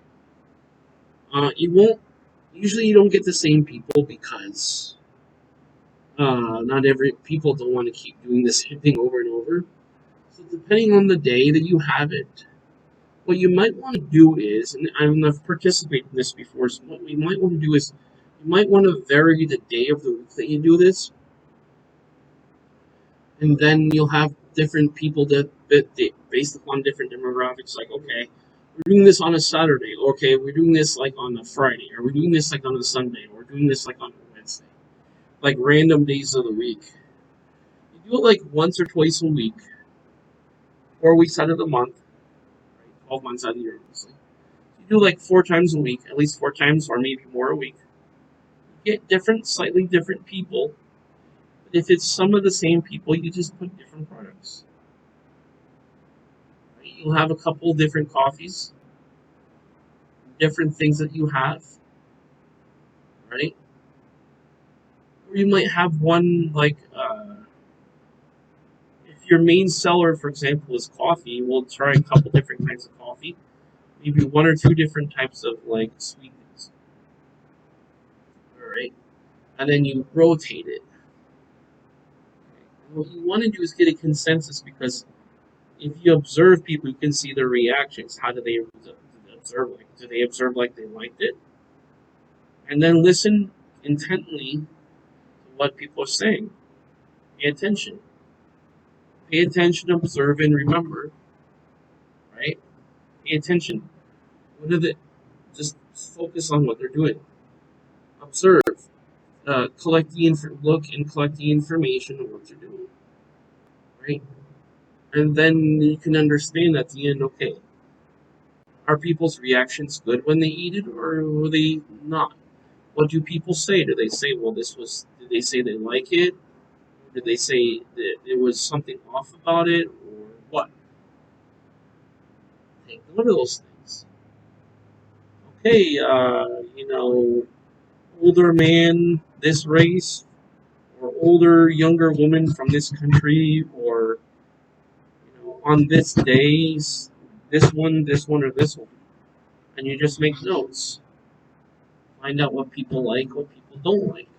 You won't usually you don't get the same people because not every people don't want to keep doing the same thing over and over. So depending on the day that you have it, what you might want to do is, and I've participated in this before, so what we might want to do is you might want to vary the day of the week that you do this, and then you'll have different people that based upon different demographics. Like, okay, we're doing this on a Saturday. Okay, we're doing this like on a Friday, or we're doing this like on a Sunday, or we're doing this like on a Wednesday, like random days of the week. You do it like once or twice a week, 4 weeks out of the month, right? 12 months out of the year, obviously. do like 4 times a week, at least 4 times or maybe more a week. Get different, slightly different people. But if it's some of the same people, you just put different products. Right? You'll have a couple different coffees, different things that you have, right? Or you might have one like if your main seller, for example, is coffee, we'll try a couple different kinds of coffee, maybe 1 or 2 different types of like sweetness. All right, and then you rotate it. And what you want to do is get a consensus because if you observe people, you can see their reactions. How do they observe? Like, do they observe like they liked it? And then listen intently to what people are saying. Pay attention. Pay attention, observe, and remember. Right? Pay attention. What are the? Just focus on what they're doing. Observe. Look and collect the information of what they're doing. Right? And then you can understand at the end. Okay, are people's reactions good when they eat it, or were they not? What do people say? Do they say, well, this was, did they say they like it? Did they say that there was something off about it? Or what? Take note of those things. Okay, older man, this race, or older, younger woman from this country, or, on this days, this one, or this one. And you just make notes. Find out what people like, what people don't like.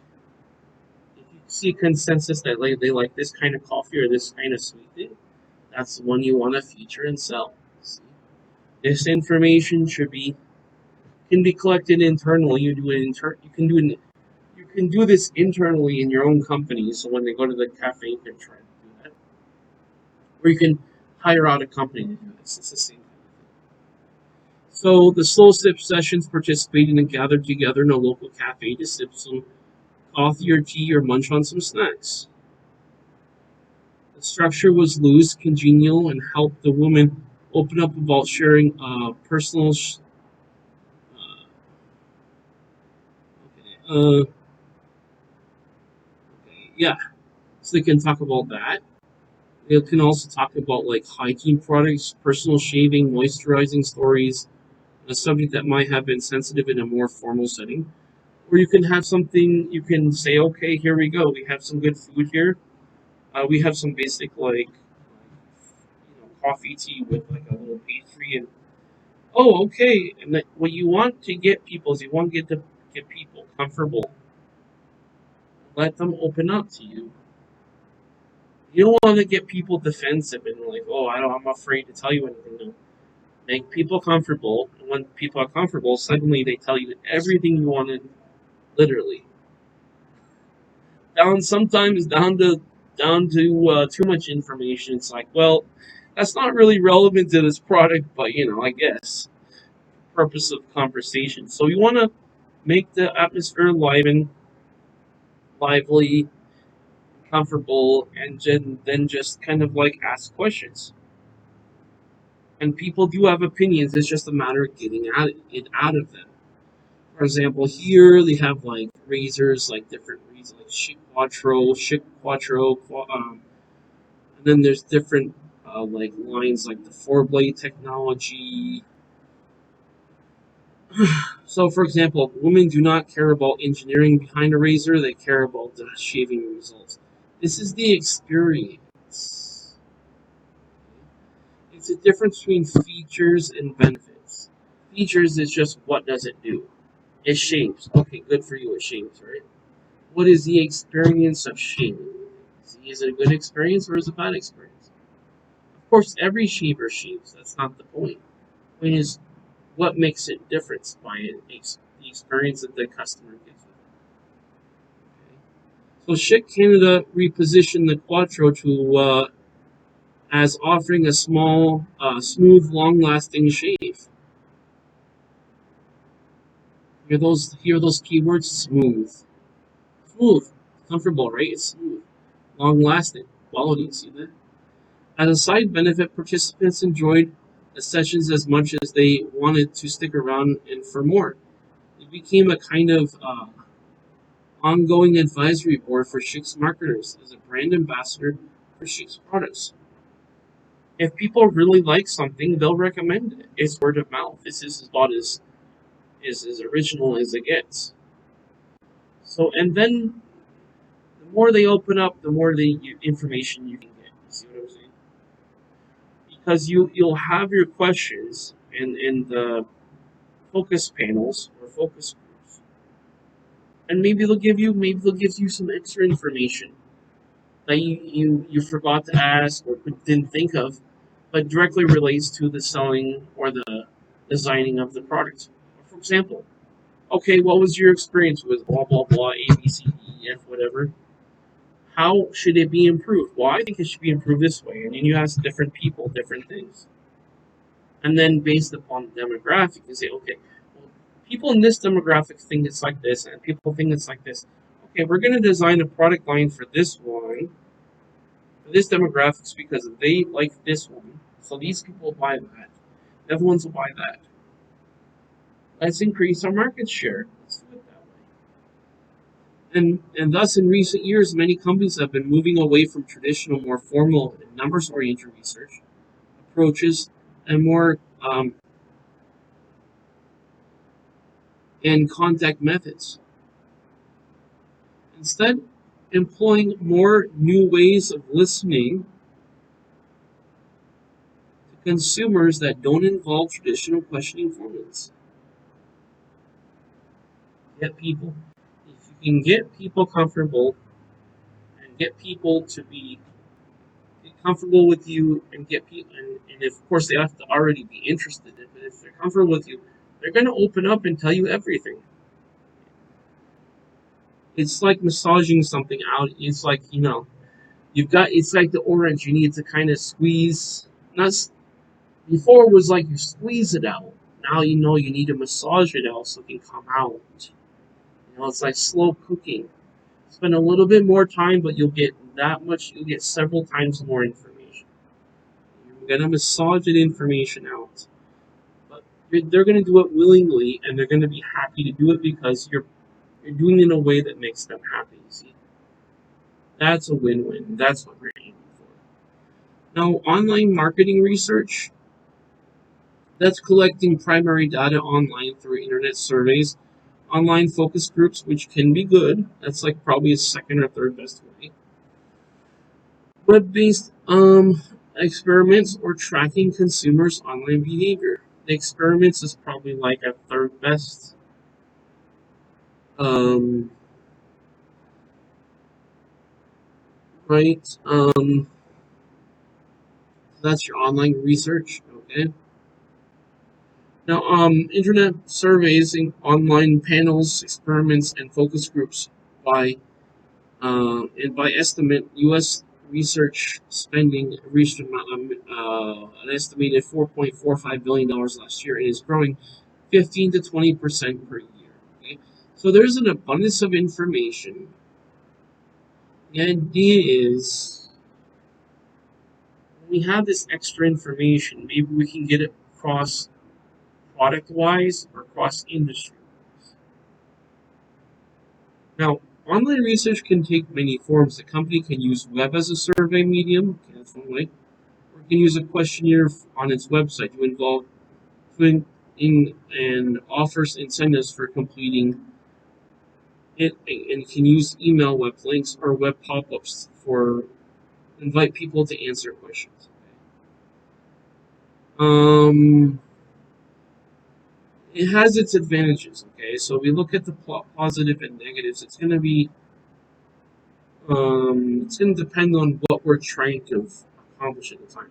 If you see consensus that they like this kind of coffee or this kind of sweetening, that's the one you want to feature and sell. See? This information can be collected internally. You can do this internally in your own company. So when they go to the cafe, you can try to do that, or you can hire out a company to do this. It's the same thing. So the slow sip sessions participated and gathered together in a local cafe to sip some coffee or tea or munch on some snacks. The structure was loose, congenial, and helped the woman open up about sharing personal. Uh, okay, yeah, so they can talk about that. They can also talk about like hygiene products, personal shaving, moisturizing stories, a subject that might have been sensitive in a more formal setting. Or you can have something you can say, okay, here we go. We have some good food here. We have some basic like coffee tea with like a little pastry and oh okay. And what you want to get people is you want to get people comfortable. Let them open up to you. You don't want to get people defensive and like, oh, I'm afraid to tell you anything. No. Make people comfortable, and when people are comfortable, suddenly they tell you everything you wanted, literally. Sometimes down to too much information. It's like, well, that's not really relevant to this product, but I guess purpose of conversation. So you want to make the atmosphere lively, comfortable, and then just kind of like ask questions. And people do have opinions. It's just a matter of getting it out of them. For example, here they have like razors, like different razors, like Schick Quattro, and then there's different like lines, like the 4 blade technology. So, for example, women do not care about engineering behind a razor; they care about the shaving results. This is the experience. It's a difference between features and benefits. Features is just what does it do? It shaves. Okay, good for you. It shaves, right? What is the experience of shaving? Is it a good experience or is it a bad experience? Of course, every shaver shaves. That's not the point. The point is what makes it different by the experience that the customer gets with it. Okay. So Schick Canada repositioned the Quattro to as offering a small, smooth, long-lasting shave. Hear those keywords? Smooth, comfortable, right? It's smooth, long-lasting, quality. See that? As a side benefit, participants enjoyed the sessions as much as they wanted to stick around and for more. It became a kind of ongoing advisory board for Schick's marketers as a brand ambassador for Schick's products. If people really like something, they'll recommend it. It's word of mouth. This is about as original as it gets. So, and then the more they open up, the more information you can get. You see what I'm saying? Because you'll have your questions in the focus panels or focus groups, and maybe they'll give you some extra information that you forgot to ask or didn't think of, but directly relates to the selling or the designing of the product. For example, okay, what was your experience with blah blah blah A B C D E F whatever? How should it be improved? Well, I think it should be improved this way, and then you ask different people different things, and then based upon the demographic, you say, okay, well, people in this demographic think it's like this, and people think it's like this. Okay, we're going to design a product line for this one for this demographics because they like this one. So these people will buy that. The other ones will buy that. Let's increase our market share. Let's do it that way. And thus, in recent years, many companies have been moving away from traditional, more formal and numbers-oriented research approaches and more and contact methods. Instead, employing more new ways of listening to consumers that don't involve traditional questioning formats. Get people. If you can get people comfortable and get people to be comfortable with you and get people, and of course they have to already be interested in it, but if they're comfortable with you, they're going to open up and tell you everything. It's like massaging something out. It's like, it's like the orange. You need to kind of squeeze. Not before it was like you squeeze it out. Now you need to massage it out so it can come out. It's like slow cooking. Spend a little bit more time, but you'll get you'll get several times more information. You're going to massage that information out. But they're going to do it willingly, and they're going to be happy to do it because you're doing it in a way that makes them happy. See, that's a win-win. That's what we're aiming for. Now, online marketing research, that's collecting primary data online through internet surveys, online focus groups, which can be good. That's like probably a second or third best way. Web-based experiments or tracking consumers' online behavior. The experiments is probably like a third best. Um, right. That's your online research. Okay. Now, internet surveys, online panels, experiments, and focus groups by and by estimate, U.S. research spending reached an estimated $4.45 billion last year and is growing 15 to 20% per year. Okay? So there's an abundance of information. The idea is when we have this extra information, maybe we can get it across product wise or cross industry. Now, online research can take many forms. The company can use web as a survey medium, okay, that's one way, or it can use a questionnaire on its website to involve and offers incentives for completing it, and can use email web links or web pop-ups for invite people to answer questions. It has its advantages. Okay, so we look at the positive and negatives. It's going to depend on what we're trying to accomplish at the time.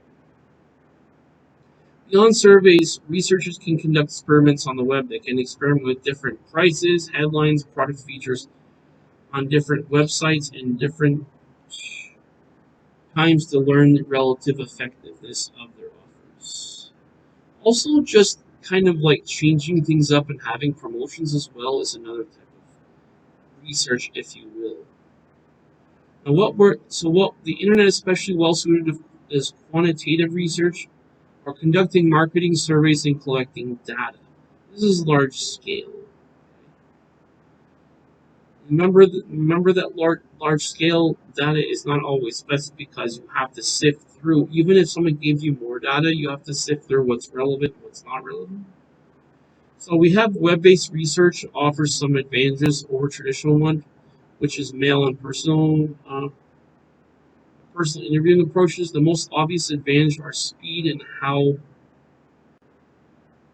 Beyond surveys, researchers can conduct experiments on the web. They can experiment with different prices, headlines, product features on different websites and different times to learn the relative effectiveness of their offers. Also, just kind of like changing things up and having promotions as well is another type of research, if you will. Now, what the internet is especially well suited is quantitative research. or conducting marketing surveys and collecting data. This is large scale. Remember that large scale data is not always best because you have to sift through. Even if someone gives you more data, you have to sift through what's relevant and what's not relevant. So we have web-based research offers some advantages over traditional one, which is mail and personal interviewing approaches. The most obvious advantage are speed and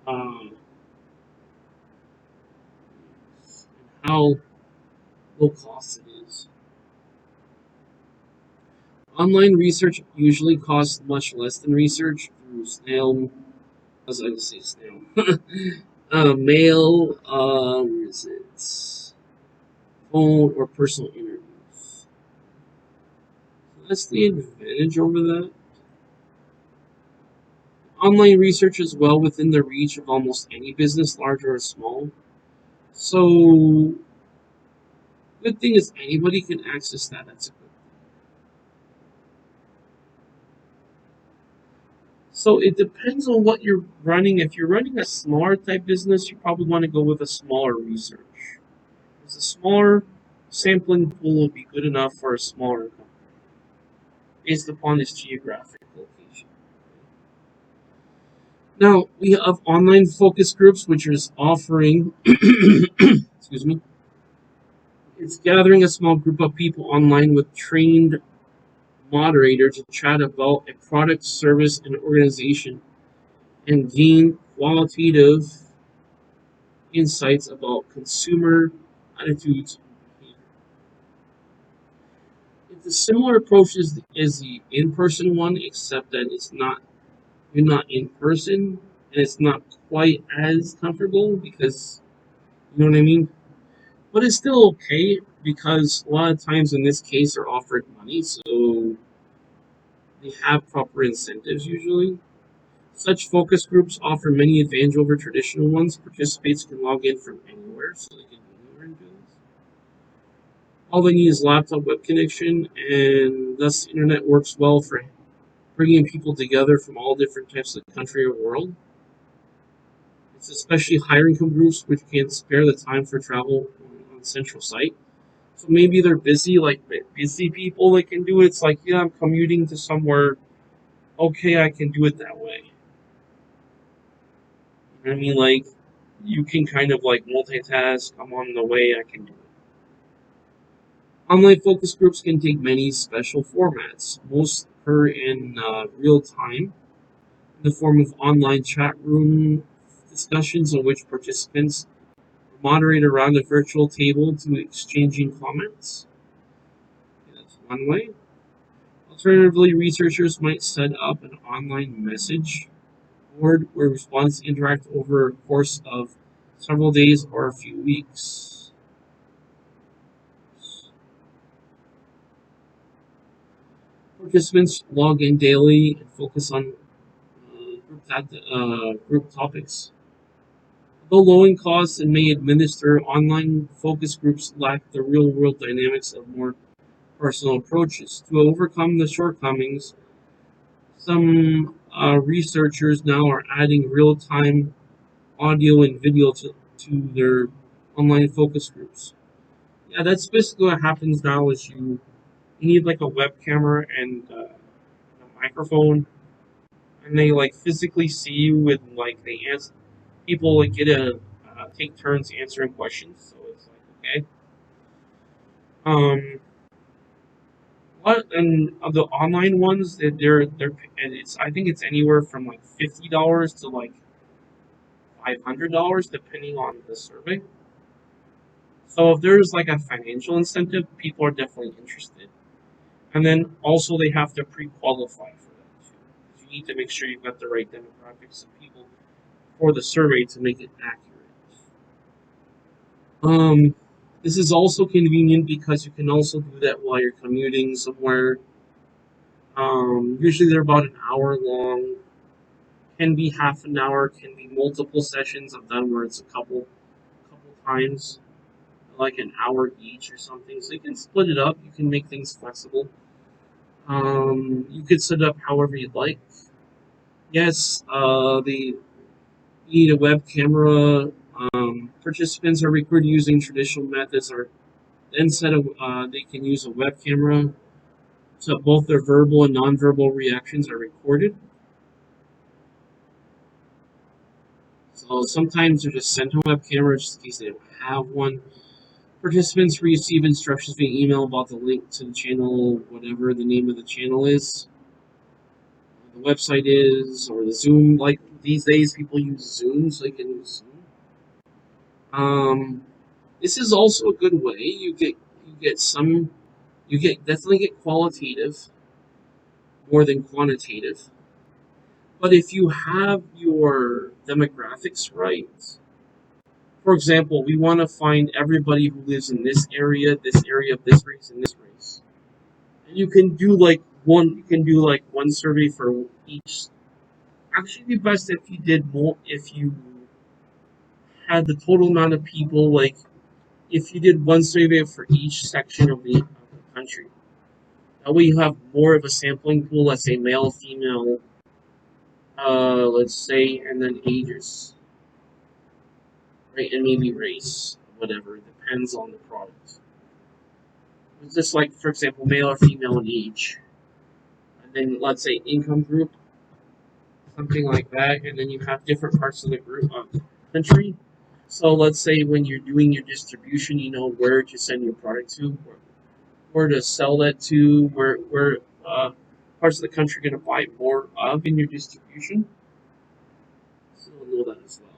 uh, how low cost it is. Online research usually costs much less than research through as I say snail, mail, where is it? Phone or personal interviews. So that's the advantage over that. Online research is well within the reach of almost any business, large or small. So, good thing is anybody can access that. That's a good. So it depends on what you're running. If you're running a smaller type business, you probably want to go with a smaller research. Because a smaller sampling pool will be good enough for a smaller company based upon its geographic location. Now we have online focus groups, which is offering, excuse me, it's gathering a small group of people online with trained moderator to chat about a product, service, and organization and gain qualitative insights about consumer attitudes. It's a similar approach as the in-person one, except that you're not in person and it's not quite as comfortable because you know what I mean. But it's still okay because a lot of times in this case they're offered money, so they have proper incentives usually. Such focus groups offer many advantages over traditional ones. Participants can log in from anywhere, so they can be anywhere and do this. All they need is laptop web connection, and thus the internet works well for bringing people together from all different types of country or world. It's especially higher income groups which can spare the time for travel on central site. So maybe they're busy, like busy people that can do it. It's like, yeah, I'm commuting to somewhere. Okay, I can do it that way. You know what I mean? Like, you can kind of like multitask. I'm on the way, I can do it. Online focus groups can take many special formats. Most occur in real time in the form of online chat room discussions in which participants moderate around a virtual table to exchanging comments. That's one way. Alternatively, researchers might set up an online message board where respondents interact over a course of several days or a few weeks. Participants log in daily and focus on group topics. Although low in cost and may administer, online focus groups lack the real world dynamics of more personal approaches. To overcome the shortcomings, some researchers now are adding real time audio and video to their online focus groups. Yeah, that's basically what happens now is you need like a web camera and a microphone, and they like physically see you and like they answer. People like get to take turns answering questions, so it's like okay. Um, what and of the online ones that they're and it's I think it's anywhere from like $50 to like $500 depending on the survey. So if there's like a financial incentive, people are definitely interested. And then also they have to pre-qualify for that too. You need to make sure you've got the right demographics of people for the survey to make it accurate. Um, this is also convenient because you can also do that while you're commuting somewhere. Usually they're about an hour long, can be half an hour, can be multiple sessions. I've done where it's a couple times, like an hour each or something. So you can split it up. You can make things flexible. You could set it up however you'd like. Yes, they need a web camera. Participants are recorded using traditional methods, or instead of they can use a web camera, so both their verbal and nonverbal reactions are recorded. So sometimes they're just sent a web camera just in case they don't have one. Participants receive instructions via email about the link to the channel, whatever the name of the channel is, the website is, or the Zoom. Like these days, people use Zoom, so they can use Zoom. This is also a good way. You definitely get qualitative more than quantitative. But if you have your demographics right, for example, we want to find everybody who lives in this area of this race, and this race. And you can do like one survey for each. Actually, it'd be best if you did more, if you had the total amount of people, like if you did one survey for each section of the country. That way you have more of a sampling pool, let's say male, female, let's say, and then ages, right? And maybe race, whatever, depends on the product. It's just like, for example, male or female in age. And then let's say income group, something like that, and then you have different parts of the group country. So let's say when you're doing your distribution, you know where to send your product to, where to sell that to, where parts of the country are going to buy more of in your distribution. So you'll know that as well.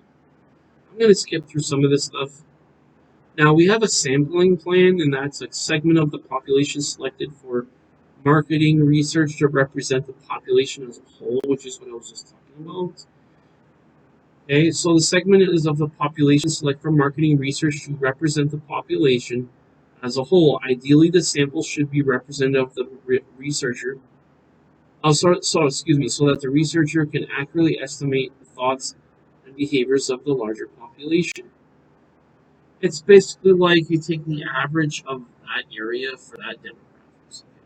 I'm going to skip through some of this stuff. Now we have a sampling plan, and that's a segment of the population selected for marketing research to represent the population as a whole, which is what I was just talking about. Okay, so the segment is of the population selected for marketing research to represent the population as a whole. Ideally, the sample should be representative of the researcher. So that the researcher can accurately estimate the thoughts and behaviors of the larger population. It's basically like you take the average of that area for that demographics. Okay?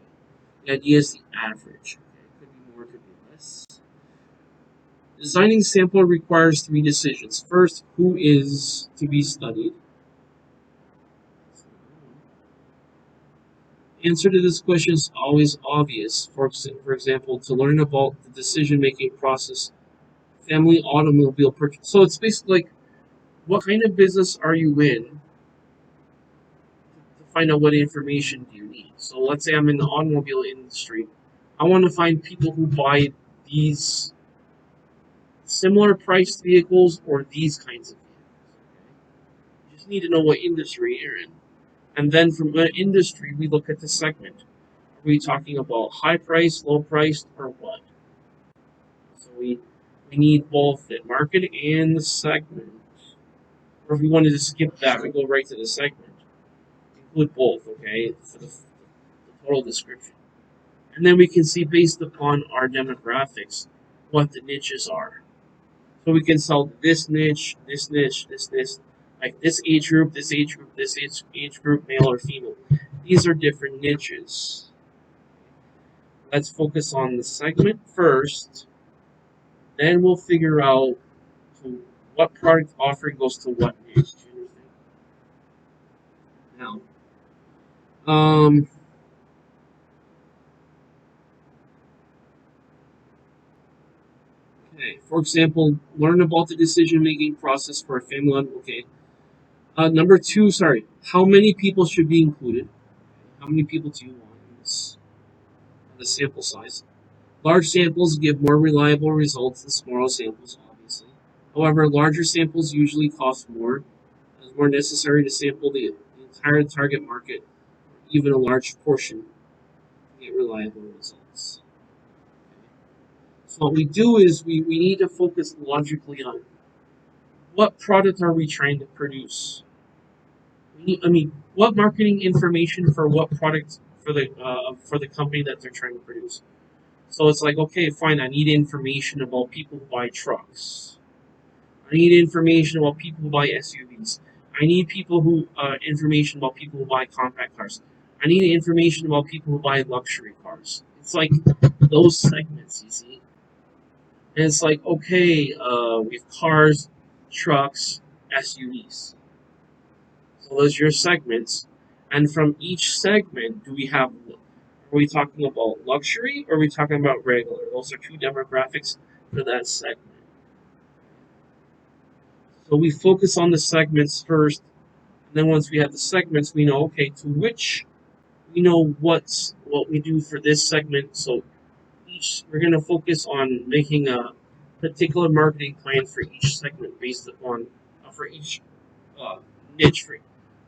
The idea is the average. Okay? Could be more, could be less. Designing sample requires three decisions. First, who is to be studied? Answer to this question is always obvious. For example, to learn about the decision-making process, family automobile purchase. So it's basically like, what kind of business are you in to find out what information do you need? So let's say I'm in the automobile industry. I want to find people who buy these similar priced vehicles or these kinds of vehicles. You just need to know what industry you're in. And then from the industry, we look at the segment. Are we talking about high price, low priced, or what? So we need both the market and the segment. Or if we wanted to skip that, we go right to the segment. Include both, okay, for the total description. And then we can see based upon our demographics what the niches are. So we can sell this niche, this niche, this niche, like this age group, this age group, this age group, male or female. These are different niches. Let's focus on the segment first. Then we'll figure out what product offering goes to what niche. Now, um, okay. For example, learn about the decision-making process for a family. Okay. Number two, sorry. How many people should be included? How many people do you want in this? The sample size. Large samples give more reliable results than smaller samples, obviously. However, larger samples usually cost more. It's more necessary to sample the entire target market, even a large portion, to get reliable results. So what we do is we need to focus logically on what product are we trying to produce. What marketing information for what product for the company that they're trying to produce. So it's like, okay, fine, I need information about people who buy trucks. I need information about people who buy SUVs. I need information about people who buy compact cars. I need information about people who buy luxury cars. It's like those segments, you see. And it's like, okay, we have cars, trucks, SUVs. So those are your segments. And from each segment, do we have, are we talking about luxury or are we talking about regular? Those are two demographics for that segment. So we focus on the segments first. And then once we have the segments, we know, okay, to which, we know what we do for this segment. So we're going to focus on making a particular marketing plan for each segment based upon, for each uh, niche,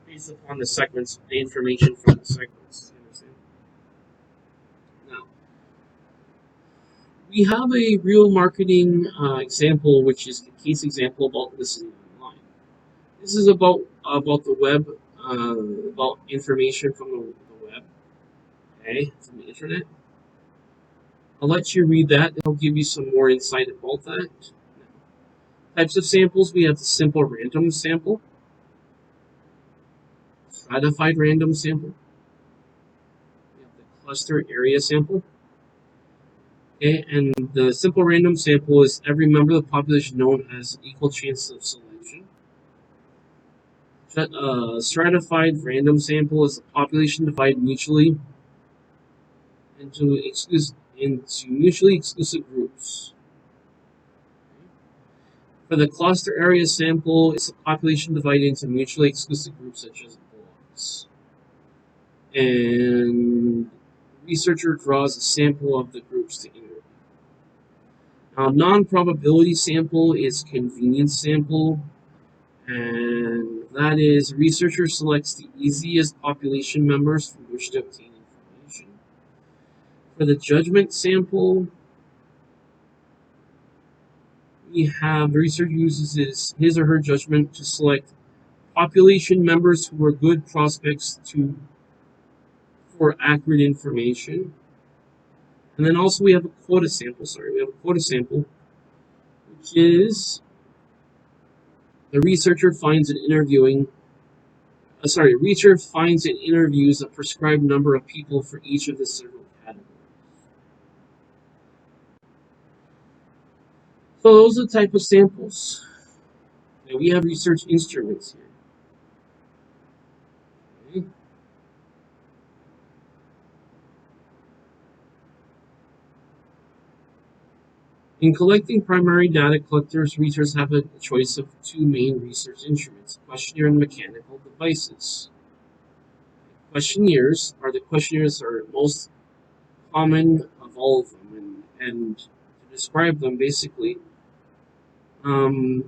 based upon the segments, the information from the segments. You understand? Now, we have a real marketing example, which is the case example about listening online. This is about the web, about information from the web, okay, from the internet. I'll let you read that. I'll give you some more insight about that. Types of samples, we have the simple random sample, stratified random sample, we have the cluster area sample. Okay, and the simple random sample is every member of the population known as equal chance of selection. Stratified random sample is the population divided mutually into mutually exclusive groups. For the cluster area sample, it's the population divided into mutually exclusive groups such as blocks. And the researcher draws a sample of the groups to interview. Now, non-probability sample is convenience sample, and that is researcher selects the easiest population members from which to obtain information. For the judgment sample, we have the researcher uses his or her judgment to select population members who are good prospects for accurate information. And then also we have a quota sample. We have a quota sample, which is the researcher finds an interviewing. Researcher finds and interviews a prescribed number of people for each of the several categories. So those are the type of samples. Now we have research instruments here. Okay. In collecting primary data, collectors researchers have a choice of two main research instruments: questionnaire and mechanical devices. Questionnaires are most common of all of them, and to describe them basically, um,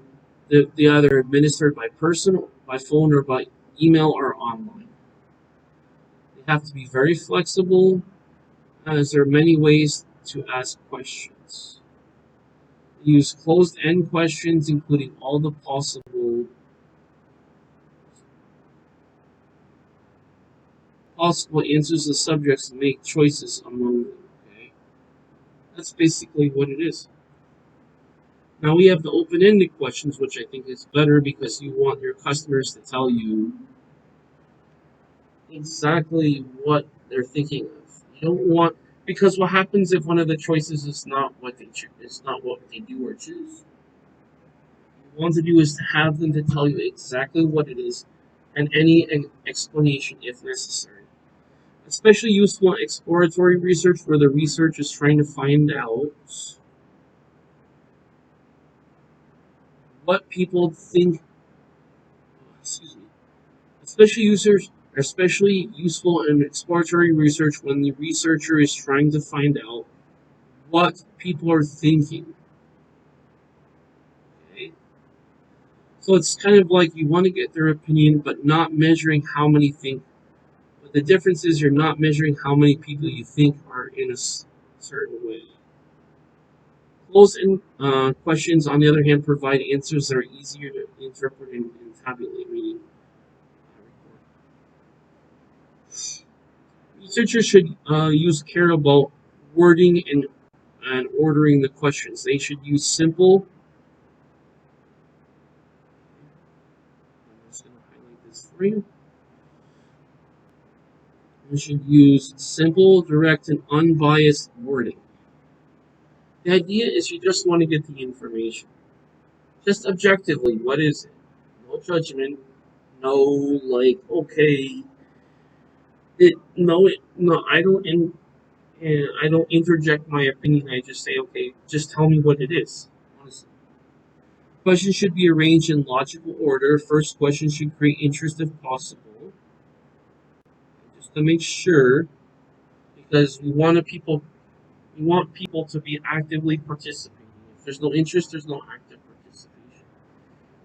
they either administered by person, by phone, or by email or online. They have to be very flexible, as there are many ways to ask questions. They use closed-end questions, including all the possible answers the subjects make choices among them. Okay, that's basically what it is. Now we have the open-ended questions, which I think is better because you want your customers to tell you exactly what they're thinking of. You don't want, because what happens if one of the choices is not what they choose, is not what they do or choose? What you want to do is to have them to tell you exactly what it is, and any explanation if necessary. Especially useful in exploratory research where the research is trying to find out what people think. Excuse me. Especially useful in exploratory research when the researcher is trying to find out what people are thinking. Okay? So it's kind of like you want to get their opinion, but not measuring how many think. But the difference is you're not measuring how many people you think are in a certain way. Close-end questions, on the other hand, provide answers that are easier to interpret and tabulate, meaning researchers should use care about wording and ordering the questions. They should use simple. I'm just going to highlight this for you. They should use simple, direct, and unbiased wording. The idea is you just want to get the information. Just objectively, what is it? No judgment, no like, okay, no, I don't interject my opinion. I just say, okay, just tell me what it is. Honestly. Questions should be arranged in logical order. First question should create interest if possible, just to make sure, because we want people to be actively participating. If there's no interest, there's no active participation.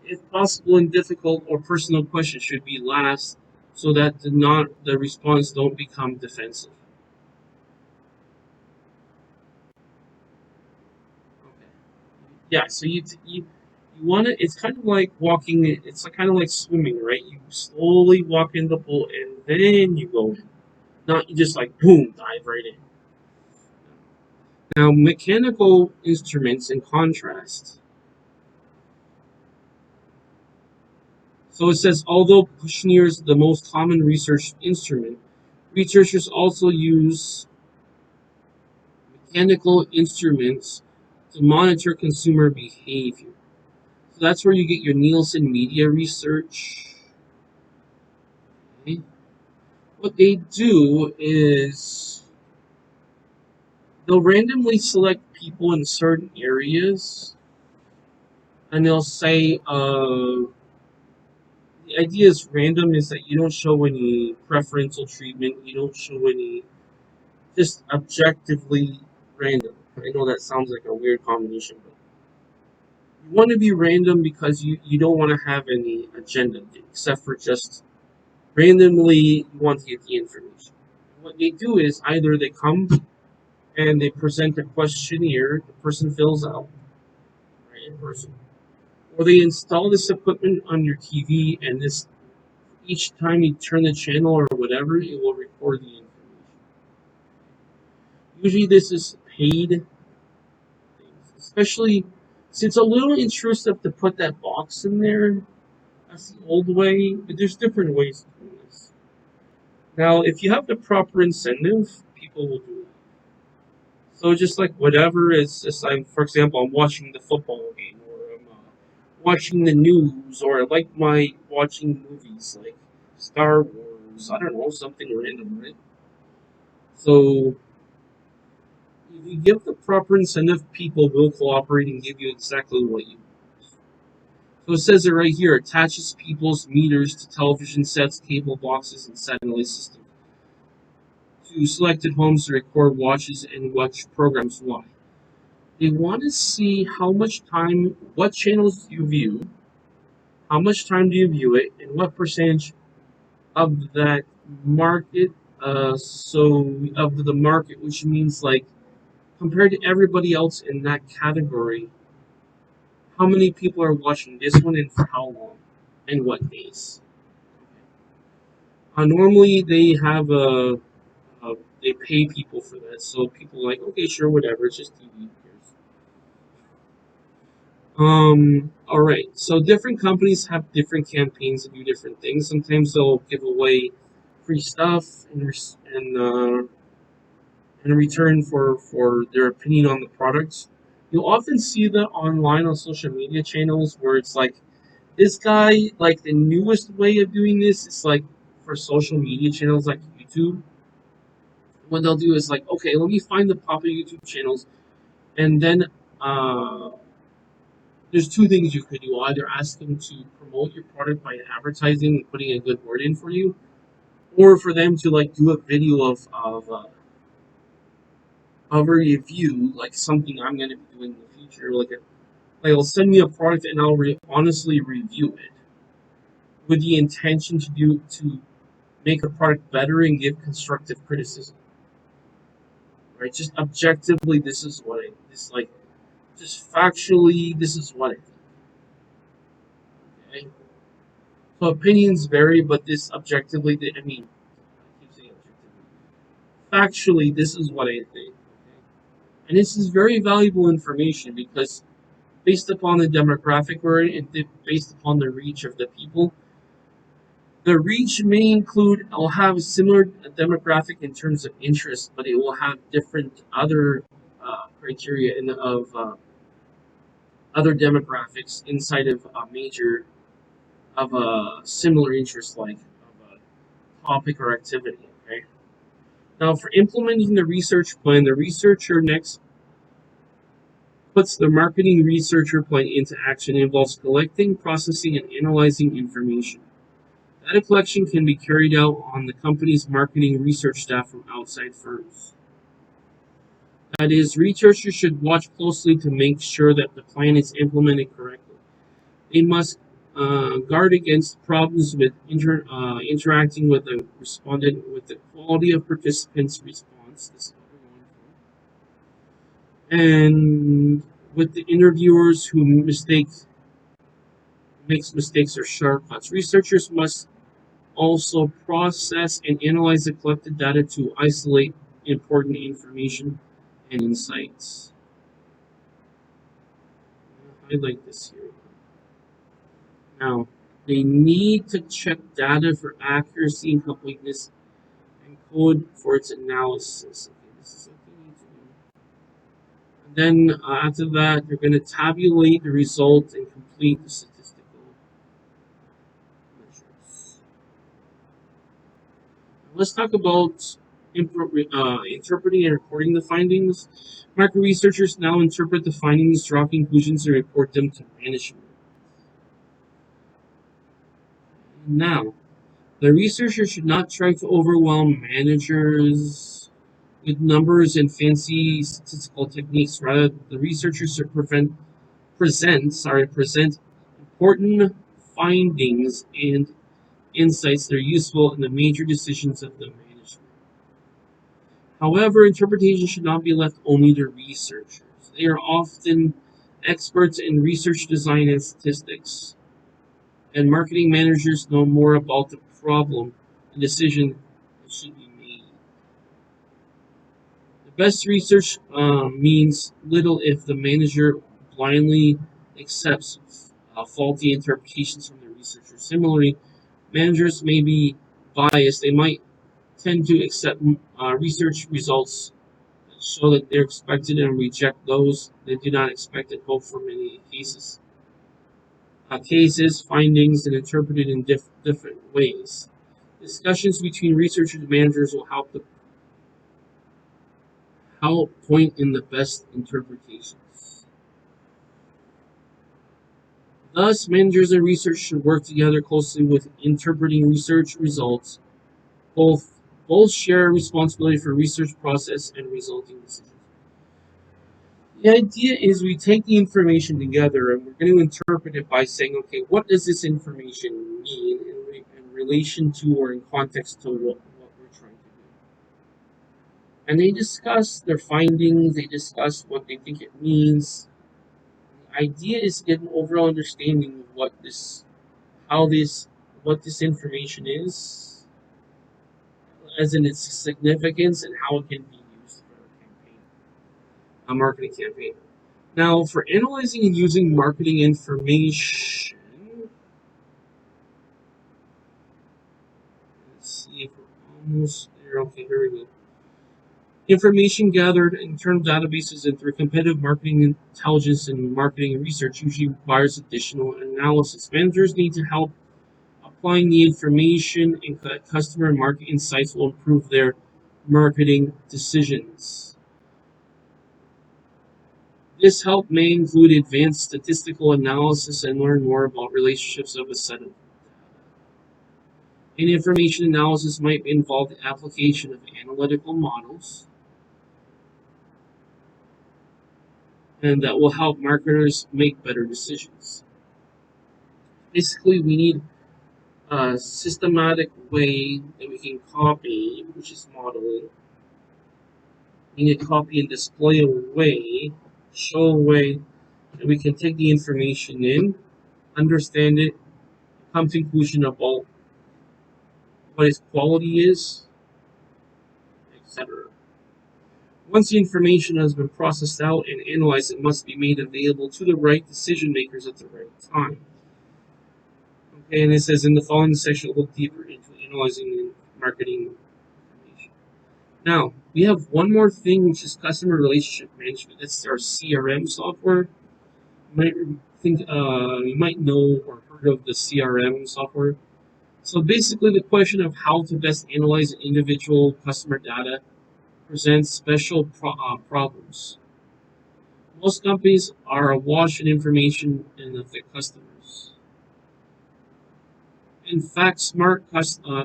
If possible and difficult or personal questions should be last, so that the response don't become defensive. Okay. Yeah. So you want to. It's kind of like walking. It's kind of like swimming, right? You slowly walk in the pool and then you go in. Not you just like boom dive right in. Now mechanical instruments in contrast. So it says although Kushner is the most common research instrument, researchers also use mechanical instruments to monitor consumer behavior. So that's where you get your Nielsen media research. Okay. What they do is they'll randomly select people in certain areas, and they'll say the idea is random is that you don't show any preferential treatment, you don't show any, just objectively random. I know that sounds like a weird combination, but you want to be random because you don't want to have any agenda except for just randomly you want to get the information. What they do is either they come and they present a questionnaire the person fills out, right, in person, or they install this equipment on your TV and this each time you turn the channel or whatever, it will record the information. Usually this is paid, especially since it's a little intrusive to put that box in there. That's the old way, but there's different ways to do this. Now, if you have the proper incentive, people will do it. So just like whatever is just like, for example, I'm watching the football game, or I'm watching the news, or I like my watching movies like Star Wars. I don't know, something random, right? So if you give the proper incentive, people will cooperate and give you exactly what you want. So it says it right here, attaches people's meters to television sets, cable boxes, and satellite systems to selected homes to record watches and watch programs. Why? They want to see how much time, what channels do you view, how much time do you view it, and what percentage of that market, so of the market, which means like compared to everybody else in that category, how many people are watching this one and for how long and what days. Normally they have they pay people for that, so people are like, okay, sure, whatever, it's just TV. All right. So different companies have different campaigns to do different things. Sometimes they'll give away free stuff in return for their opinion on the products. You'll often see that online on social media channels where it's like this guy, like the newest way of doing this is like for social media channels like YouTube. What they'll do is like, okay, let me find the popular YouTube channels, and then uh, there's two things you could do. Either ask them to promote your product by advertising and putting a good word in for you, or for them to like do a video of a review, like something I'm going to be doing in the future. Like they'll send me a product and I'll honestly review it with the intention to make a product better and give constructive criticism. Right? Just objectively, this is what I this like. Just factually, this is what I think. Okay? So opinions vary, but this objectively, I mean, I keep saying objectively. Factually, this is what I think. Okay? And this is very valuable information because based upon the demographic we're in and based upon the reach of the people, the reach may include, will have a similar demographic in terms of interest, but it will have different other criteria of other demographics inside of a major of a similar interest, like of a topic or activity. Okay. Now, for implementing the research plan, the researcher next puts the marketing researcher plan into action. It involves collecting, processing, and analyzing information. Data collection can be carried out on the company's marketing research staff from outside firms. That is, researchers should watch closely to make sure that the plan is implemented correctly. They must guard against problems with interacting with the respondent, with the quality of participants' response. This is what we're going for. And with the interviewers who makes mistakes or shortcuts. Researchers must also process and analyze the collected data to isolate important information and insights. I like this here. Now, they need to check data for accuracy and completeness and code for its analysis. Okay, this is what they need to do. And then after that, they're going to tabulate the results and complete the statistical measures. Let's talk about interpreting and recording the findings. Market researchers now interpret the findings, draw conclusions, and report them to management. Now, the researcher should not try to overwhelm managers with numbers and fancy statistical techniques. Rather, the researcher should present important findings and insights that are useful in the major decisions of the management. However, interpretation should not be left only to researchers. They are often experts in research design and statistics, and marketing managers know more about the problem and decision that should be made. The best research means little if the manager blindly accepts faulty interpretations from the researcher. Similarly, managers may be biased. They might tend to accept research results that show that they're expected and reject those they do not expect and hope for many cases. Findings, and interpreted in different ways. Discussions between researchers and managers will help point in the best interpretations. Thus, managers and researchers should work together closely with interpreting research results. Both share responsibility for research process and resulting decisions. The idea is we take the information together and we're going to interpret it by saying, okay, what does this information mean in relation to or in context to what we're trying to do? And they discuss their findings, they discuss what they think it means. The idea is to get an overall understanding of what this information is, as in its significance and how it can be used for a marketing campaign. Now, for analyzing and using marketing information, let's see if we're almost there. Okay, here we go. Information gathered in internal databases and through competitive marketing intelligence and marketing research usually requires additional analysis. Managers need to help applying the information and customer and market insights will improve their marketing decisions. This help may include advanced statistical analysis and learn more about relationships of a set of data. In information analysis might involve the application of analytical models, and that will help marketers make better decisions. Basically, we need a systematic way that we can copy, which is modeling. We need to copy and display a way, show a way that we can take the information in, understand it, come to a conclusion about what its quality is, etc. Once the information has been processed out and analyzed, it must be made available to the right decision makers at the right time. Okay, and it says in the following section, we'll look deeper into analyzing the marketing information. Now, we have one more thing, which is customer relationship management. That's our CRM software. You might you might know or heard of the CRM software. So basically, the question of how to best analyze individual customer data presents special problems. Most companies are awash in information and of their customers. In fact,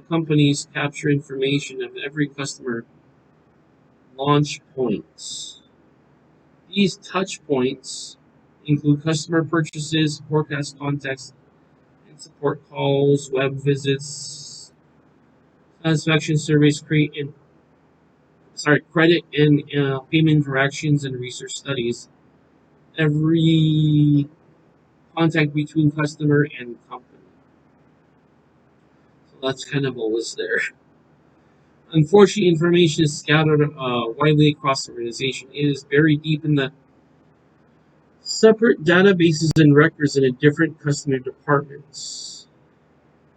companies capture information of every customer launch points. These touch points include customer purchases, forecast contacts, and support calls, web visits, satisfaction surveys, credit and payment interactions, and research studies. Every contact between customer and company. So that's kind of a list there. Unfortunately, information is scattered widely across the organization. It is buried deep in the separate databases and records in the different customer departments.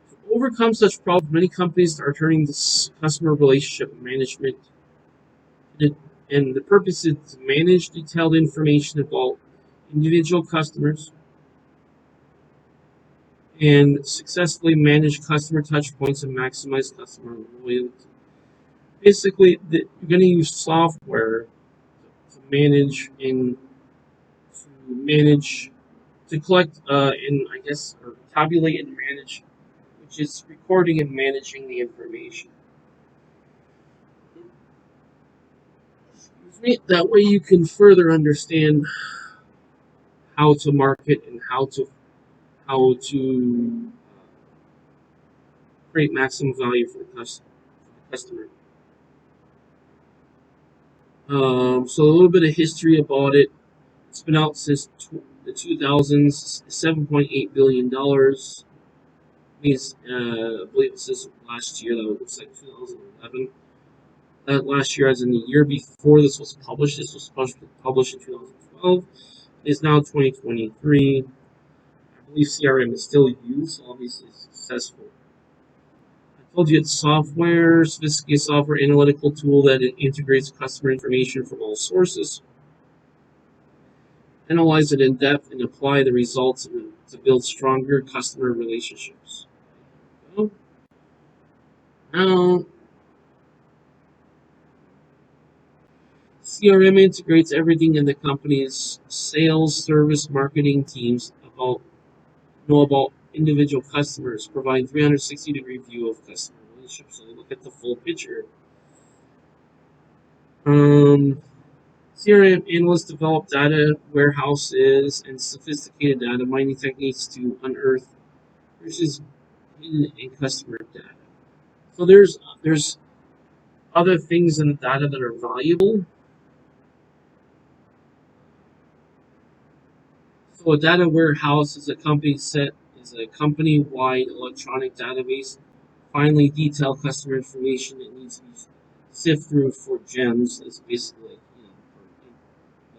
To overcome such problems, many companies are turning to customer relationship management, and the purpose is to manage detailed information about individual customers and successfully manage customer touch points and maximize customer loyalty. Basically, you're going to use software to manage to collect and I guess or tabulate and manage, which is recording and managing the information. That way, you can further understand how to market and how to create maximum value for the customer. So a little bit of history about it. It's been out since the 2000s. $7.8 billion. I believe it says last year. That looks like 2011. Last year, as in the year before this was published. This was published in 2012. It's now 2023. I believe CRM is still used, so obviously it's successful. I told you it's software, sophisticated software analytical tool that integrates customer information from all sources, analyze it in depth, and apply the results to build stronger customer relationships. So, now, CRM integrates everything in the company's sales, service, marketing teams know about individual customers, provide 360-degree view of customer relationships, so they look at the full picture. CRM analysts develop data warehouses and sophisticated data mining techniques to unearth riches hidden in customer data. So there's other things in the data that are valuable. So a data warehouse is a company-wide electronic database. Finally, detailed customer information that needs to be sifted through for gems. It's basically for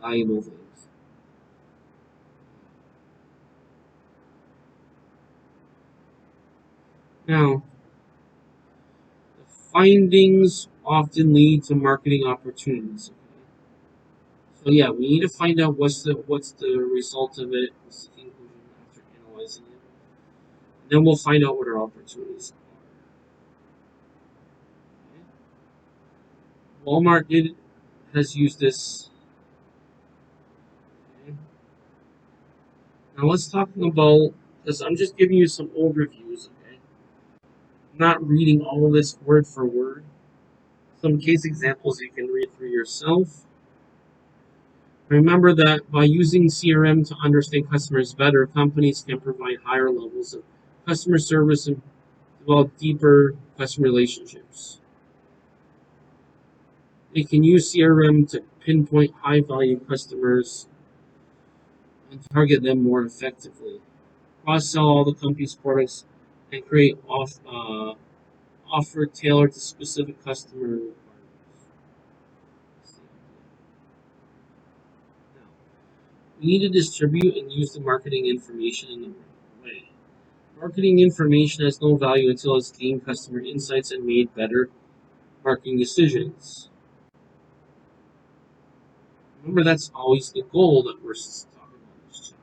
valuable things. Now, the findings often lead to marketing opportunities. So yeah, we need to find out what's the result of it, what's the conclusion after analyzing it. And then we'll find out what our opportunities are. Okay. Has used this. Okay. Now let's talk about because I'm just giving you some overviews. Okay, I'm not reading all of this word for word. Some case examples you can read through yourself. Remember that by using CRM to understand customers better, companies can provide higher levels of customer service and develop deeper customer relationships. They can use CRM to pinpoint high value customers and target them more effectively. Cross sell all the company's products and create offer tailored to specific customer requirements. Now, we need to distribute and use the marketing information in the right way. Marketing information has no value until it's gained customer insights and made better marketing decisions. Remember, that's always the goal that we're talking about this chapter.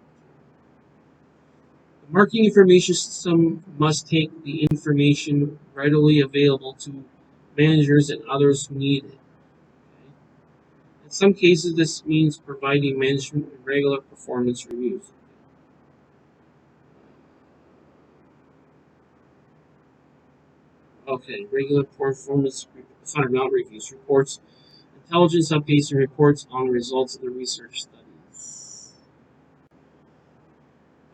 The marketing information system must take the information readily available to managers and others who need it. Okay? In some cases, this means providing management with regular performance reviews. Okay, regular performance, sorry, not reviews, reports, intelligence updates and reports on the results of the research studies.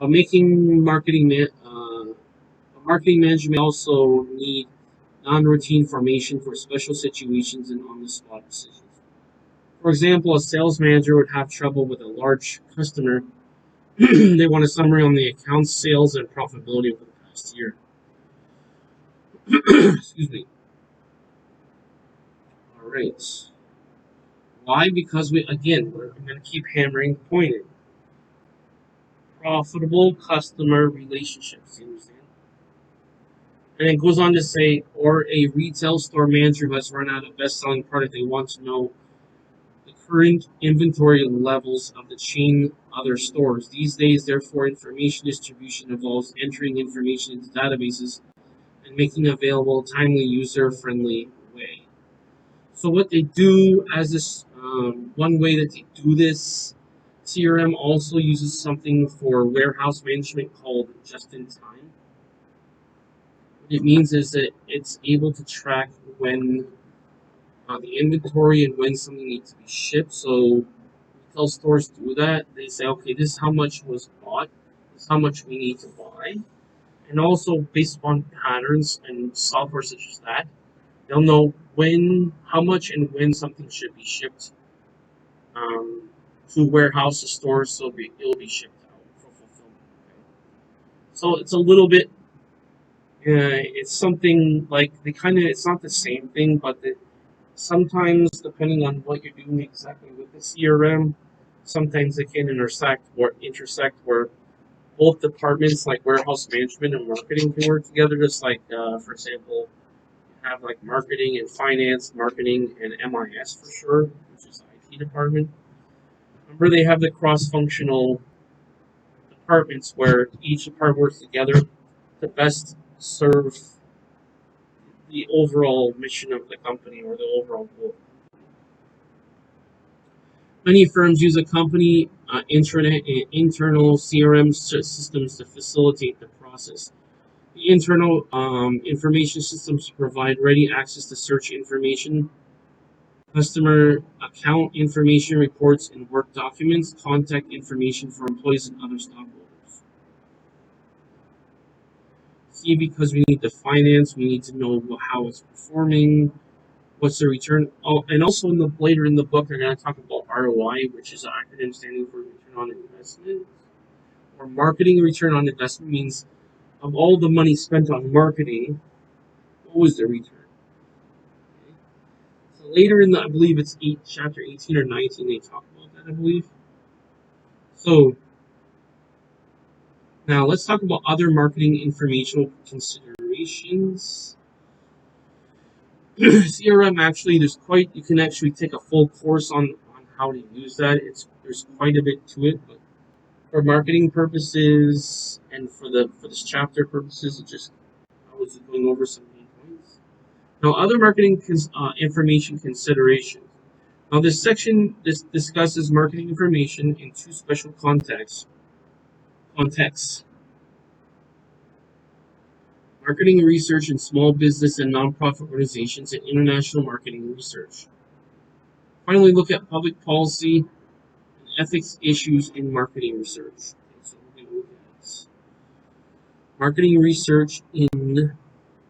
Making marketing manager may also need non-routine formation for special situations and on-the-spot decisions. For example, a sales manager would have trouble with a large customer. They want a summary on the account's sales and profitability over the past year. Excuse me. All right. Why? Because I'm going to keep hammering the point. Profitable customer relationships. You understand? And it goes on to say, or a retail store manager who has run out of best-selling product, they want to know the current inventory levels of the chain other stores. These days, therefore, information distribution involves entering information into databases and making available a timely, user-friendly way. So what they do as this one way that they do this, CRM also uses something for warehouse management called just-in-time. What it means is that it's able to track when the inventory and when something needs to be shipped. So retail stores do that. They say, okay, this is how much was bought, this is how much we need to buy. And also based upon patterns and software such as that, they'll know how much and when something should be shipped to warehouses, stores, so it'll be shipped out for fulfillment. Okay? So it's a little bit, it's something like it's not the same thing, but sometimes depending on what you're doing exactly with the CRM, sometimes it can intersect where both departments like warehouse management and marketing can work together. Just like, for example, you have like marketing and finance, marketing and MIS for sure, which is the IT department. Remember, they have the cross-functional departments where each department works together to best serve the overall mission of the company or the overall goal. Many firms use a company intranet and internal CRM systems to facilitate the process. The internal information systems provide ready access to search information, customer account information, reports, and work documents, contact information for employees and other stockholders. See, because we need the finance, we need to know how it's performing, what's the return. Oh, and also later in the book, they're going to talk about ROI, which is an acronym standing for return on investment. Or marketing return on investment means of all the money spent on marketing, what was the return? Okay. So later I believe it's chapter 18 or 19, they talk about that, I believe. So now let's talk about other marketing informational considerations. CRM actually, you can actually take a full course on how to use that. There's quite a bit to it, but for marketing purposes and for this chapter purposes, I was just going over some main points. Now, other marketing information considerations. Now, this section discusses marketing information in two special contexts. Marketing research in small business and nonprofit organizations and international marketing research. Finally, look at public policy and ethics issues in marketing research. Okay, so we're going to look at marketing research in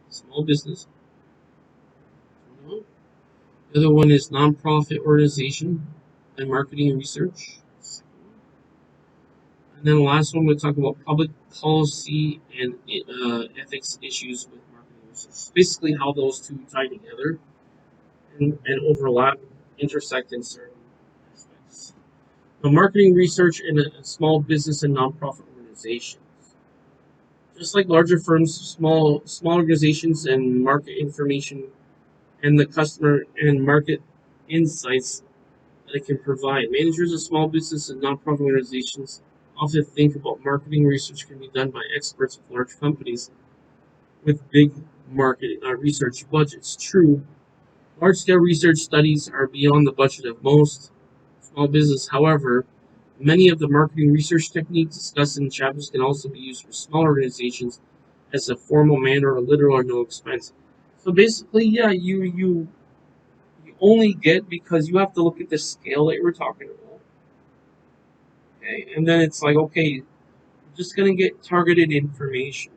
small business. The other one is nonprofit organization and marketing research. And then the last one, we'll talk about public policy and ethics issues with marketing research. Basically, how those two tie together and overlap, intersect in certain aspects. Now, marketing research in a small business and nonprofit organizations. Just like larger firms, small organizations and market information and the customer and market insights that it can provide. Managers of small business and nonprofit organizations often think about marketing research can be done by experts of large companies with big market research budgets. True, large-scale research studies are beyond the budget of most small business. However, many of the marketing research techniques discussed in chapters can also be used for small organizations as a formal manner or little or no expense. So basically, yeah, you only get because you have to look at the scale that we're talking about. Okay, and then it's like, okay, you're just gonna get targeted information,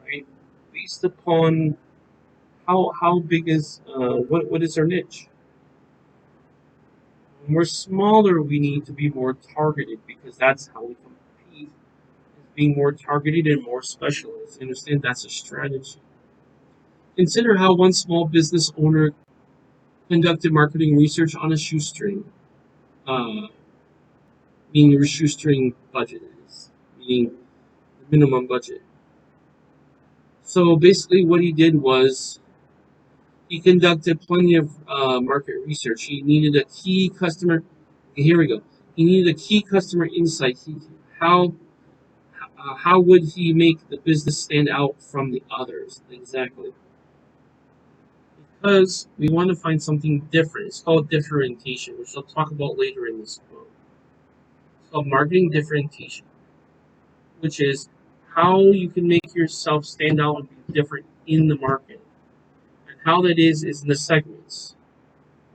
right? Based upon how big is what is our niche. When we're smaller, we need to be more targeted because that's how we compete. Is being more targeted and more specialized. Understand that's a strategy. Consider how one small business owner conducted marketing research on a shoestring, uh, meaning your shoestring budget is, meaning the minimum budget. So basically, what he did was he conducted plenty of market research. He needed a key customer. Here we go. He needed a key customer insight. How how would he make the business stand out from the others? Exactly. Because we want to find something different. It's called differentiation, which I'll talk about later in this quote. It's called marketing differentiation, which is how you can make yourself stand out and be different in the market. And how that is in the segments.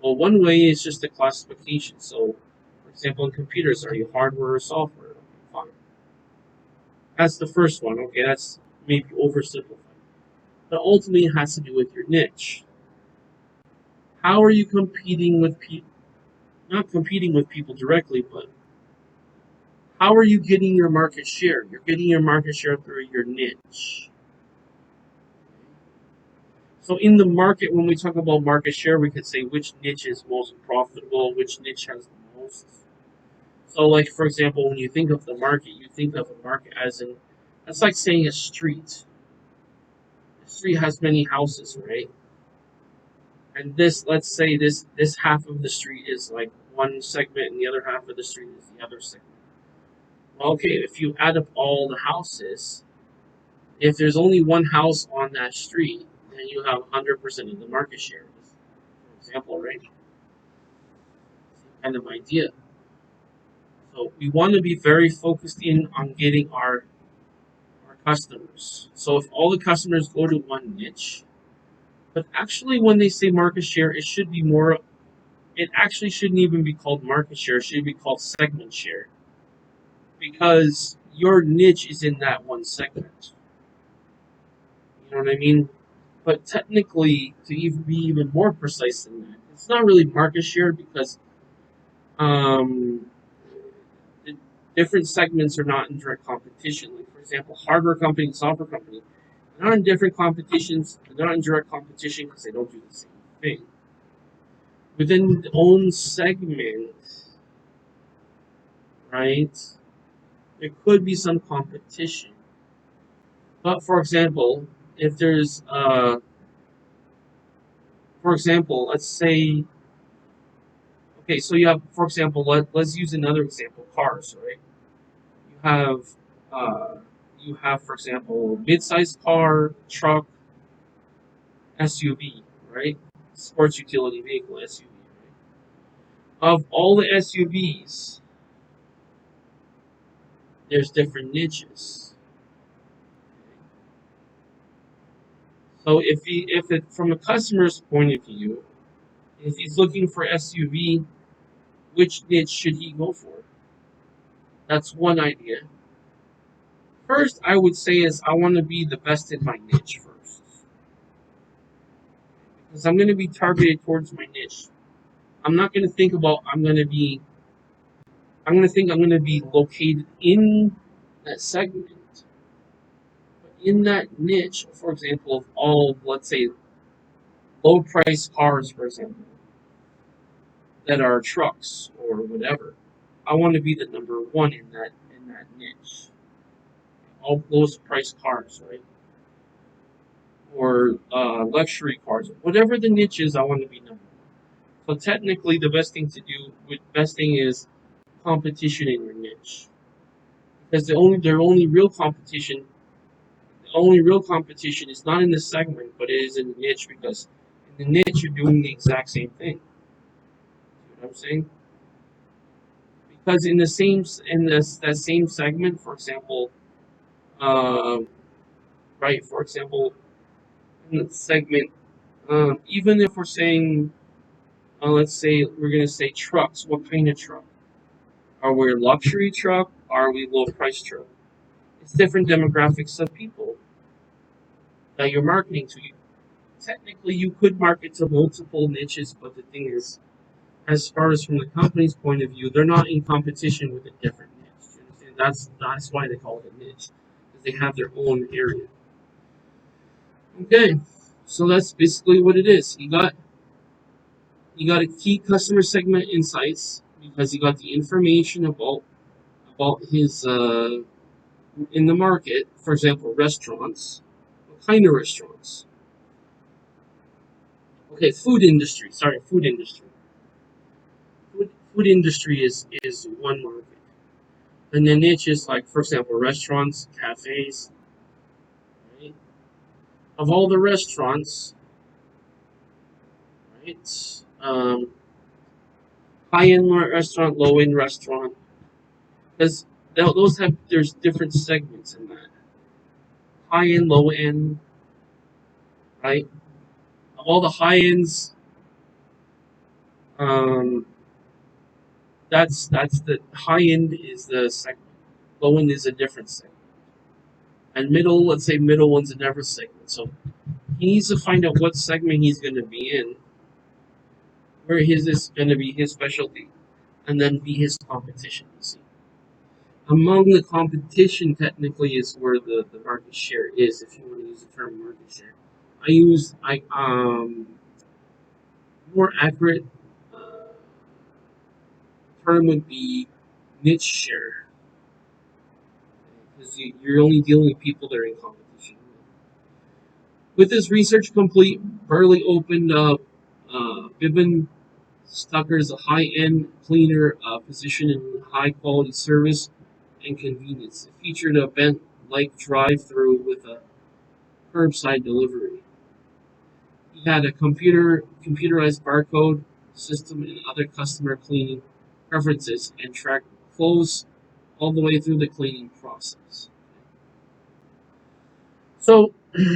Well, one way is just the classification. So, for example, in computers, are you hardware or software? Okay, fine. That's the first one. Okay, that's maybe oversimplified. But ultimately, it has to do with your niche. How are you competing with people? Not competing with people directly, but how are you getting your market share? You're getting your market share through your niche. So in the market, when we talk about market share, we could say which niche is most profitable, which niche has the most. So, like for example, when you think of the market, you think of a market as in, that's like saying a street. A street has many houses, right? And this, let's say this half of the street is like one segment, and the other half of the street is the other segment. Well, okay, if you add up all the houses, if there's only one house on that street, then you have 100% of the market share. For example, right? Same kind of idea. So we want to be very focused in on getting our customers. So if all the customers go to one niche, but actually when they say market share, it should be more. It actually shouldn't even be called market share. It should be called segment share because your niche is in that one segment. You know what I mean? But technically, to even be even more precise than that, it's not really market share because um, the different segments are not in direct competition. Like for example, hardware company and software company, they're not in different competitions. They're not in direct competition because they don't do the same thing. Within their own segment, right? There could be some competition. But for example, if there's for example, let's say okay, so you have, for example, let's use another example, cars, right? You have, uh, you have, for example, mid-sized car, truck, SUV, right? Sports utility vehicle, SUV, right? Of all the SUVs, there's different niches. So if it, from a customer's point of view, if he's looking for SUV, which niche should he go for? That's one idea. First, I would say is I want to be the best in my niche first. Because I'm going to be targeted towards my niche. I'm not going to think about I'm going to think I'm going to be located in that segment. But in that niche, for example, of all, let's say, low price cars, for example, that are trucks or whatever, I want to be the number one in that niche. All lowest price cars, right? Or luxury cars, whatever the niche is, I want to be number one. So technically, the best thing is competition in your niche, because the only real competition is not in the segment, but it is in the niche, because in the niche you're doing the exact same thing. You know what I'm saying? Because that same segment, for example, um, right? For example, in the segment, even if we're saying, let's say we're gonna say trucks. What kind of truck? Are we a luxury truck? Are we low price truck? It's different demographics of people that you're marketing to. Technically, you could market to multiple niches, but the thing is, as far as from the company's point of view, they're not in competition with a different niche. You understand? That's why they call it a niche, because they have their own area. Okay, so that's basically what it is. You got a key customer segment insights because you got the information about his in the market. For example, restaurants. What kind of restaurants? Okay, food industry. Sorry, food industry. Food industry is one market. And then niches like, for example, restaurants, cafes, right? Of all the restaurants, right? High-end restaurant, low-end restaurant, because those have there's different segments in that. High-end, low-end, right? Of all the high-ends, um, that's the high-end is the segment. Low-end is a different segment. And middle, let's say middle one's a different segment. So he needs to find out what segment he's going to be in, where his is going to be his specialty, and then be his competition. You see, among the competition, technically, is where the market share is. If you want to use the term market share, I more accurate term would be niche share, because you're only dealing with people that are in competition. With his research complete, Burley opened up Bibbin Stucker's a high-end cleaner position in high-quality service and convenience. It featured a Bent-like drive-through with a curbside delivery. He had a computerized barcode system and other customer cleaning preferences and tracked clothes all the way through the cleaning process. So what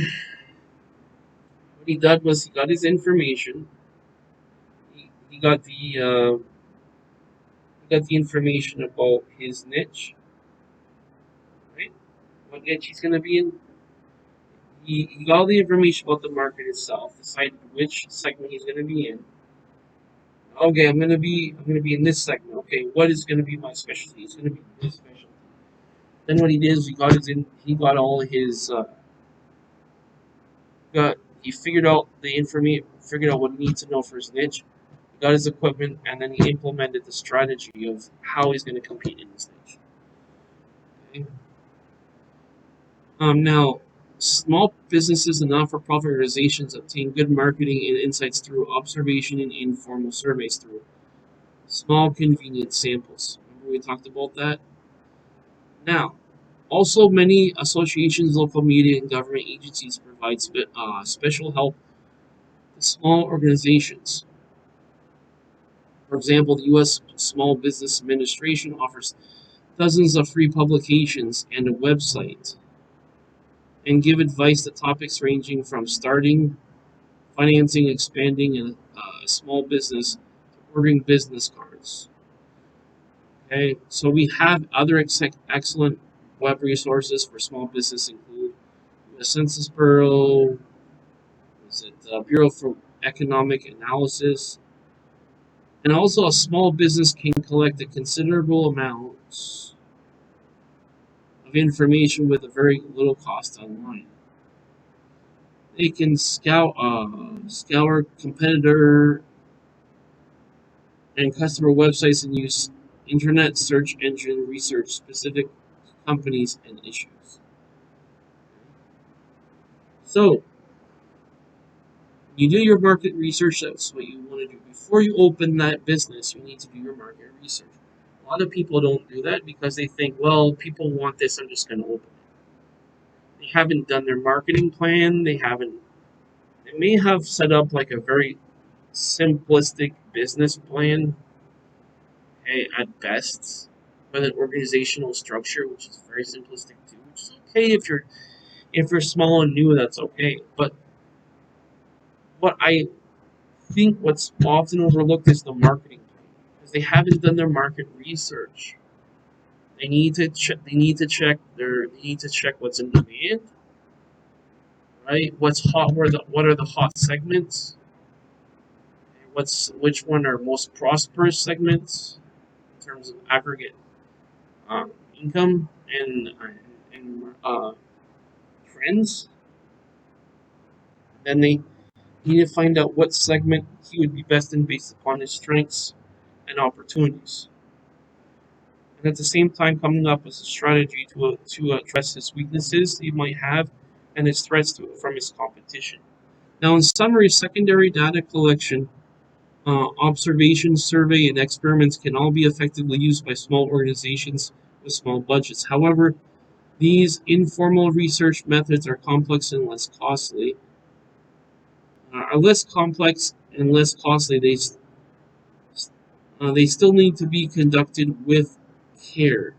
he did was he got his information. He got the information about his niche, right? What niche he's going to be in. He got all the information about the market itself, decided which segment he's going to be in. Okay, I'm gonna be in this segment. Okay, what is going to be my specialty? It's going to be this specialty. Then what he did is he got all his got he figured out the information, figured out what he needs to know for his niche. He got his equipment, and then he implemented the strategy of how he's going to compete in this niche. Okay? Now, small businesses and not-for-profit organizations obtain good marketing and insights through observation and informal surveys through small, convenient samples. Remember we talked about that? Now, also many associations, local media, and government agencies provide special help to small organizations. For example, the U.S. Small Business Administration offers dozens of free publications and a website and give advice to topics ranging from starting, financing, expanding a small business, to ordering business cards. Okay, so we have other excellent web resources for small business include the Census Bureau, is it Bureau for Economic Analysis, and also a small business can collect a considerable amounts of information with a very little cost online. They can scour competitor and customer websites and use internet search engine research specific companies and issues. So You do your market research. That's what you want to do. Before you open that business, you need to do your market research. A lot of people don't do that because they think, well, people want this, I'm just going to open it. They haven't done their marketing plan. They may have set up like a very simplistic business plan, okay, at best, with an organizational structure, which is very simplistic too, which is okay if you're small and new, that's okay. But what I think what's often overlooked is the marketing plan because they haven't done their market research. They need to check. They need to check their. They need to check what's in demand, right? What's hot? What are the hot segments? Which one are most prosperous segments in terms of aggregate income and trends? Then they need to find out what segment he would be best in based upon his strengths and opportunities, and at the same time coming up with a strategy to address his weaknesses he might have and his threats from his competition. Now, in summary, secondary data collection, observation, survey, and experiments can all be effectively used by small organizations with small budgets. However, these informal research methods are complex and less costly. Are less complex and less costly. They still need to be conducted with care.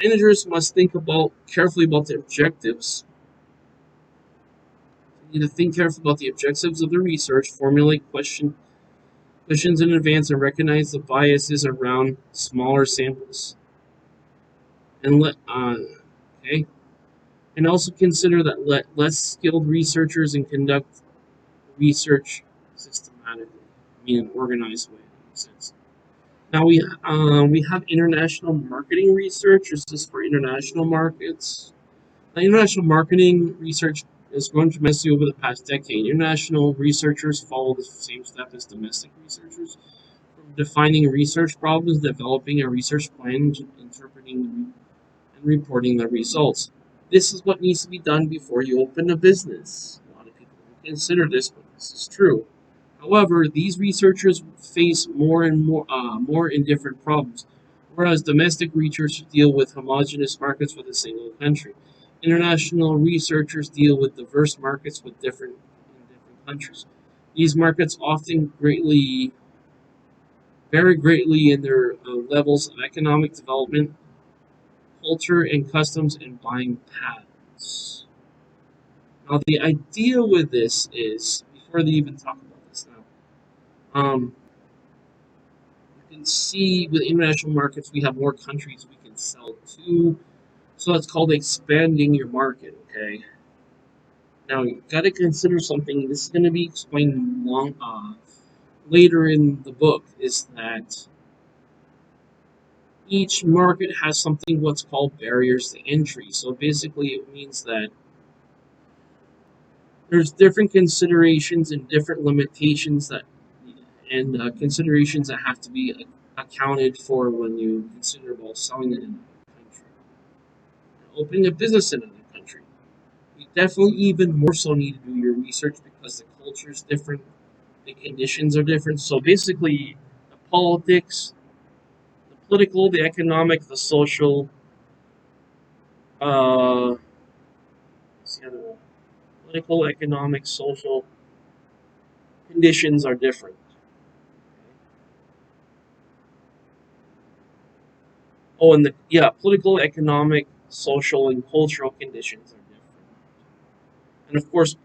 Managers must think about carefully about the objectives. They need to think carefully about the objectives of the research, formulate questions in advance, and recognize the biases around smaller samples. And okay, and also consider that less skilled researchers and conduct research systematically, I mean, in an organized way. In a sense. Now we have international marketing research. This is for international markets. International marketing research has grown tremendously over the past decade. International researchers follow the same step as domestic researchers, from defining research problems, developing a research plan, interpreting and reporting the results. This is what needs to be done before you open a business. A lot of people don't consider this, but this is true. However, these researchers face more and different problems, whereas domestic researchers deal with homogeneous markets with a single country. International researchers deal with diverse markets with different countries. These markets often vary greatly in their levels of economic development, culture, and customs and buying patterns. Now, the idea with this is, before they even talk about this now, you can see with international markets we have more countries we can sell to. So that's called expanding your market, okay? Now you got to consider something. This is going to be explained later in the book. Is that each market has something what's called barriers to entry. So basically, it means that there's different considerations and different limitations and considerations that have to be accounted for when you consider about selling it in another country, opening a business in another country. You definitely even more so need to do your research because the culture is different, the conditions are different. So basically, the politics, the political, the economic, the social, uh, what's the other one? Political, economic, social conditions are different. Oh, and political, economic, social, and cultural conditions are different. And of course,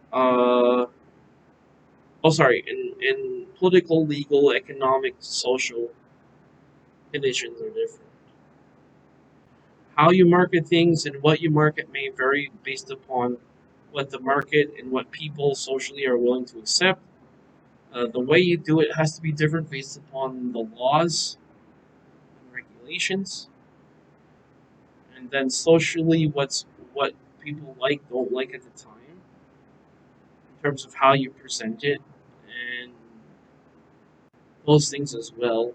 in political, legal, economic, social conditions are different. How you market things and what you market may vary based upon what the market and what people socially are willing to accept. The way you do it has to be different based upon the laws and regulations, and then socially, what people like, don't like at the time, in terms of how you present it, and those things as well.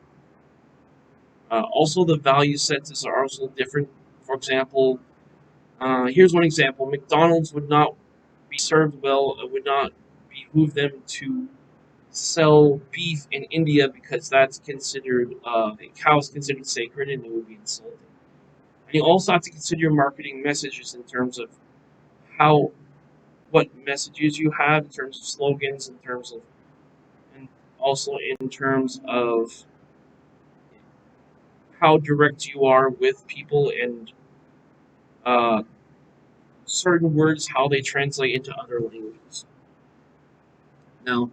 Also, the value sets are also different. For example, here's one example: McDonald's would not be served well. It would not behoove them to sell beef in India because that's considered a cow is considered sacred and it would be insulting. And you also have to consider your marketing messages in terms of how what messages you have, in terms of slogans, in terms of and also in terms of how direct you are with people and uh, certain words, how they translate into other languages. Now,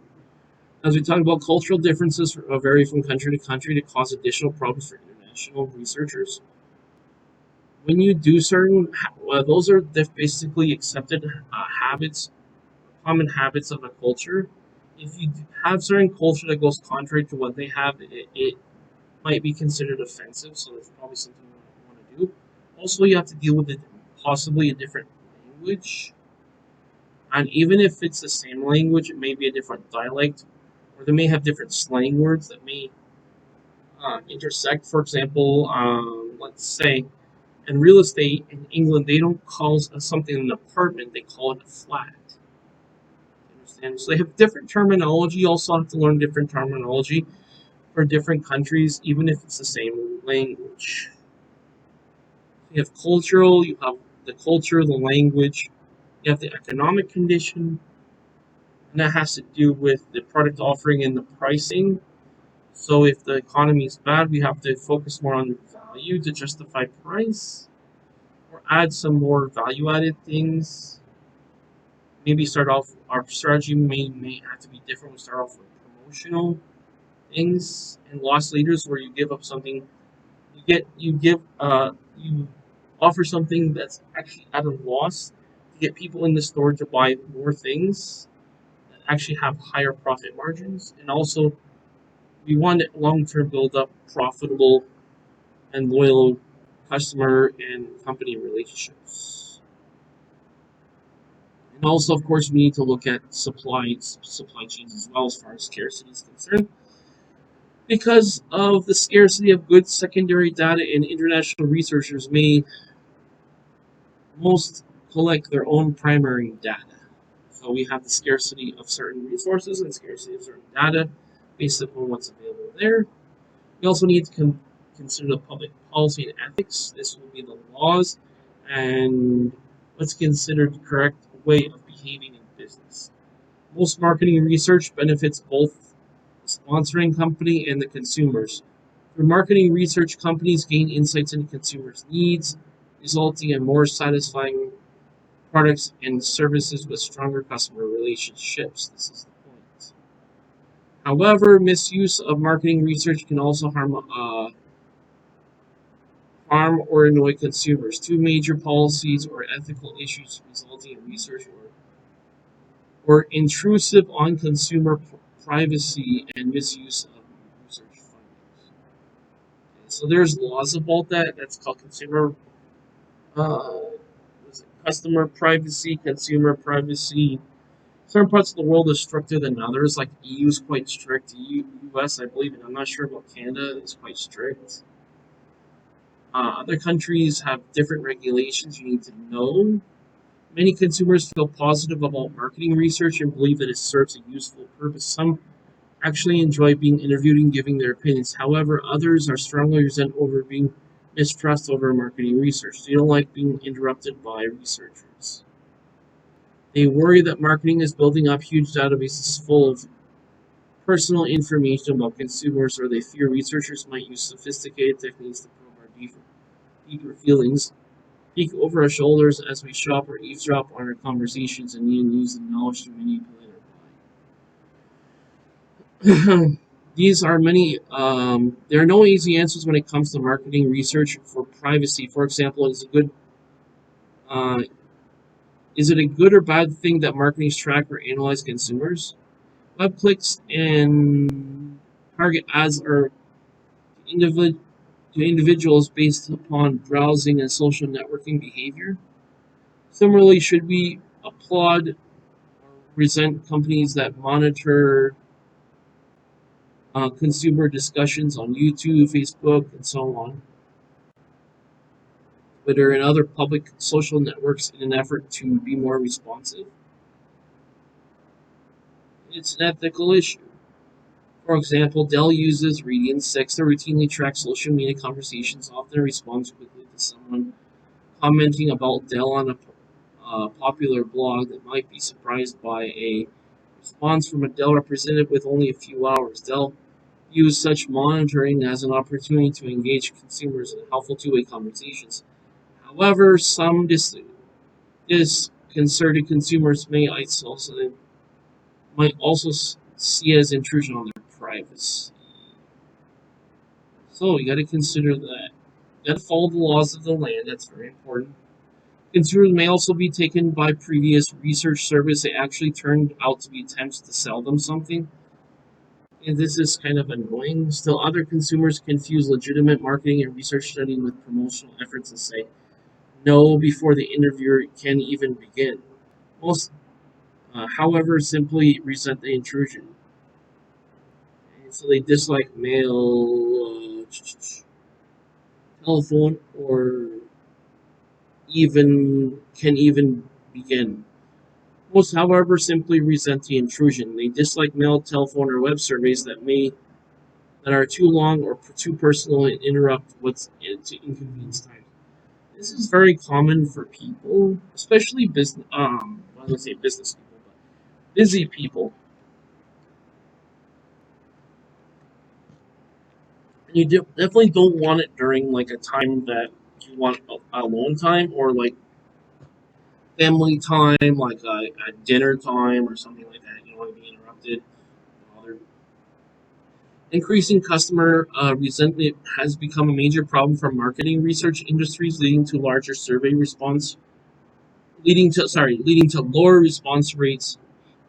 as we talk about cultural differences vary from country to country to cause additional problems for international researchers. When you do those are basically accepted habits, common habits of a culture. If you have certain culture that goes contrary to what they have, it might be considered offensive. So there's probably something you want to do. Also, you have to deal with it possibly a different language, and even if it's the same language, it may be a different dialect, or they may have different slang words that may intersect. For example, let's say in real estate in England, they don't call something an apartment; they call it a flat. You understand? So they have different terminology. You also have to learn different terminology for different countries, even if it's the same language. You have cultural, you have the culture, the language, you have the economic condition, and that has to do with the product offering and the pricing. So if the economy is bad, we have to focus more on value to justify price, or add some more value-added things. Maybe start off our strategy may have to be different. We start off with promotional things and loss leaders, where you give up something, you offer something that's actually at a loss to get people in the store to buy more things that actually have higher profit margins, and also we want long term build up profitable and loyal customer and company relationships. And also, of course, we need to look at supply chains as well as far as scarcity is concerned. Because of the scarcity of goods, secondary data and international researchers may most collect their own primary data. So we have the scarcity of certain resources and scarcity of certain data based upon what's available there. We also need to consider the public policy and ethics. This will be the laws and what's considered the correct way of behaving in business. Most marketing research benefits both the sponsoring company and the consumers. Through marketing research, companies gain insights into consumers' needs, resulting in more satisfying products and services with stronger customer relationships. This is the point. However, misuse of marketing research can also harm or annoy consumers. Two major policies or ethical issues resulting in research or intrusive on consumer privacy and misuse of research findings. Okay, so there's laws about that. That's called uh, customer privacy, consumer privacy. Certain parts of the world are stricter than others. Like EU is quite strict. US, I believe, and I'm not sure about Canada, is quite strict. Other countries have different regulations you need to know. Many consumers feel positive about marketing research and believe that it serves a useful purpose. Some actually enjoy being interviewed and giving their opinions. However, others are strongly resent over being mistrust over marketing research. They don't like being interrupted by researchers. They worry that marketing is building up huge databases full of personal information about consumers, or they fear researchers might use sophisticated techniques to probe our deeper feelings, peek over our shoulders as we shop or eavesdrop on our conversations, and even use the knowledge to manipulate our buying. These are many. There are no easy answers when it comes to marketing research for privacy. For example, uh, is it a good or bad thing that marketers track or analyze consumers? Web clicks and target ads are individ- to individuals based upon browsing and social networking behavior. Similarly, should we applaud or resent companies that monitor consumer discussions on YouTube, Facebook, and so on, Twitter, and other public social networks in an effort to be more responsive? It's an ethical issue. For example, Dell uses Radian 6 to routinely track social media conversations, often responds quickly to someone commenting about Dell on a popular blog that might be surprised by a response from a Dell representative with only a few hours. Dell views such monitoring as an opportunity to engage consumers in helpful two-way conversations. However, some disconcerted consumers might also see it as intrusion on their privacy. So you got to consider that. You got to follow the laws of the land. That's very important. Consumers may also be taken by previous research service that actually turned out to be attempts to sell them something. And this is kind of annoying. Still, other consumers confuse legitimate marketing and research study with promotional efforts and say no before the interview can even begin. Most, however, simply resent the intrusion. And so they dislike mail, telephone, or even begin. Most, however, simply resent the intrusion. They dislike mail, telephone, or web surveys that are too long or too personal and interrupt what's to inconvenience time. This is very common for people, especially business. I would say business people, but busy people. And you definitely don't want it during like a time that you want alone time or like family time, like a dinner time or something like that. You don't want to be interrupted, bothered. Increasing customer resentment has become a major problem for marketing research industries, leading to larger survey response, leading to lower response rates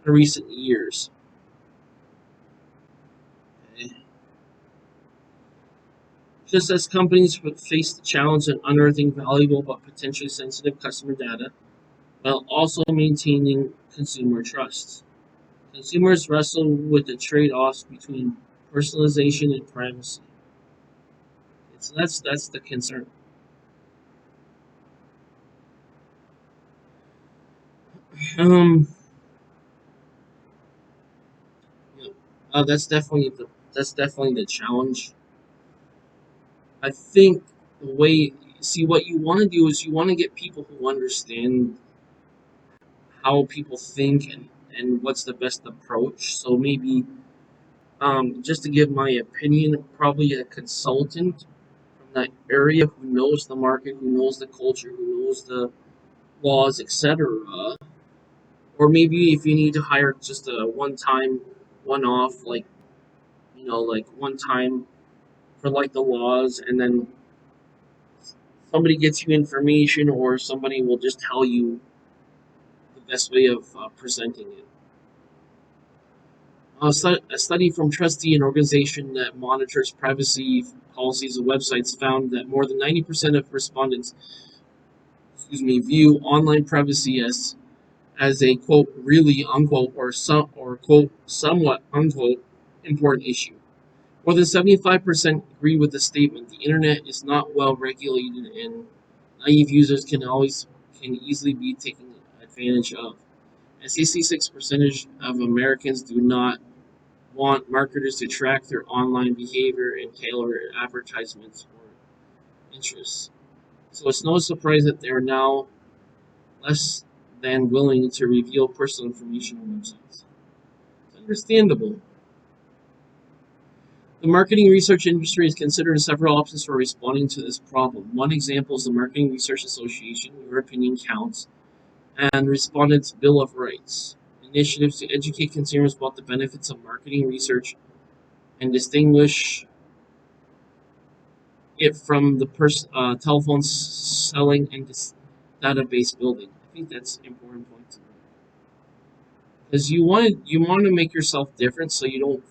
in recent years. Okay. Just as companies face the challenge of unearthing valuable but potentially sensitive customer data, while also maintaining consumer trust. Consumers wrestle with the trade-offs between personalization and privacy. So that's the concern. Um, yeah, that's definitely the challenge. I think the way see what you want to do is you want to get people who understand how people think and what's the best approach. So maybe just to give my opinion, probably a consultant from that area who knows the market, who knows the culture, who knows the laws, etc. Or maybe if you need to hire just a one-time, one-off, like like one time for like the laws, and then somebody gets you information, or somebody will just tell you the best way of presenting it. A study from Trustee, an organization that monitors privacy policies of websites, found that more than 90% of respondents, view online privacy as a quote really unquote or quote somewhat unquote important issue. More than 75% agree with the statement. The internet is not well regulated, and naive users can easily be taken advantage of. And 66% of Americans do not want marketers to track their online behavior and tailor advertisements for interests. So it's no surprise that they're now less than willing to reveal personal information on websites. It's understandable. The marketing research industry is considering several options for responding to this problem. One example is the Marketing Research Association, Your Opinion Counts, and Respondents' Bill of Rights, initiatives to educate consumers about the benefits of marketing research and distinguish it from the telephone selling and database building. I think that's an important point to note because you want to make yourself different, so you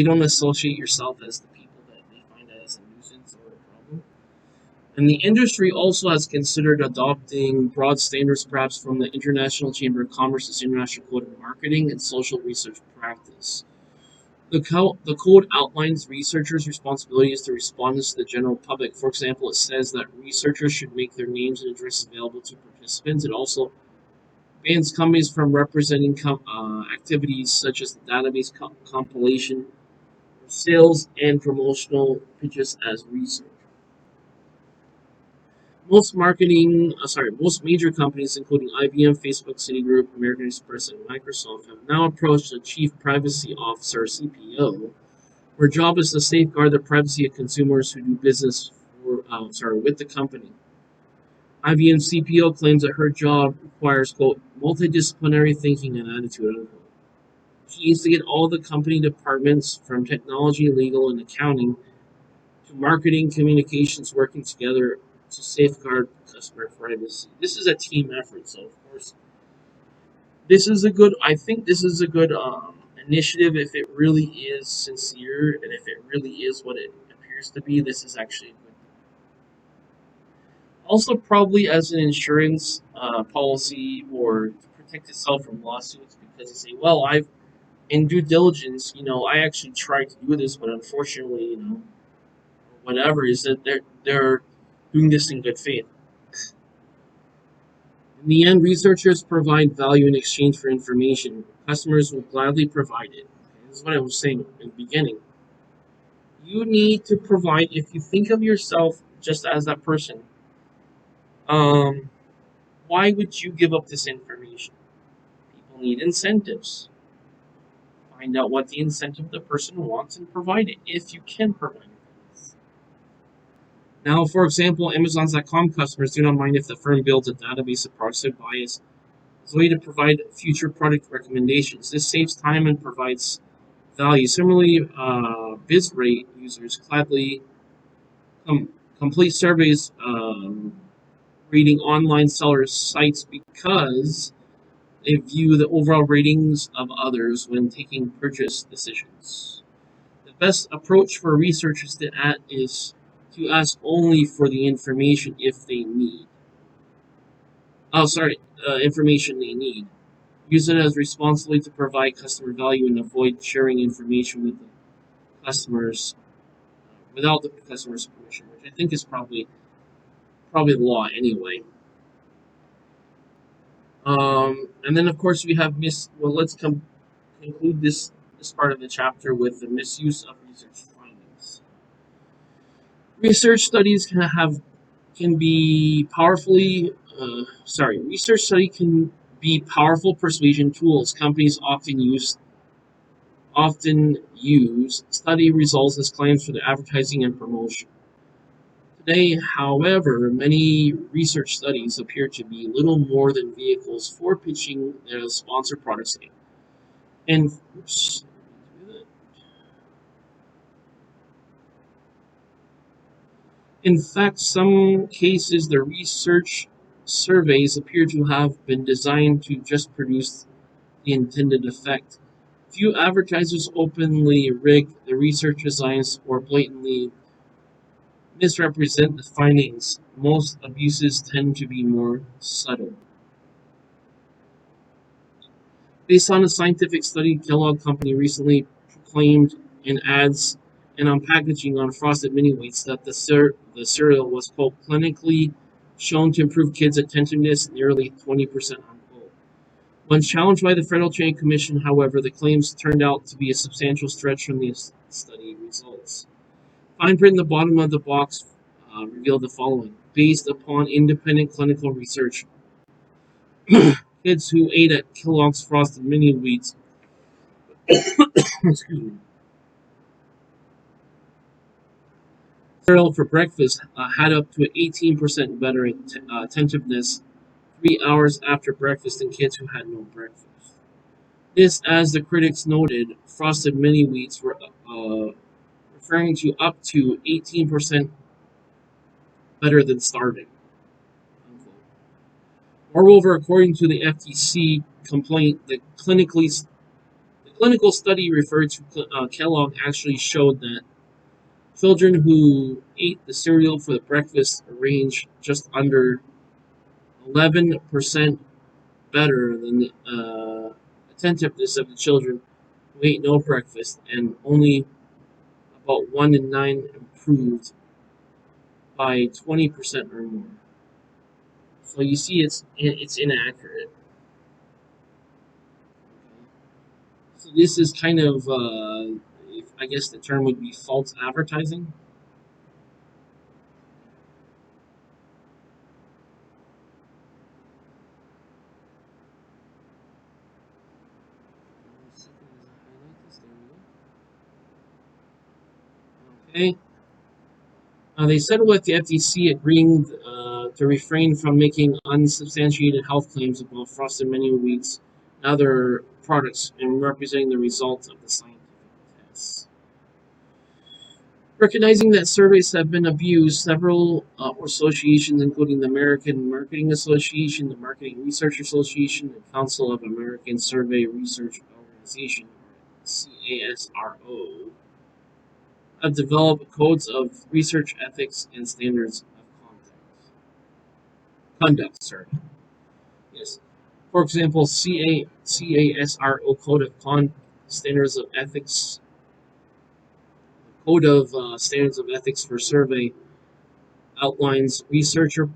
don't associate yourself as the people that they find as a nuisance or a problem. And the industry also has considered adopting broad standards, perhaps from the International Chamber of Commerce's International Code of Marketing and Social Research Practice. The code outlines researchers' responsibilities to respondents to the general public. For example, it says that researchers should make their names and addresses available to participants. It also Bans companies from representing activities such as the database compilation, sales, and promotional pitches as research. Most major companies, including IBM, Facebook, Citigroup, American Express, and Microsoft, have now approached the Chief Privacy Officer (CPO), her job is to safeguard the privacy of consumers who do business with the company. IBM CPO claims that her job requires, quote, multidisciplinary thinking and attitude, unquote. She needs to get all the company departments, from technology, legal, and accounting, to marketing, communications, working together to safeguard customer privacy. This is a team effort, so of course, I think this is a good initiative if it really is sincere and if it really is what it appears to be. This is actually good. Also, probably as an insurance policy or to protect itself from lawsuits, because you say, well, I've in due diligence, I actually tried to do this, but unfortunately, whatever is that they're doing this in good faith. In the end, researchers provide value in exchange for information. Customers will gladly provide it. This is what I was saying in the beginning. You need to provide, if you think of yourself just as that person, um, why would you give up this information? People need incentives. Find out what the incentive the person wants and provide it if you can provide it. Now, for example, Amazon.com customers do not mind if the firm builds a database of products they buy as a way to provide future product recommendations. This saves time and provides value. Similarly, BizRate users gladly com- complete surveys reading online sellers' sites because they view the overall ratings of others when taking purchase decisions. The best approach for researchers is to ask only for the information if they need. Information they need. Use it as responsibly to provide customer value and avoid sharing information with the customers without the customer's permission, which I think is probably the law anyway. And then of course we have conclude this part of the chapter with the misuse of research findings. Research study can be powerful persuasion tools. Companies often use study results as claims for their advertising and promotion. Today, however, many research studies appear to be little more than vehicles for pitching their sponsored products. And in fact, some cases, the research surveys appear to have been designed to just produce the intended effect. Few advertisers openly rig the research designs or blatantly misrepresent the findings. Most abuses tend to be more subtle. Based on a scientific study, Kellogg Company recently proclaimed in ads and on packaging on Frosted Mini Wheats that the cereal was, quote, clinically shown to improve kids' attentiveness nearly 20%, unquote. When challenged by the Federal Trade Commission, however, the claims turned out to be a substantial stretch from the study results. Fine print in the bottom of the box revealed the following. Based upon independent clinical research, kids who ate at Kellogg's Frosted Mini Wheats excuse me, cereal for breakfast had up to 18% better attentiveness 3 hours after breakfast than kids who had no breakfast. This, as the critics noted, Frosted Mini Wheats were referring to up to 18% better than starving. Unquote. Moreover, according to the FTC complaint, the clinical study referred to Kellogg actually showed that children who ate the cereal for the breakfast range just under 11% better than the attentiveness of the children who ate no breakfast, and only about 1 in 9 improved by 20% or more. So you see, it's inaccurate. So this is kind of, I guess the term would be false advertising. Okay. They settled with the FTC, agreeing to refrain from making unsubstantiated health claims about frosted menu wheats and other products and representing the results of the scientific tests. Recognizing that surveys have been abused, several associations, including the American Marketing Association, the Marketing Research Association, the Council of American Survey Research Organization, CASRO, have developed codes of research ethics and standards of conduct. Sorry. Yes. For example, CASRO Code of Standards of Ethics, Code of Standards of Ethics for Survey outlines researcher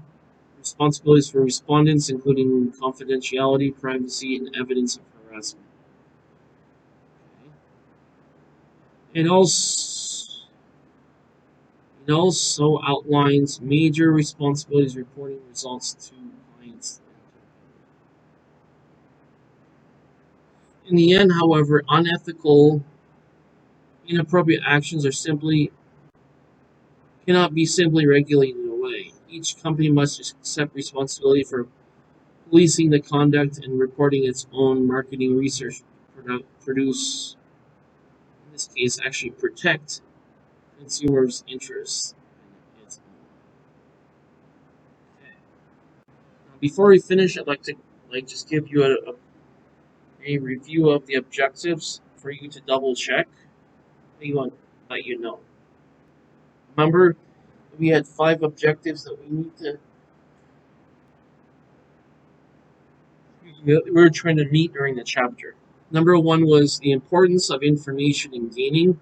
responsibilities for respondents, including confidentiality, privacy, and evidence of harassment. It also, it also outlines major responsibilities reporting results to clients. In the end, however, unethical, inappropriate actions are simply cannot be simply regulated away. Each company must accept responsibility for policing the conduct and reporting its own marketing research produce, in this case, actually protect consumers' interests. Okay. Now, before we finish, I'd like to just give you a review of the objectives for you to double check. You want to let you know. Remember, we had 5 objectives that we were trying to meet during the chapter. Number 1 was the importance of information in gaining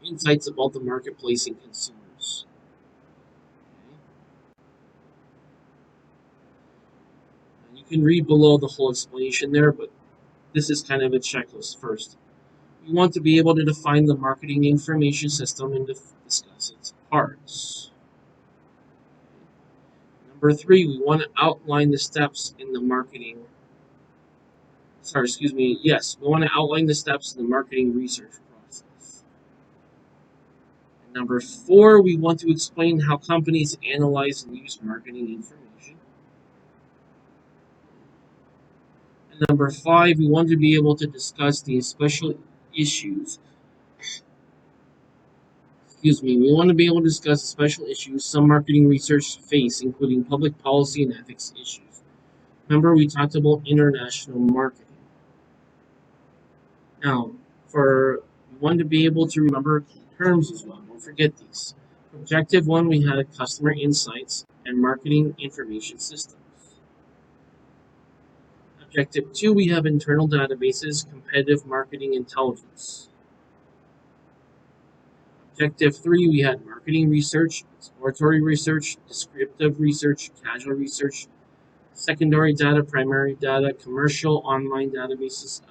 insights about the marketplace and consumers. You can read below the whole explanation there, but this is kind of a checklist first. We want to be able to define the marketing information system and discuss its parts. Number 3, we want to outline the steps in the marketing. Yes, we want to outline the steps in the marketing research process. And number 4, we want to explain how companies analyze and use marketing information. And number 5, we want to be able to discuss the special issues. We want to be able to discuss special issues some marketing research face, including public policy and ethics issues. Remember, we talked about international marketing. Now, we want to be able to remember terms as well. Don't forget these. Objective 1, we had customer insights and marketing information systems. Objective 2, we have internal databases, competitive marketing intelligence. Objective 3, we had marketing research, exploratory research, descriptive research, casual research, secondary data, primary data, commercial, online databases,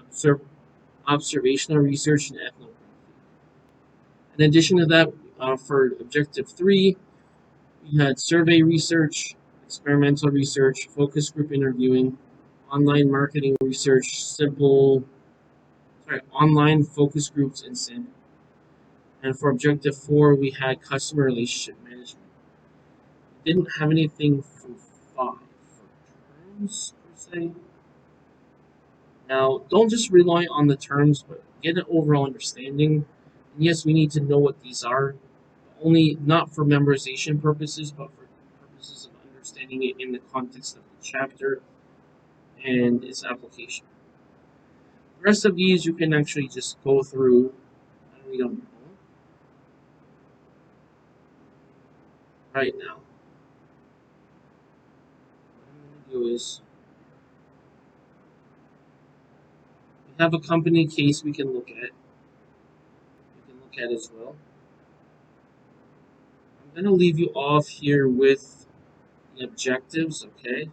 observational research, and ethnography. In addition to that, for Objective 3, we had survey research, experimental research, focus group interviewing, online marketing research, online focus groups, and sampling. And for Objective 4, we had customer relationship management. We didn't have anything from 5 for terms, per se. Now, don't just rely on the terms, but get an overall understanding. And yes, we need to know what these are, only not for memorization purposes, but for purposes of understanding it in the context of the chapter and its application. The rest of these you can actually just go through and read on your own right now. What I'm going to do is we have a company case we can look at. As well. I'm going to leave you off here with the objectives, okay?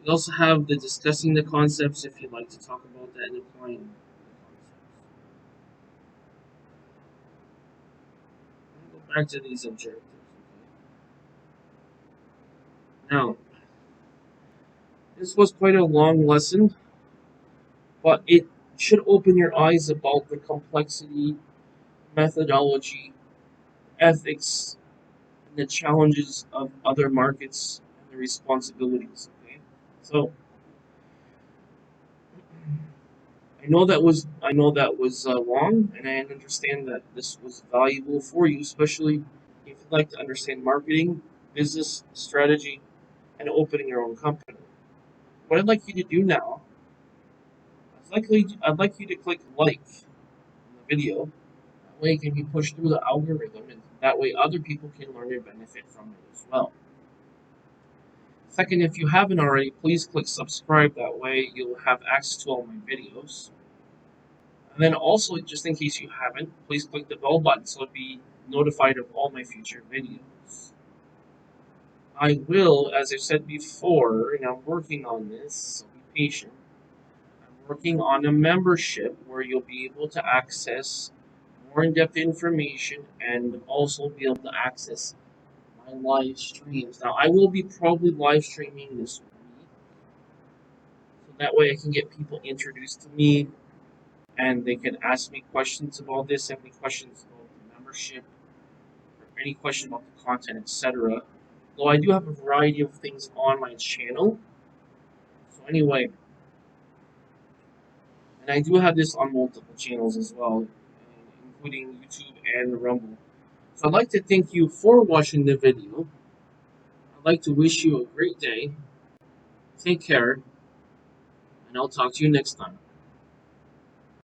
We also have the discussing the concepts if you'd like to talk about that and applying the concepts. I'll go back to these objectives. Okay? Now, this was quite a long lesson, but it should open your eyes about the complexity, methodology, ethics, and the challenges of other markets and the responsibilities. Okay, so I know that was long, and I understand that this was valuable for you, especially if you'd like to understand marketing, business strategy, and opening your own company. What I'd like you to do now, I'd like you to click like on the video. That way, it can be pushed through the algorithm, and that way, other people can learn and benefit from it as well. Second, if you haven't already, please click subscribe. That way, you'll have access to all my videos. And then also, just in case you haven't, please click the bell button so you'll be notified of all my future videos. I will, as I said before, and I'm working on this, so be patient. I'm working on a membership where you'll be able to access more in-depth information and also be able to access my live streams. Now, I will be probably live streaming this week, so that way I can get people introduced to me and they can ask me questions about this, any questions about the membership, or any question about the content, etc. Though I do have a variety of things on my channel. So anyway, and I do have this on multiple channels as well, including YouTube and Rumble. So I'd like to thank you for watching the video. I'd like to wish you a great day. Take care, and I'll talk to you next time.